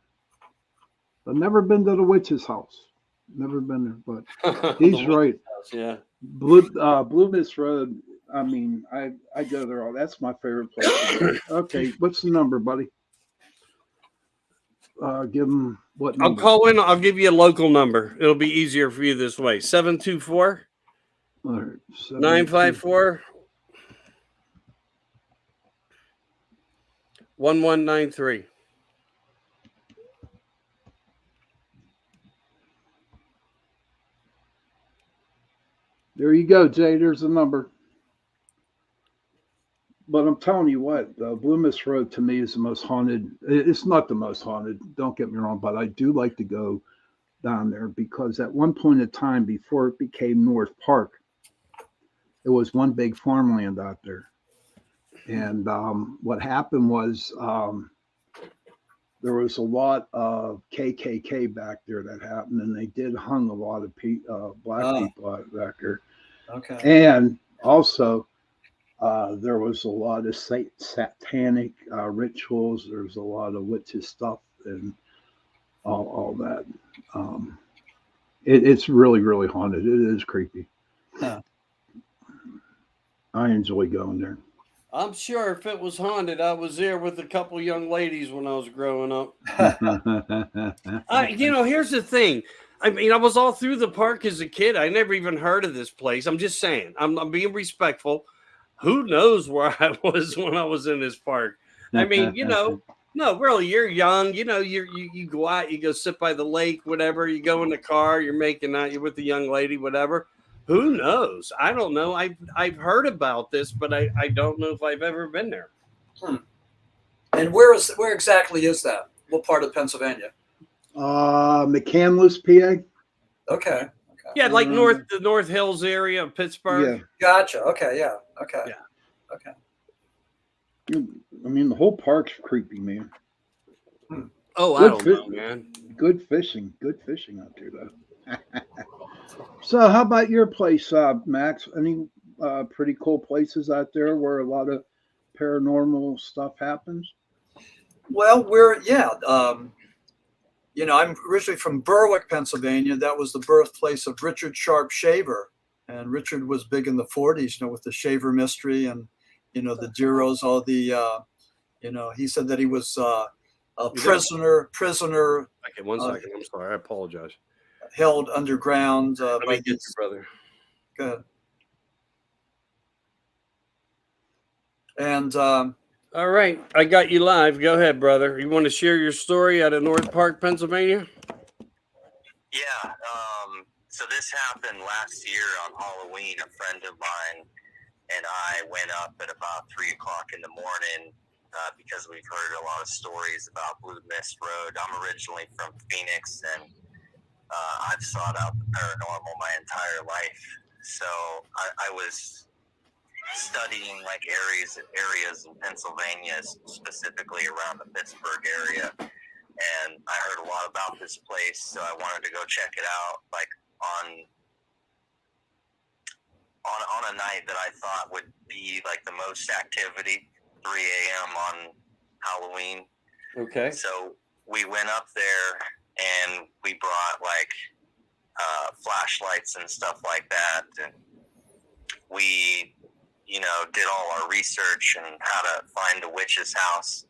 I've never been to the Witch's House. Never been there, but he's right. House, yeah. Blue Mist Road. I mean, I go there all. That's my favorite place. Okay, what's the number, buddy? Give them what number? I'll call in. I'll give you a local number. It'll be easier for you this way. 724 954 1193. There you go, Jay. There's a number. But I'm telling you what, Blue Mist Road to me is the most haunted. It's not the most haunted, don't get me wrong, but I do like to go down there because at one point in time, before it became North Park, it was one big farmland out there. And what happened was there was a lot of KKK back there that happened, and they did hung a lot of black people out back there. Okay. And also, there was a lot of satanic rituals. There's a lot of witches stuff and all that. It's really, really haunted. It is creepy. Huh. I enjoy going there. I'm sure if it was haunted, I was there with a couple young ladies when I was growing up. Here's the thing. I mean, I was all through the park as a kid. I never even heard of this place. I'm just saying. I'm being respectful. Who knows where I was when I was in this park? I mean, no, really, you're young. You go out, you go sit by the lake, whatever. You go in the car, you're making out, you're with the young lady, whatever. Who knows? I don't know. I've heard about this, but I don't know if I've ever been there. And where exactly is that? What part of Pennsylvania? McCandless, PA. Okay. Yeah, like the North Hills area of Pittsburgh. Yeah. Gotcha. Okay. Yeah. Okay. Yeah. Okay. I mean, the whole park's creepy, man. Oh, I don't know, man. Good fishing out there, though. So, how about your place, Max? Any pretty cool places out there where a lot of paranormal stuff happens? Well, I'm originally from Berwick, Pennsylvania. That was the birthplace of Richard Sharp Shaver. And Richard was big in the 40s, with the Shaver mystery and, the Duros, all the, he said that he was a prisoner. Okay, one second. I'm sorry. I apologize. Held underground. Let me get your brother. Good. And all right, I got you live. Go ahead, brother. You want to share your story out of North Park, Pennsylvania? Yeah. So this happened last year on Halloween. A friend of mine and I went up at about 3:00 in the morning because we've heard a lot of stories about Blue Mist Road. I'm originally from Phoenix, and I've sought out the paranormal my entire life. So I was studying like areas in Pennsylvania, specifically around the Pittsburgh area, and I heard a lot about this place, so I wanted to go check it out. Like on a night that I thought would be like the most activity, 3 a.m. on Halloween. Okay. So we went up there and we brought like flashlights and stuff like that, and we, did all our research and how to find the witch's house.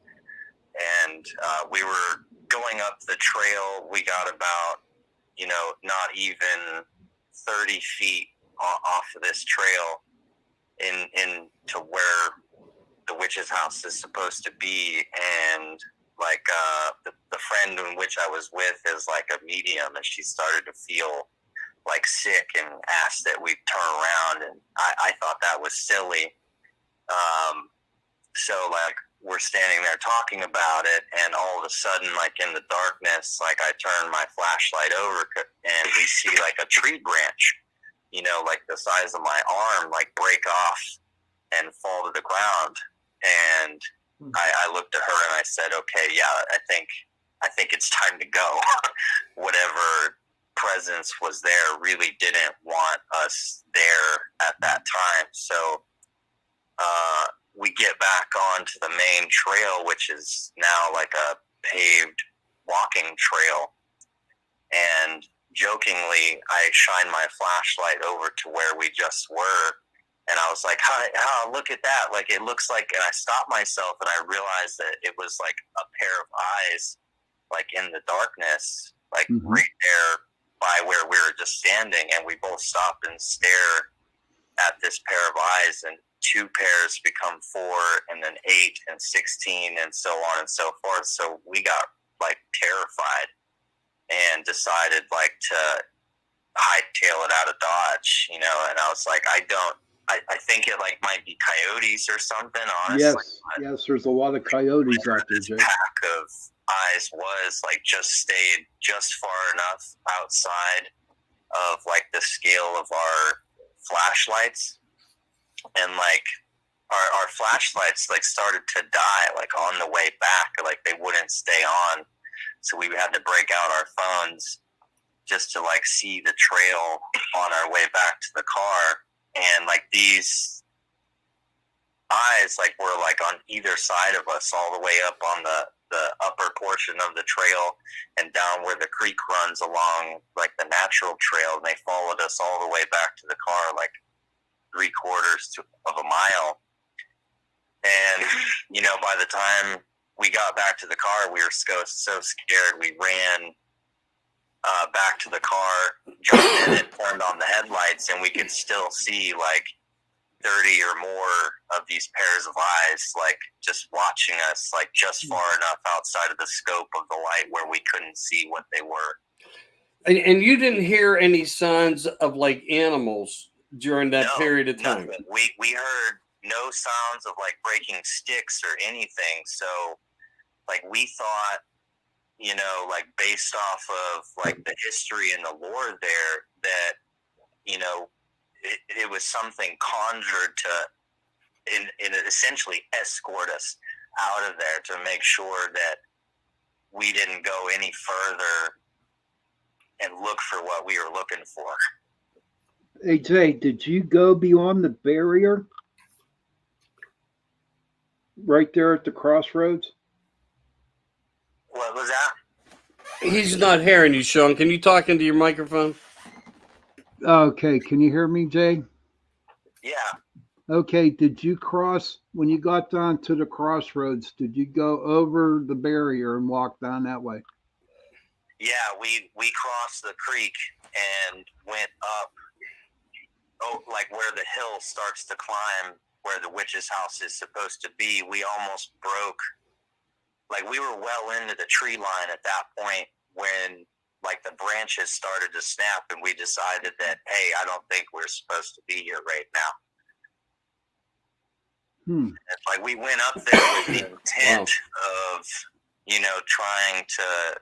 And we were going up the trail. We got about, not even 30 feet off of this trail in to where the witch's house is supposed to be. And like the friend in which I was with is like a medium, and she started to feel like sick and asked that we turn around, and I thought that was silly. So like we're standing there talking about it, and all of a sudden, like in the darkness, like I turn my flashlight over and we see like a tree branch, like the size of my arm, like break off and fall to the ground. And I looked at her and I said, okay, yeah, I think it's time to go. Whatever presence was there really didn't want us there at that time. So we get back onto the main trail, which is now like a paved walking trail. And jokingly, I shine my flashlight over to where we just were. And I was like, hi, look at that. Like, it looks like, and I stopped myself and I realized that it was like a pair of eyes, like in the darkness, like right there by where we were just standing. And we both stop and stare at this pair of eyes, and 2 pairs become 4, and then 8 and 16 and so on and so forth. So we got like terrified and decided like to hightail it out of Dodge, and I was like, I think it like might be coyotes or something, honestly. Yes, there's a lot of coyotes out there, This Jay. pack of eyes was like just stayed just far enough outside of like the scale of our flashlights, and like our flashlights like started to die like on the way back, like they wouldn't stay on, so we had to break out our phones just to like see the trail on our way back to the car. And like these eyes like were like on either side of us, all the way up on the upper portion of the trail and down where the creek runs along like the natural trail, and they followed us all the way back to the car, like 3/4 of a mile. And by the time we got back to the car, we were so scared we ran back to the car, jumped in and turned on the headlights, and we could still see like 30 or more of these pairs of eyes like just watching us, like just far enough outside of the scope of the light where we couldn't see what they were. And you didn't hear any signs of like animals during that period of time? Nothing. We heard no sounds of like breaking sticks or anything. So like we thought, like based off of like the history and the lore there, that, it was something conjured to in essentially escort us out of there to make sure that we didn't go any further and look for what we were looking for. Hey, Jay, did you go beyond the barrier right there at the crossroads? What was that? He's not hearing you, Sean. Can you talk into your microphone? Okay, can you hear me, Jay? Yeah. Okay, did you cross, when you got down to the crossroads, did you go over the barrier and walk down that way? Yeah, we crossed the creek and went up, like where the hill starts to climb, where the witch's house is supposed to be. We almost broke, like we were well into the tree line at that point when like the branches started to snap, and we decided that, hey, I don't think we're supposed to be here right now. It's like we went up there with the intent of, trying to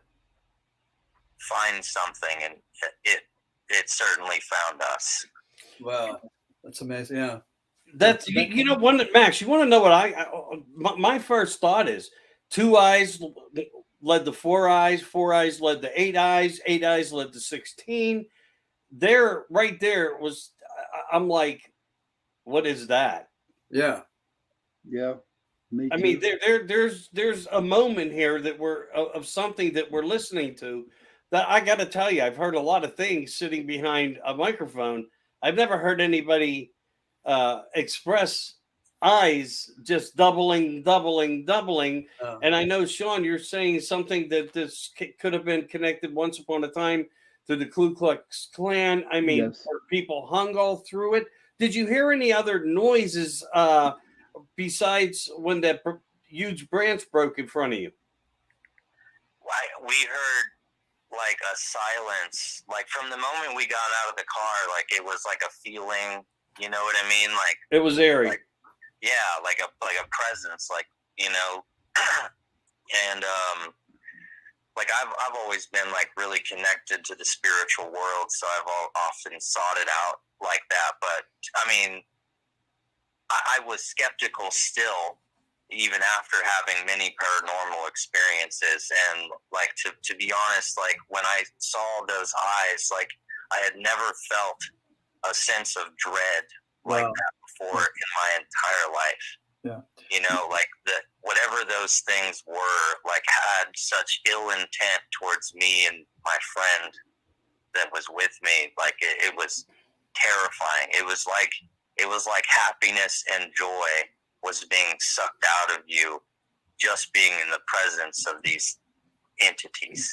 find something, and it certainly found us. Wow, that's amazing. Yeah, That's Max. You want to know what my first thought is? 2 eyes led to 4 eyes. 4 eyes led to 8 eyes. 8 eyes led to 16. There, right there was. I'm like, what is that? Yeah. Me too. I mean, there's a moment here that we're of something that we're listening to that I got to tell you, I've heard a lot of things sitting behind a microphone. I've never heard anybody express eyes just doubling. And I know, Sean, you're saying something that this could have been connected once upon a time to the Ku Klux Klan. I mean, Yes. were people hung all through it? Did you hear any other noises besides when that huge branch broke in front of you? We heard like a silence, like from the moment we got out of the car, like it was like a feeling, you know what I mean? Like It was airy. like, yeah, like a presence, like, you know. And like I've always been like really connected to the spiritual world, so I've often sought it out like that. But I mean, I was skeptical still, even after having many paranormal experiences. And like to be honest, like when I saw those eyes, like I had never felt a sense of dread like that before in my entire life. Yeah. You know, like whatever those things were, like had such ill intent towards me and my friend that was with me. Like it was terrifying. It was like happiness and joy was being sucked out of you just being in the presence of these entities.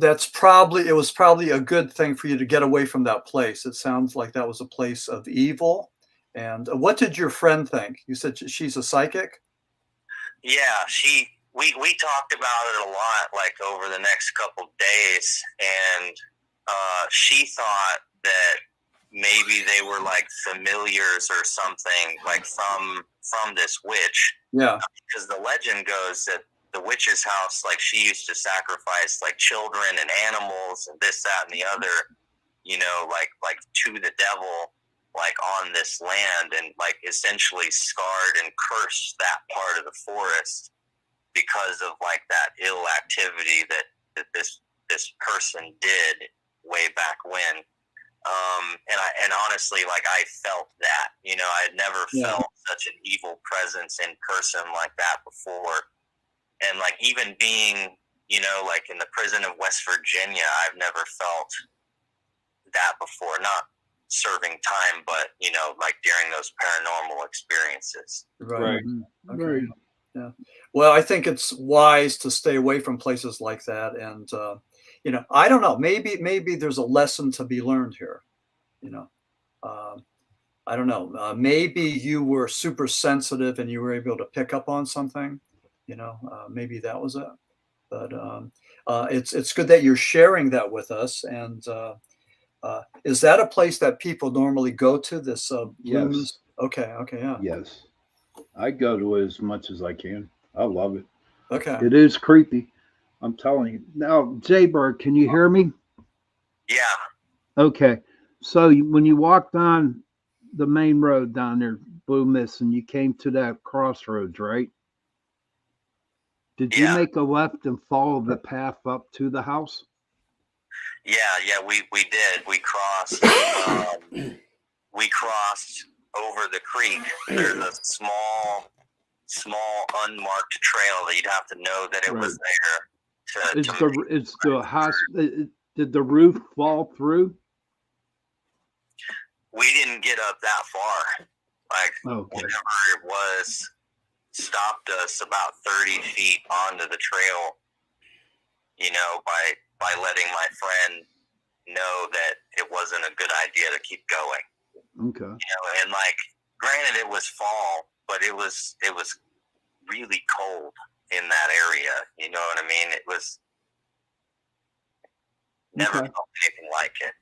It was probably a good thing for you to get away from that place. It sounds like that was a place of evil. And what did your friend think? You said she's a psychic? Yeah, we talked about it a lot, like over the next couple days, and she thought that maybe they were like familiars or something, like from this witch. Yeah. Because the legend goes that the witch's house, like she used to sacrifice like children and animals and this, that, and the other, you know, like to the devil, like on this land, and like essentially scarred and cursed that part of the forest because of like that ill activity that this person did way back when. And honestly, like I felt that, you know, I had never felt such an evil presence in person like that before. And like even being, you know, like in the prison of West Virginia, I've never felt that before. Not serving time, but you know, like during those paranormal experiences. Right. Okay. Right. Yeah. Well, I think it's wise to stay away from places like that. And, you know, I don't know, maybe there's a lesson to be learned here, you know. I don't know. Maybe you were super sensitive and you were able to pick up on something, you know, maybe that was it. But it's good that you're sharing that with us. And is that a place that people normally go to, this Yes. Okay, yeah. Yes. I go to it as much as I can. I love it. Okay. It is creepy. I'm telling you. Now, Jaybird, can you hear me? Yeah. Okay. So when you walked on the main road down there, Blue Mist, and you came to that crossroads, right? Did you make a left and follow the path up to the house? Yeah, we did. We crossed. We crossed over the creek. There's a small unmarked trail that you'd have to know that it was there. It's the house. Did the roof fall through? We didn't get up that far. Like whatever it was stopped us about 30 feet onto the trail, you know, by letting my friend know that it wasn't a good idea to keep going. Okay. You know, and like granted it was fall, but it was really cold in that area. You know what I mean? It was never felt anything like it.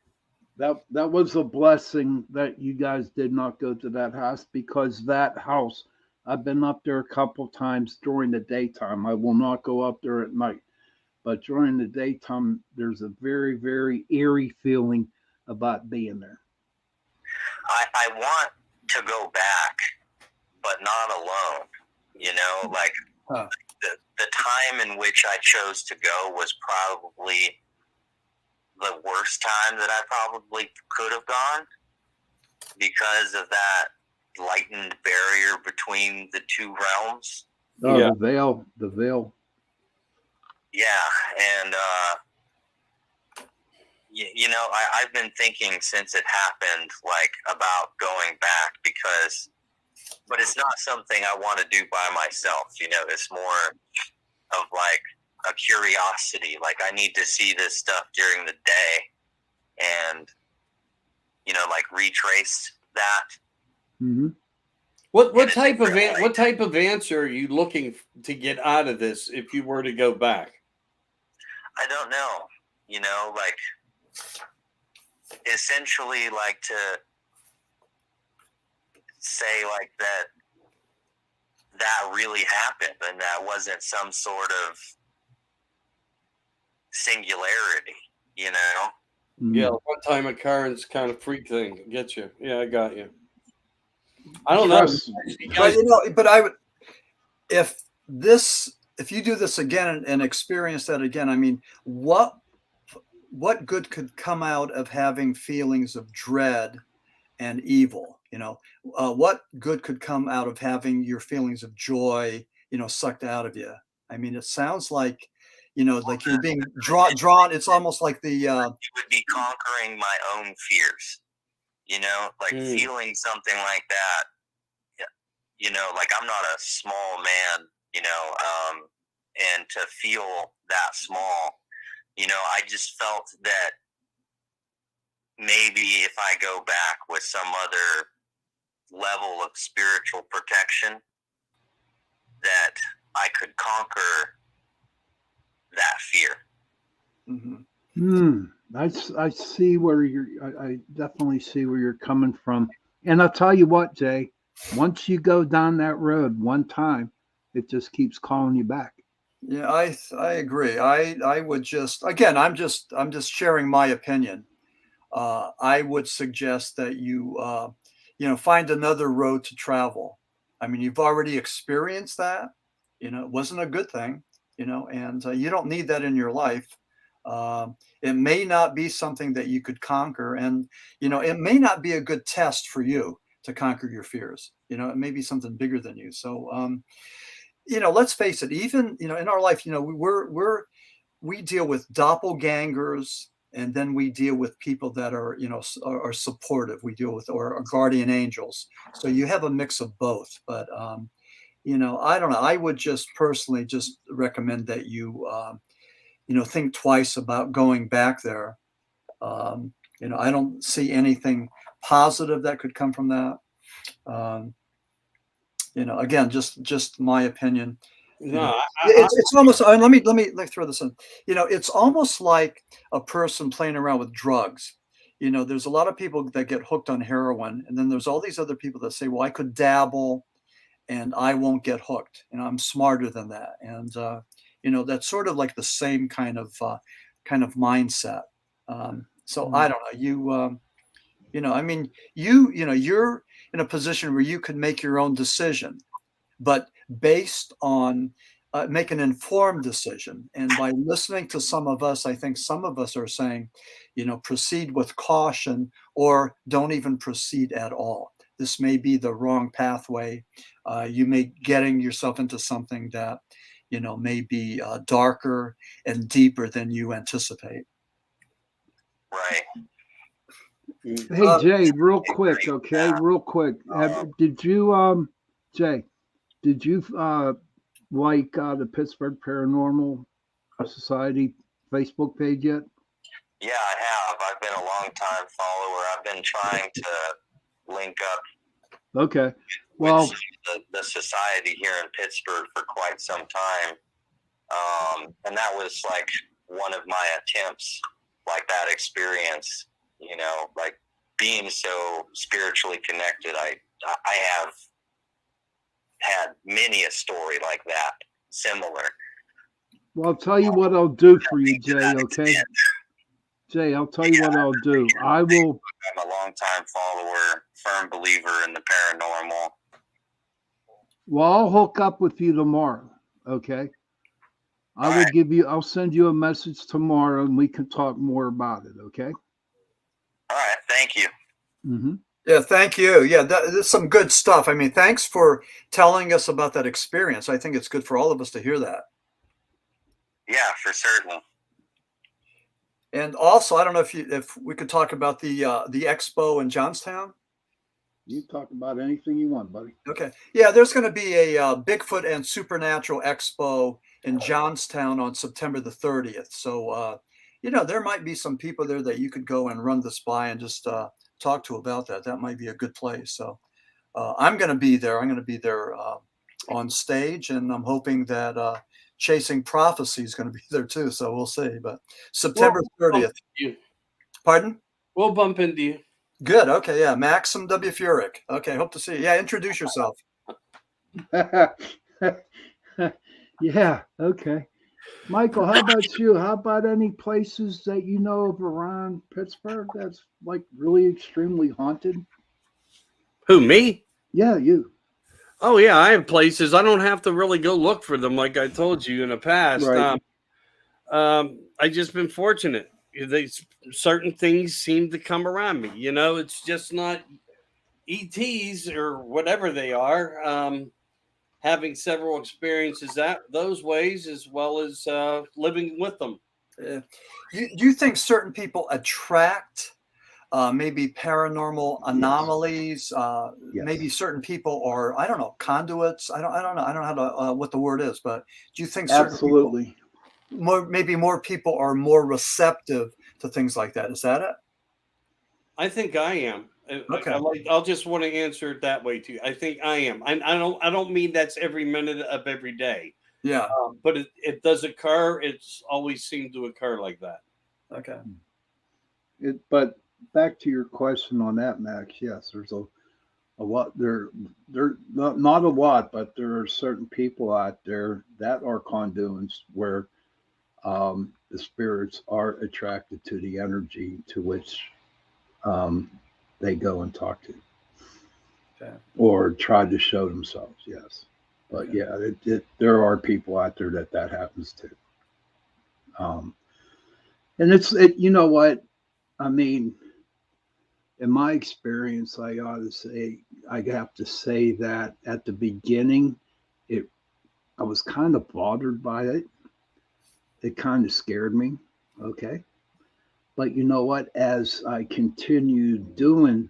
That was a blessing that you guys did not go to that house, because that house, I've been up there a couple times during the daytime. I will not go up there at night, but during the daytime, there's a very, very eerie feeling about being there. I want to go back, but not alone. You know, like the time in which I chose to go was probably the worst time that I probably could have gone, because of that lightened barrier between the two realms. Oh, yeah. The veil. Yeah, and you know, I've been thinking since it happened, like, about going back but it's not something I want to do by myself. You know, it's more of like a curiosity. Like, I need to see this stuff during the day and, you know, like retrace that. Mm-hmm. What type of answer are you looking to get out of this if you were to go back? I don't know. You know, like, essentially, like, to say like that really happened and that wasn't some sort of singularity, you know? Mm-hmm. Yeah, one time occurrence kind of freak thing. Get you. Yeah, I got you. I don't know. You But guys, you know, but I would, if you do this again and experience that again, I mean, what good could come out of having feelings of dread and evil? You know, what good could come out of having your feelings of joy, you know, sucked out of you? I mean, it sounds like, you know, like you're being drawn. It's almost like the it would be conquering my own fears, you know, like feeling something like that. You know, like, I'm not a small man, you know, and to feel that small, you know, I just felt that maybe if I go back with some other level of spiritual protection, that I could conquer that fear. Mm-hmm. I see where I definitely see where you're coming from. And I'll tell you what, Jay, once you go down that road one time, it just keeps calling you back. Yeah, I agree. I would just, again, I'm just sharing my opinion. I would suggest that you you know, find another road to travel. I mean, you've already experienced that. You know, it wasn't a good thing. You know, and you don't need that in your life. It may not be something that you could conquer, and you know, it may not be a good test for you to conquer your fears. You know, it may be something bigger than you. So, you know, let's face it. Even, you know, in our life, you know, we deal with doppelgangers, and then we deal with people that are, you know, are supportive. We deal with or guardian angels. So you have a mix of both. But you know, I don't know. I would just personally just recommend that you you know, think twice about going back there. You know, I don't see anything positive that could come from that. You know, again, just my opinion. You know, no, it's almost. Let me throw this in. You know, it's almost like a person playing around with drugs. You know, there's a lot of people that get hooked on heroin, and then there's all these other people that say, "Well, I could dabble, and I won't get hooked, and I'm smarter than that." And you know, that's sort of like the same kind of mindset. So I don't know. You know, I mean, you know, you're in a position where you can make your own decision, but based on make an informed decision. And by listening to some of us, I think some of us are saying, you know, proceed with caution or don't even proceed at all. This may be the wrong pathway. You may getting yourself into something that, you know, may be darker and deeper than you anticipate. Right. Hey Jay, real quick, okay, real quick. Did you Jay, did you like the Pittsburgh Paranormal Society Facebook page yet? Yeah, I have. I've been a long time follower. I've been trying to link up Okay. Well, with the society here in Pittsburgh for quite some time. And that was like one of my attempts, like that experience, you know, like being so spiritually connected. I have had many a story like that, similar. well, I'll tell you what I'll do for you, Jay, okay? Jay, I'll tell you what I'll do. I'm a longtime follower, firm believer in the paranormal. Well, I'll hook up with you tomorrow, okay? I'll send you a message tomorrow and we can talk more about it, okay? All right, thank you. Mm-hmm. Yeah, thank you. Yeah, that's some good stuff. I mean, thanks for telling us about that experience. I think it's good for all of us to hear that. Yeah, for certain. And also, I don't know if we could talk about the expo in Johnstown. You talk about anything you want, buddy. Okay. Yeah, there's going to be a Bigfoot and Supernatural Expo in Johnstown on September the 30th. So, there might be some people there that you could go and run this by and just talk to about that. That might be a good place. So, I'm going to be there. I'm going to be there on stage, and I'm hoping that Chasing Prophecy is going to be there too. So we'll see. But September 30th. Pardon? We'll bump into you. Good. Okay. Yeah. Maxim W. Furek. Okay. Hope to see you. Yeah. Introduce yourself. Yeah. Okay. Michael, how about you? How about any places that you know of around Pittsburgh that's like really extremely haunted? Who, me? Yeah, you. Oh yeah, I have places. I don't have to really go look for them like I told you in the past. Right. I just been fortunate. Certain things seem to come around me. It's just not ETs or whatever they are. Having several experiences those ways, as well as living with them. Do you think certain people attract maybe paranormal anomalies? Yes. Maybe certain people are, I don't know, conduits. I don't know. I don't know how to what the word is, but do you think certain Absolutely. maybe more people are more receptive to things like that? Is that it? I think I am. Okay. I'll just want to answer it that way too. I think I am. I don't mean that's every minute of every day. Yeah. But it does occur. It's always seemed to occur like that. Okay. But back to your question on that, Max. Yes, there's a lot there. There not a lot, but there are certain people out there that are conduits where the spirits are attracted to the energy to which they go and talk to, or try to show themselves. Yes, but Okay. yeah, there are people out there that happens to. And you know what I mean. In my experience, I have to say that at the beginning, I was kind of bothered by it. It kind of scared me. Okay. But you know what? As I continued doing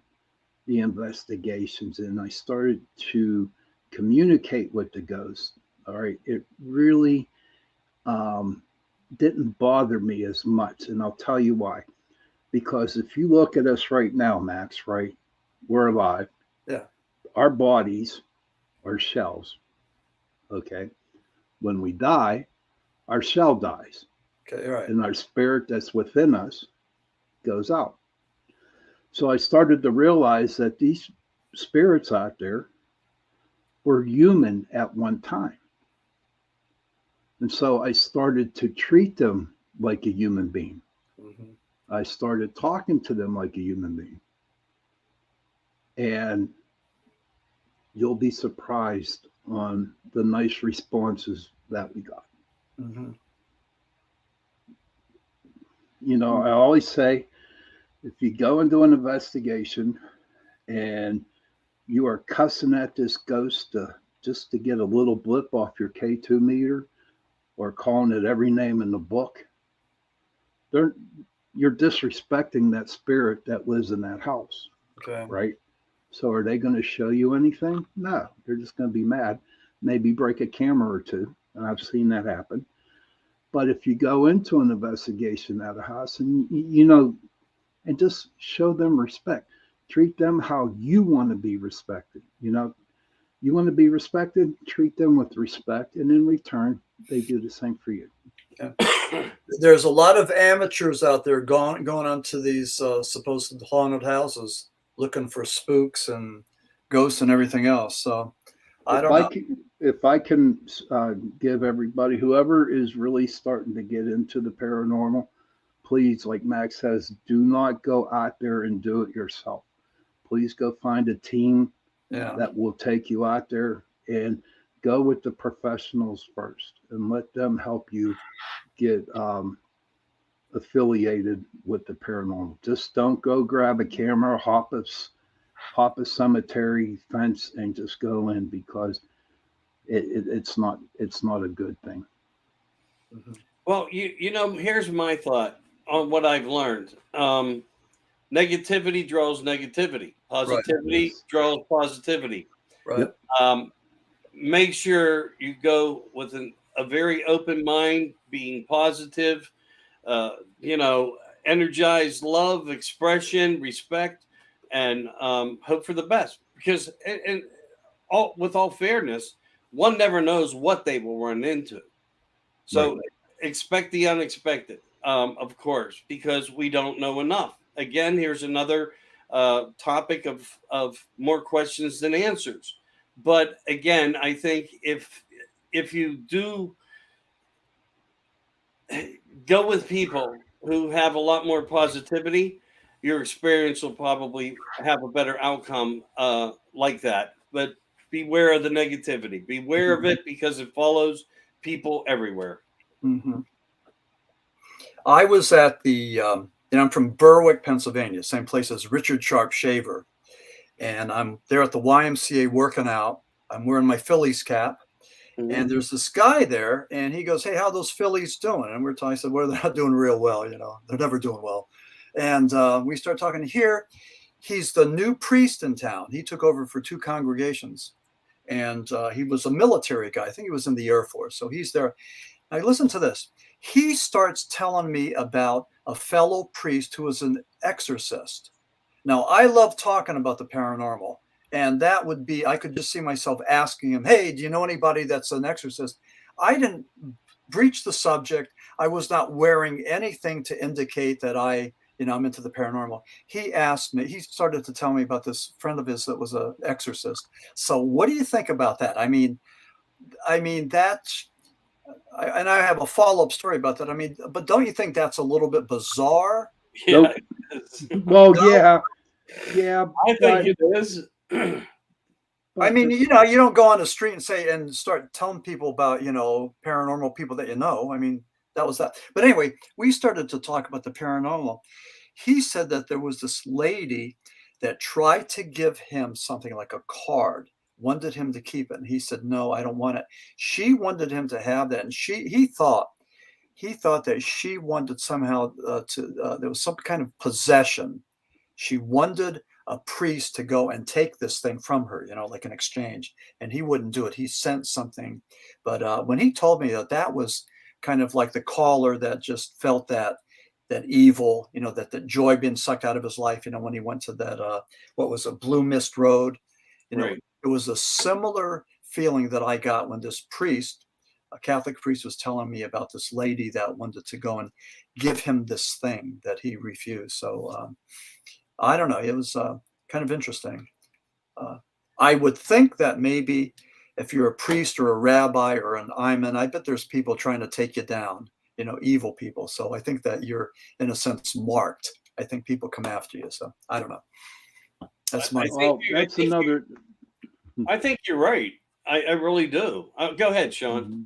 the investigations and I started to communicate with the ghost, all right, it really didn't bother me as much. And I'll tell you why. Because if you look at us right now, Max, right, we're alive. Yeah. Our bodies are shells. Okay. When we die, our shell dies. Okay. Right. And our spirit that's within us goes out. So I started to realize that these spirits out there were human at one time. And so I started to treat them like a human being. Mm-hmm. I started talking to them like a human being. And you'll be surprised on the nice responses that we got. Mm-hmm. I always say, if you go and do an investigation and you are cussing at this ghost just to get a little blip off your K2 meter or calling it every name in the book, you're disrespecting that spirit that lives in that house. Okay. Right? So are they going to show you anything? No, they're just going to be mad, maybe break a camera or two. And I've seen that happen. But if you go into an investigation at a house and, and just show them respect, treat them how you want to be respected. You want to be respected, treat them with respect. And in return, they do the same for you. Yeah. There's a lot of amateurs out there going onto these supposed haunted houses looking for spooks and ghosts and everything else. So I don't know. If I can give everybody, whoever is really starting to get into the paranormal, please, like Max says, do not go out there and do it yourself. Please go find a team that will take you out there, and go with the professionals first and let them help you get affiliated with the paranormal. Just don't go grab a camera, hop a cemetery fence and just go in, because it's not a good thing. Mm-hmm. Well, here's my thought. on what I've learned. Negativity draws negativity. Right. Positivity Yes. draws positivity. Right. Yep. Make sure you go with a very open mind, being positive, you know, energize love, expression, respect, and hope for the best. Because, and all, with all fairness, one never knows what they will run into. So expect the unexpected, of course, because we don't know enough. Again, here's another topic of more questions than answers. But again, I think if you do go with people who have a lot more positivity, your experience will probably have a better outcome like that. But beware of the negativity. Beware of it because it follows people everywhere. Mm-hmm. I was at and I'm from Berwick, Pennsylvania, same place as Richard Sharp Shaver. And I'm there at the YMCA working out. I'm wearing my Phillies cap. And there's this guy there, and he goes, "Hey, how are those Phillies doing?" And we're talking. I said, "Well, they're not doing real well. You know, they're never doing well." And we start talking here. He's the new priest in town. He took over for two congregations, and he was a military guy. I think he was in the Air Force. So he's there. Now, listen to this. He starts telling me about a fellow priest who was an exorcist. Now, I love talking about the paranormal. And that would be, I could just see myself asking him, "Hey, do you know anybody that's an exorcist?" I didn't breach the subject. I was not wearing anything to indicate that I'm into the paranormal. He asked me, he started to tell me about this friend of his that was an exorcist. So what do you think about that? I mean, that's, and I have a follow-up story about that. I mean, but don't you think that's a little bit bizarre? Yeah, Nope. it is. Well, No? yeah, I but, think it is. I but mean, the, you don't go on the street and say and start telling people about, paranormal people that you know. I mean, that was that. But anyway, we started to talk about the paranormal. He said that there was this lady that tried to give him something like a card, wanted him to keep it. And he said, "No, I don't want it." She wanted him to have that. And he thought that she wanted somehow there was some kind of possession. She wanted a priest to go and take this thing from her, like an exchange, and he wouldn't do it. He sent something, but when he told me that was kind of like the caller that just felt that evil, that the joy being sucked out of his life, when he went to that what was a Blue Mist Road, Right. it was a similar feeling that I got when this priest, a Catholic priest, was telling me about this lady that wanted to go and give him this thing that he refused. So I don't know. It was kind of interesting. I would think that maybe if you're a priest or a rabbi or an imam, I bet there's people trying to take you down, evil people. So I think that you're, in a sense, marked. I think people come after you. So I don't know. That's my. well, that's another. I think you're right. I really do. Go ahead, Sean. Mhm.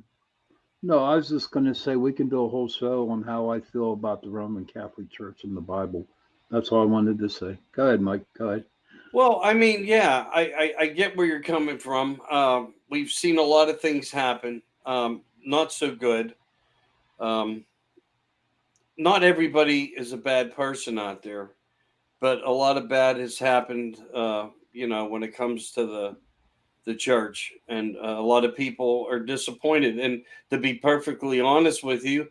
No, I was just going to say we can do a whole show on how I feel about the Roman Catholic Church and the Bible. That's all I wanted to say. Go ahead, Mike. Go ahead. Well, I mean, yeah, I get where you're coming from. We've seen a lot of things happen, not so good. Um, not everybody is a bad person out there, but a lot of bad has happened. When it comes to the church, and a lot of people are disappointed. And to be perfectly honest with you,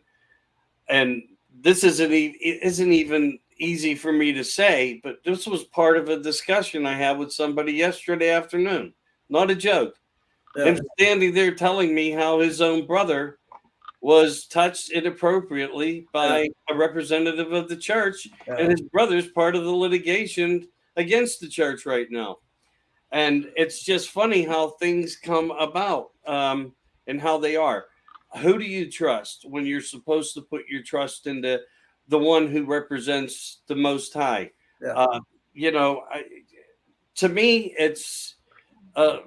and this isn't even easy for me to say, but this was part of a discussion I had with somebody yesterday afternoon. Not a joke. Yeah. Him standing there telling me how his own brother was touched inappropriately by a representative of the church, and his brother's part of the litigation against the church right now. And it's just funny how things come about, and how they are. Who do you trust when you're supposed to put your trust into the one who represents the Most High? Yeah. Uh, you know, I, to me, it's uh,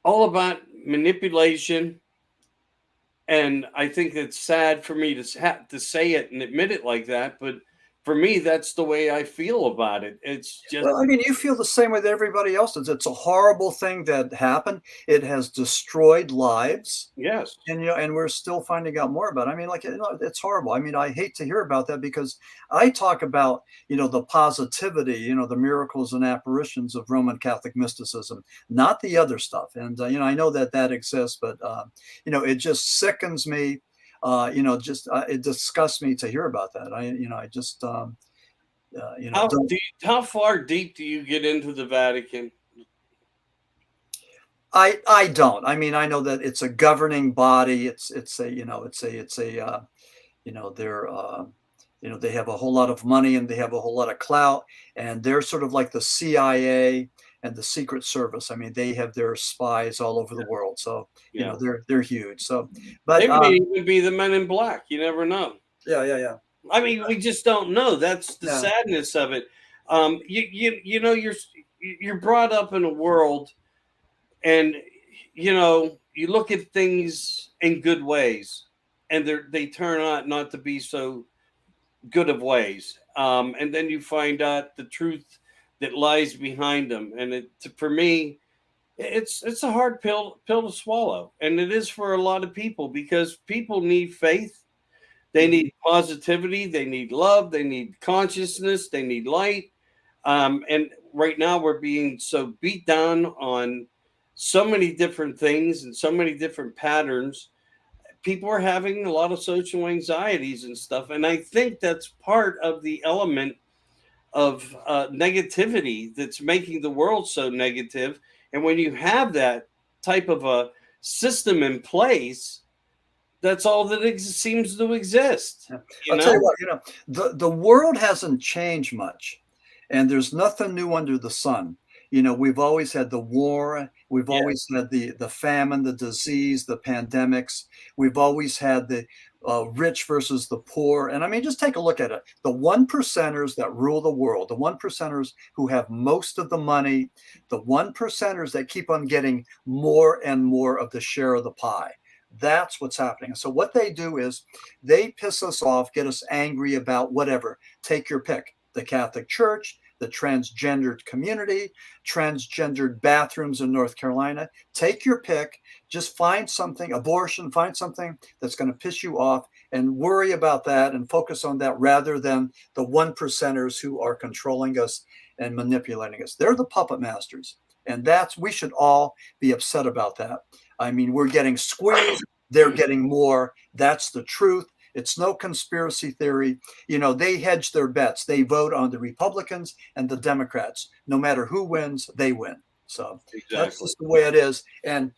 all about manipulation. And I think it's sad for me to say it and admit it like that, but for me, that's the way I feel about it. It's just, Well, I mean, you feel the same way that everybody else does. It's a horrible thing that happened. It has destroyed lives. yes. And and we're still finding out more about it. I mean, like, it's horrible. I mean, I hate to hear about that because I talk about, the positivity, the miracles and apparitions of Roman Catholic mysticism, not the other stuff. And I know that that exists, but it just sickens me. It disgusts me to hear about that. I just don't. How far deep do you get into the Vatican? I don't. I mean, I know that it's a governing body. They're they have a whole lot of money and they have a whole lot of clout, and they're sort of like the CIA and the Secret Service. I mean, they have their spies all over the world. So Yeah. they're huge. So, but They may even be the Men in Black. You never know. yeah. I mean, we just don't know. That's the Yeah. sadness of it. You're brought up in a world, and you look at things in good ways, and they turn out not to be so good of ways. And then you find out the truth that lies behind them. And for me, it's a hard pill to swallow, and it is for a lot of people because people need faith, they need positivity, they need love, they need consciousness, they need light. And right now we're being so beat down on so many different things and so many different patterns. People are having a lot of social anxieties and stuff, and I think that's part of the element of negativity that's making the world so negative. And when you have that type of a system in place, that's all that seems to exist. Yeah. I'll tell you what, the world hasn't changed much, and there's nothing new under the sun. We've always had the war, we've always had the famine, the disease, the pandemics. We've always had the rich versus the poor. And I mean, just take a look at it. The one percenters that rule the world, the one percenters who have most of the money, the one percenters that keep on getting more and more of the share of the pie. That's what's happening. So what they do is they piss us off, get us angry about whatever. Take your pick. The Catholic Church, the transgendered community, transgendered bathrooms in North Carolina. Take your pick. Just find something, abortion, find something that's going to piss you off and worry about that and focus on that rather than the one percenters who are controlling us and manipulating us. They're the puppet masters. And we should all be upset about that. I mean, we're getting squeezed. They're getting more. That's the truth. It's no conspiracy theory. They hedge their bets. They vote on the Republicans and the Democrats. No matter who wins, they win. So That's just the way it is. And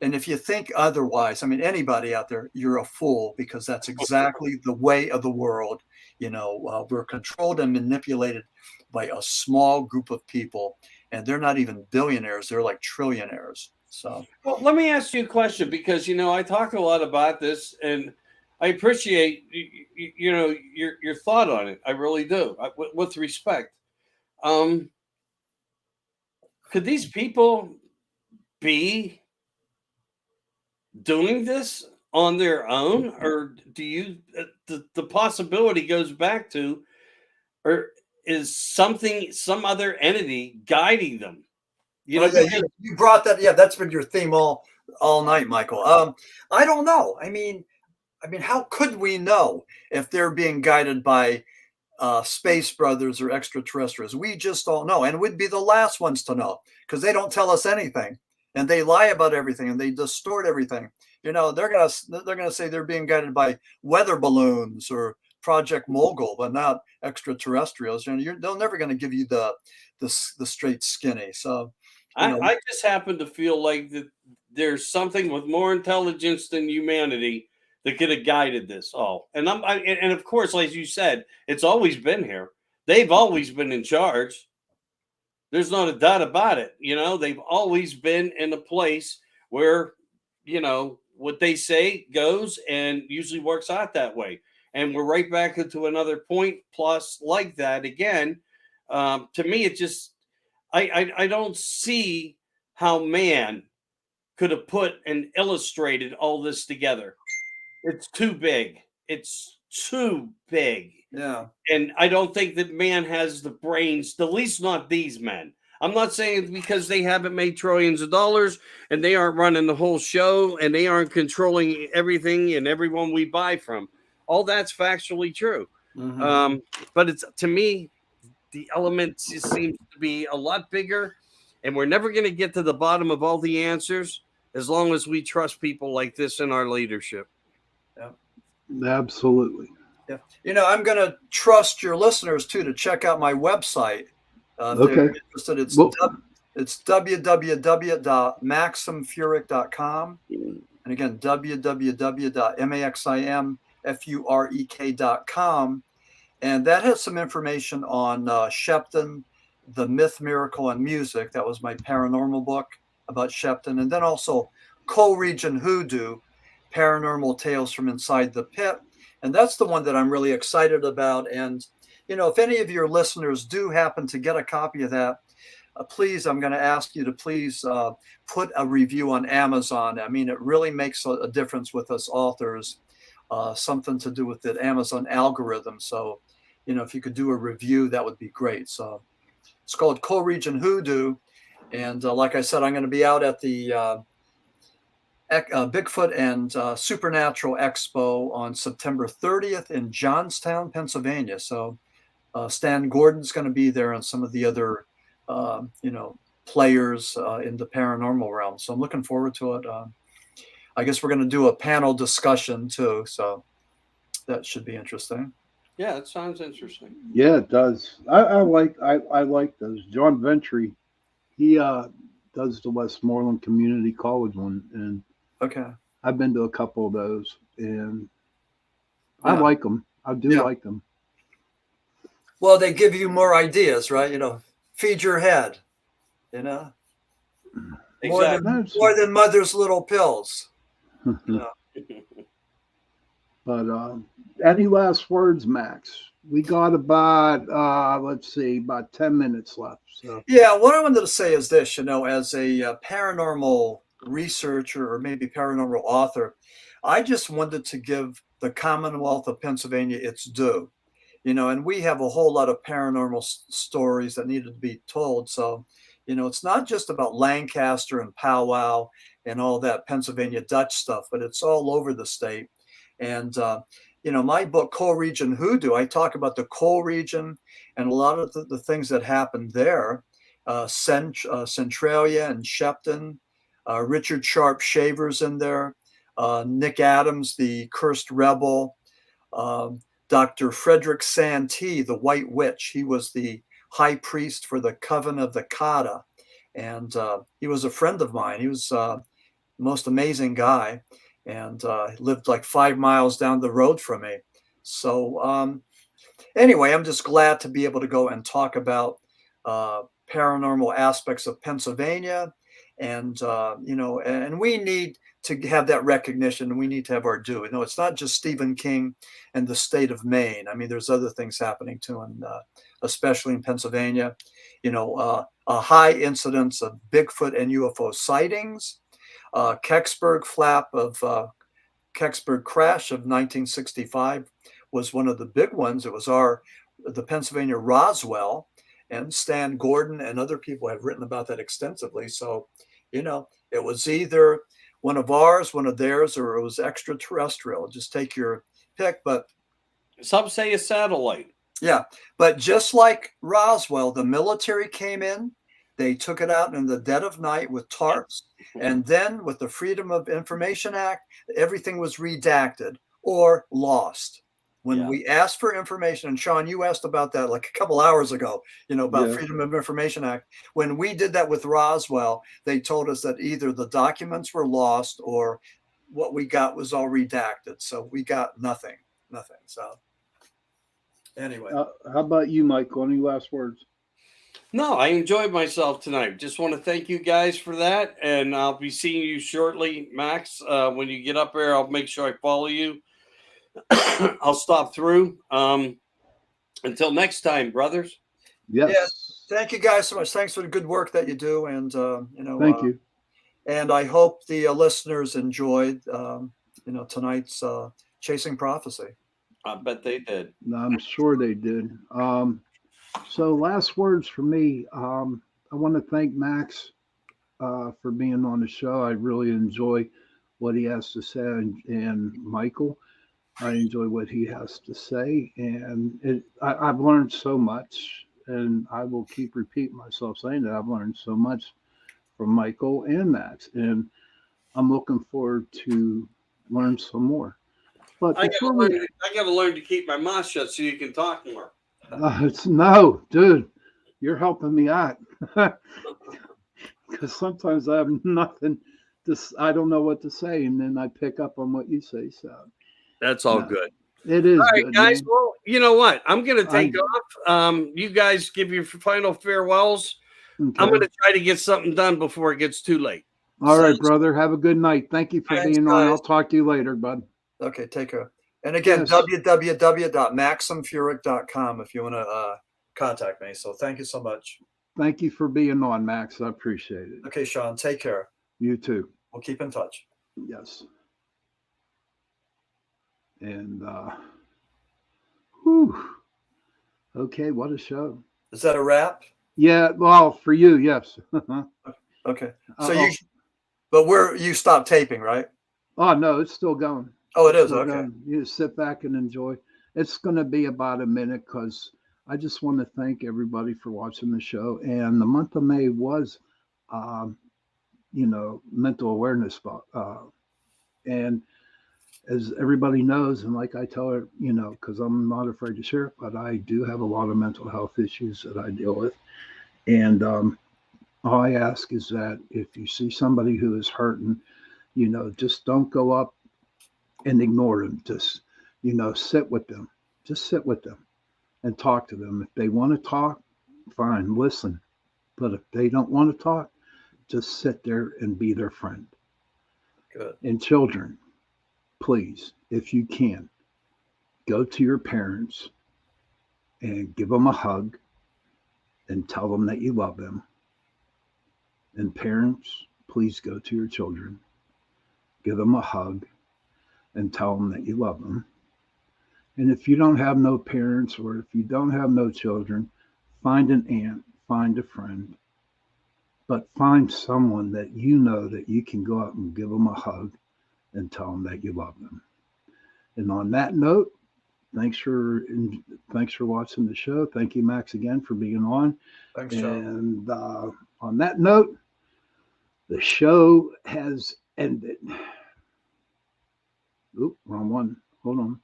if you think otherwise, I mean, anybody out there, you're a fool because that's exactly the way of the world. We're controlled and manipulated by a small group of people, and they're not even billionaires. They're like trillionaires. So, well, let me ask you a question because I talk a lot about this, and I appreciate your thought on it. I really do, with respect. Could these people be doing this on their own, or do you? The possibility goes back to, or is some other entity guiding them? You brought that. Yeah, that's been your theme all night, Michael. I don't know. I mean, how could we know if they're being guided by space brothers or extraterrestrials? We just don't know, and we'd be the last ones to know because they don't tell us anything, and they lie about everything, and they distort everything. They're gonna say they're being guided by weather balloons or Project Mogul, but not extraterrestrials. They're never going to give you the straight skinny. So. I just happen to feel like that there's something with more intelligence than humanity that could have guided this all. And and of course, like you said, it's always been here. They've always been in charge. There's not a doubt about it. They've always been in a place where, what they say goes and usually works out that way. And we're right back into another point plus like that again. To me, it just, I don't see how man could have put and illustrated all this together. It's too big. It's too big. Yeah. And I don't think that man has the brains, at least not these men. I'm not saying because they haven't made trillions of dollars and they aren't running the whole show and they aren't controlling everything and everyone we buy from. All that's factually true. Mhm. But it's, to me, the element just seems to be a lot bigger, and we're never going to get to the bottom of all the answers as long as we trust people like this in our leadership. Yeah. Absolutely. Yeah. I'm going to trust your listeners too to check out my website. If they're Okay. interested, Well, it's www.maximfurek.com. And again, www.maximfurek.com. And that has some information on Shepton, the myth, miracle, and music. That was my paranormal book about Shepton. And then also Coal Region Hoodoo, paranormal tales from inside the pit. And that's the one that I'm really excited about. And, if any of your listeners do happen to get a copy of that, please, I'm going to ask you to please put a review on Amazon. I mean, it really makes a difference with us authors, something to do with the Amazon algorithm. So, if you could do a review, that would be great. So it's called Coal Region Hoodoo. And like I said, I'm going to be out at the Bigfoot and Supernatural Expo on September 30th in Johnstown, Pennsylvania. So Stan Gordon's going to be there and some of the other, players in the paranormal realm. So I'm looking forward to it. I guess we're going to do a panel discussion too. So that should be interesting. Yeah, it sounds interesting. yeah, it does. I like those. John Ventry, he does the Westmoreland Community College one, and Okay. I've been to a couple of those, and I Yeah. like them. I do Yeah. like them. Well, they give you more ideas, right? Feed your head, more Exactly. than more than mother's little pills. But any last words, Max? We got about let's see, about 10 minutes left. So Yeah, what I wanted to say is this, as a paranormal researcher or maybe paranormal author, I just wanted to give the Commonwealth of Pennsylvania its due. And we have a whole lot of paranormal stories that needed to be told. So, it's not just about Lancaster and Powwow and all that Pennsylvania Dutch stuff, but it's all over the state. And, my book, Coal Region Hoodoo, I talk about the coal region and a lot of the things that happened there. Centralia and Shepton, Richard Sharp Shaver's in there, Nick Adams, the cursed rebel, Dr. Frederick Santee, the White Witch. He was the high priest for the Coven of the Kata. And he was a friend of mine. He was the most amazing guy and lived like 5 miles down the road from me. So anyway, I'm just glad to be able to go and talk about paranormal aspects of Pennsylvania. And, and we need to have that recognition, and we need to have our due. It's not just Stephen King and the state of Maine. I mean, there's other things happening too, and especially in Pennsylvania, a high incidence of Bigfoot and UFO sightings, Kecksburg crash of 1965 was one of the big ones. It was the Pennsylvania Roswell, and Stan Gordon and other people have written about that extensively. So, it was either one of ours, one of theirs, or it was extraterrestrial. Just take your pick. But some say a satellite. Yeah, but just like Roswell, the military came in, they took it out in the dead of night with tarps, and then with the Freedom of Information Act, everything was redacted or lost. When we asked for information, and Sean, you asked about that like a couple hours ago, about Freedom of Information Act. When we did that with Roswell, they told us that either the documents were lost or what we got was all redacted. So we got nothing. So anyway. how about you, Michael? Any last words? No, I enjoyed myself tonight. Just want to thank you guys for that. And I'll be seeing you shortly, Max. When you get up there, I'll make sure I follow you. I'll stop through. Until next time, brothers. Yes. Yeah, thank you guys so much. Thanks for the good work that you do. And, thank you. And I hope the listeners enjoyed, tonight's Chasing Prophecy. I bet they did. I'm sure they did. So last words for me. I want to thank Max for being on the show. I really enjoy what he has to say, and Michael, I enjoy what he has to say, and I've learned so much, and I will keep repeating myself saying that I've learned so much from Michael and Max, and I'm looking forward to learn some more. But I before gotta learn to keep my mouth shut so you can talk more. no, dude, you're helping me out because sometimes I have nothing. I don't know what to say, and then I pick up on what you say. So That's all no, good. it is All right, good, guys. man. Well, you know what? I'm gonna take off. You guys give your final farewells. Okay. I'm gonna try to get something done before it gets too late. All right, brother. Have a good night. Thank you for Thanks, being on. guys. I'll talk to you later, bud. Okay, take care. And again, Yes. www.maximfurek.com if you want to contact me. So thank you so much. Thank you for being on, Max. I appreciate it. Okay, Sean, take care. You too. We'll keep in touch. Yes. And whew. Okay, what a show. Is that a wrap? Yeah, well, for you, yes. Okay. So you stopped taping, right? Oh no, it's still going. Oh, it is. Still Okay. going. You just sit back and enjoy. It's going to be about a minute because I just want to thank everybody for watching the show. And the month of May was, mental awareness. And as everybody knows, and like I tell her, because I'm not afraid to share it, but I do have a lot of mental health issues that I deal with. And all I ask is that if you see somebody who is hurting, just don't go up and ignore them. Just, sit with them. Just sit with them and talk to them. If they want to talk, fine, listen. But if they don't want to talk, just sit there and be their friend. Good. And children, please, if you can, go to your parents and give them a hug and tell them that you love them. And parents, please go to your children, give them a hug and tell them that you love them. And if you don't have no parents or if you don't have no children, find an aunt, find a friend, but find someone that you know that you can go out and give them a hug and tell them that you love them. And on that note, thanks for watching the show. Thank you, Max, again for being on. Thanks, Sean. And on that note, the show has ended. Oop, wrong one. Hold on.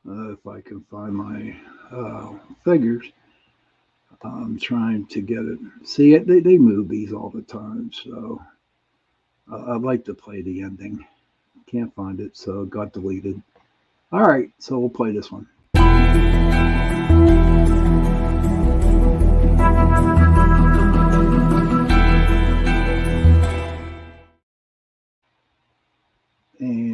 If I can find my figures, I'm trying to get it. See, they move these all the time, so I'd like to play the ending. Can't find it, so it got deleted. All right, so we'll play this one. And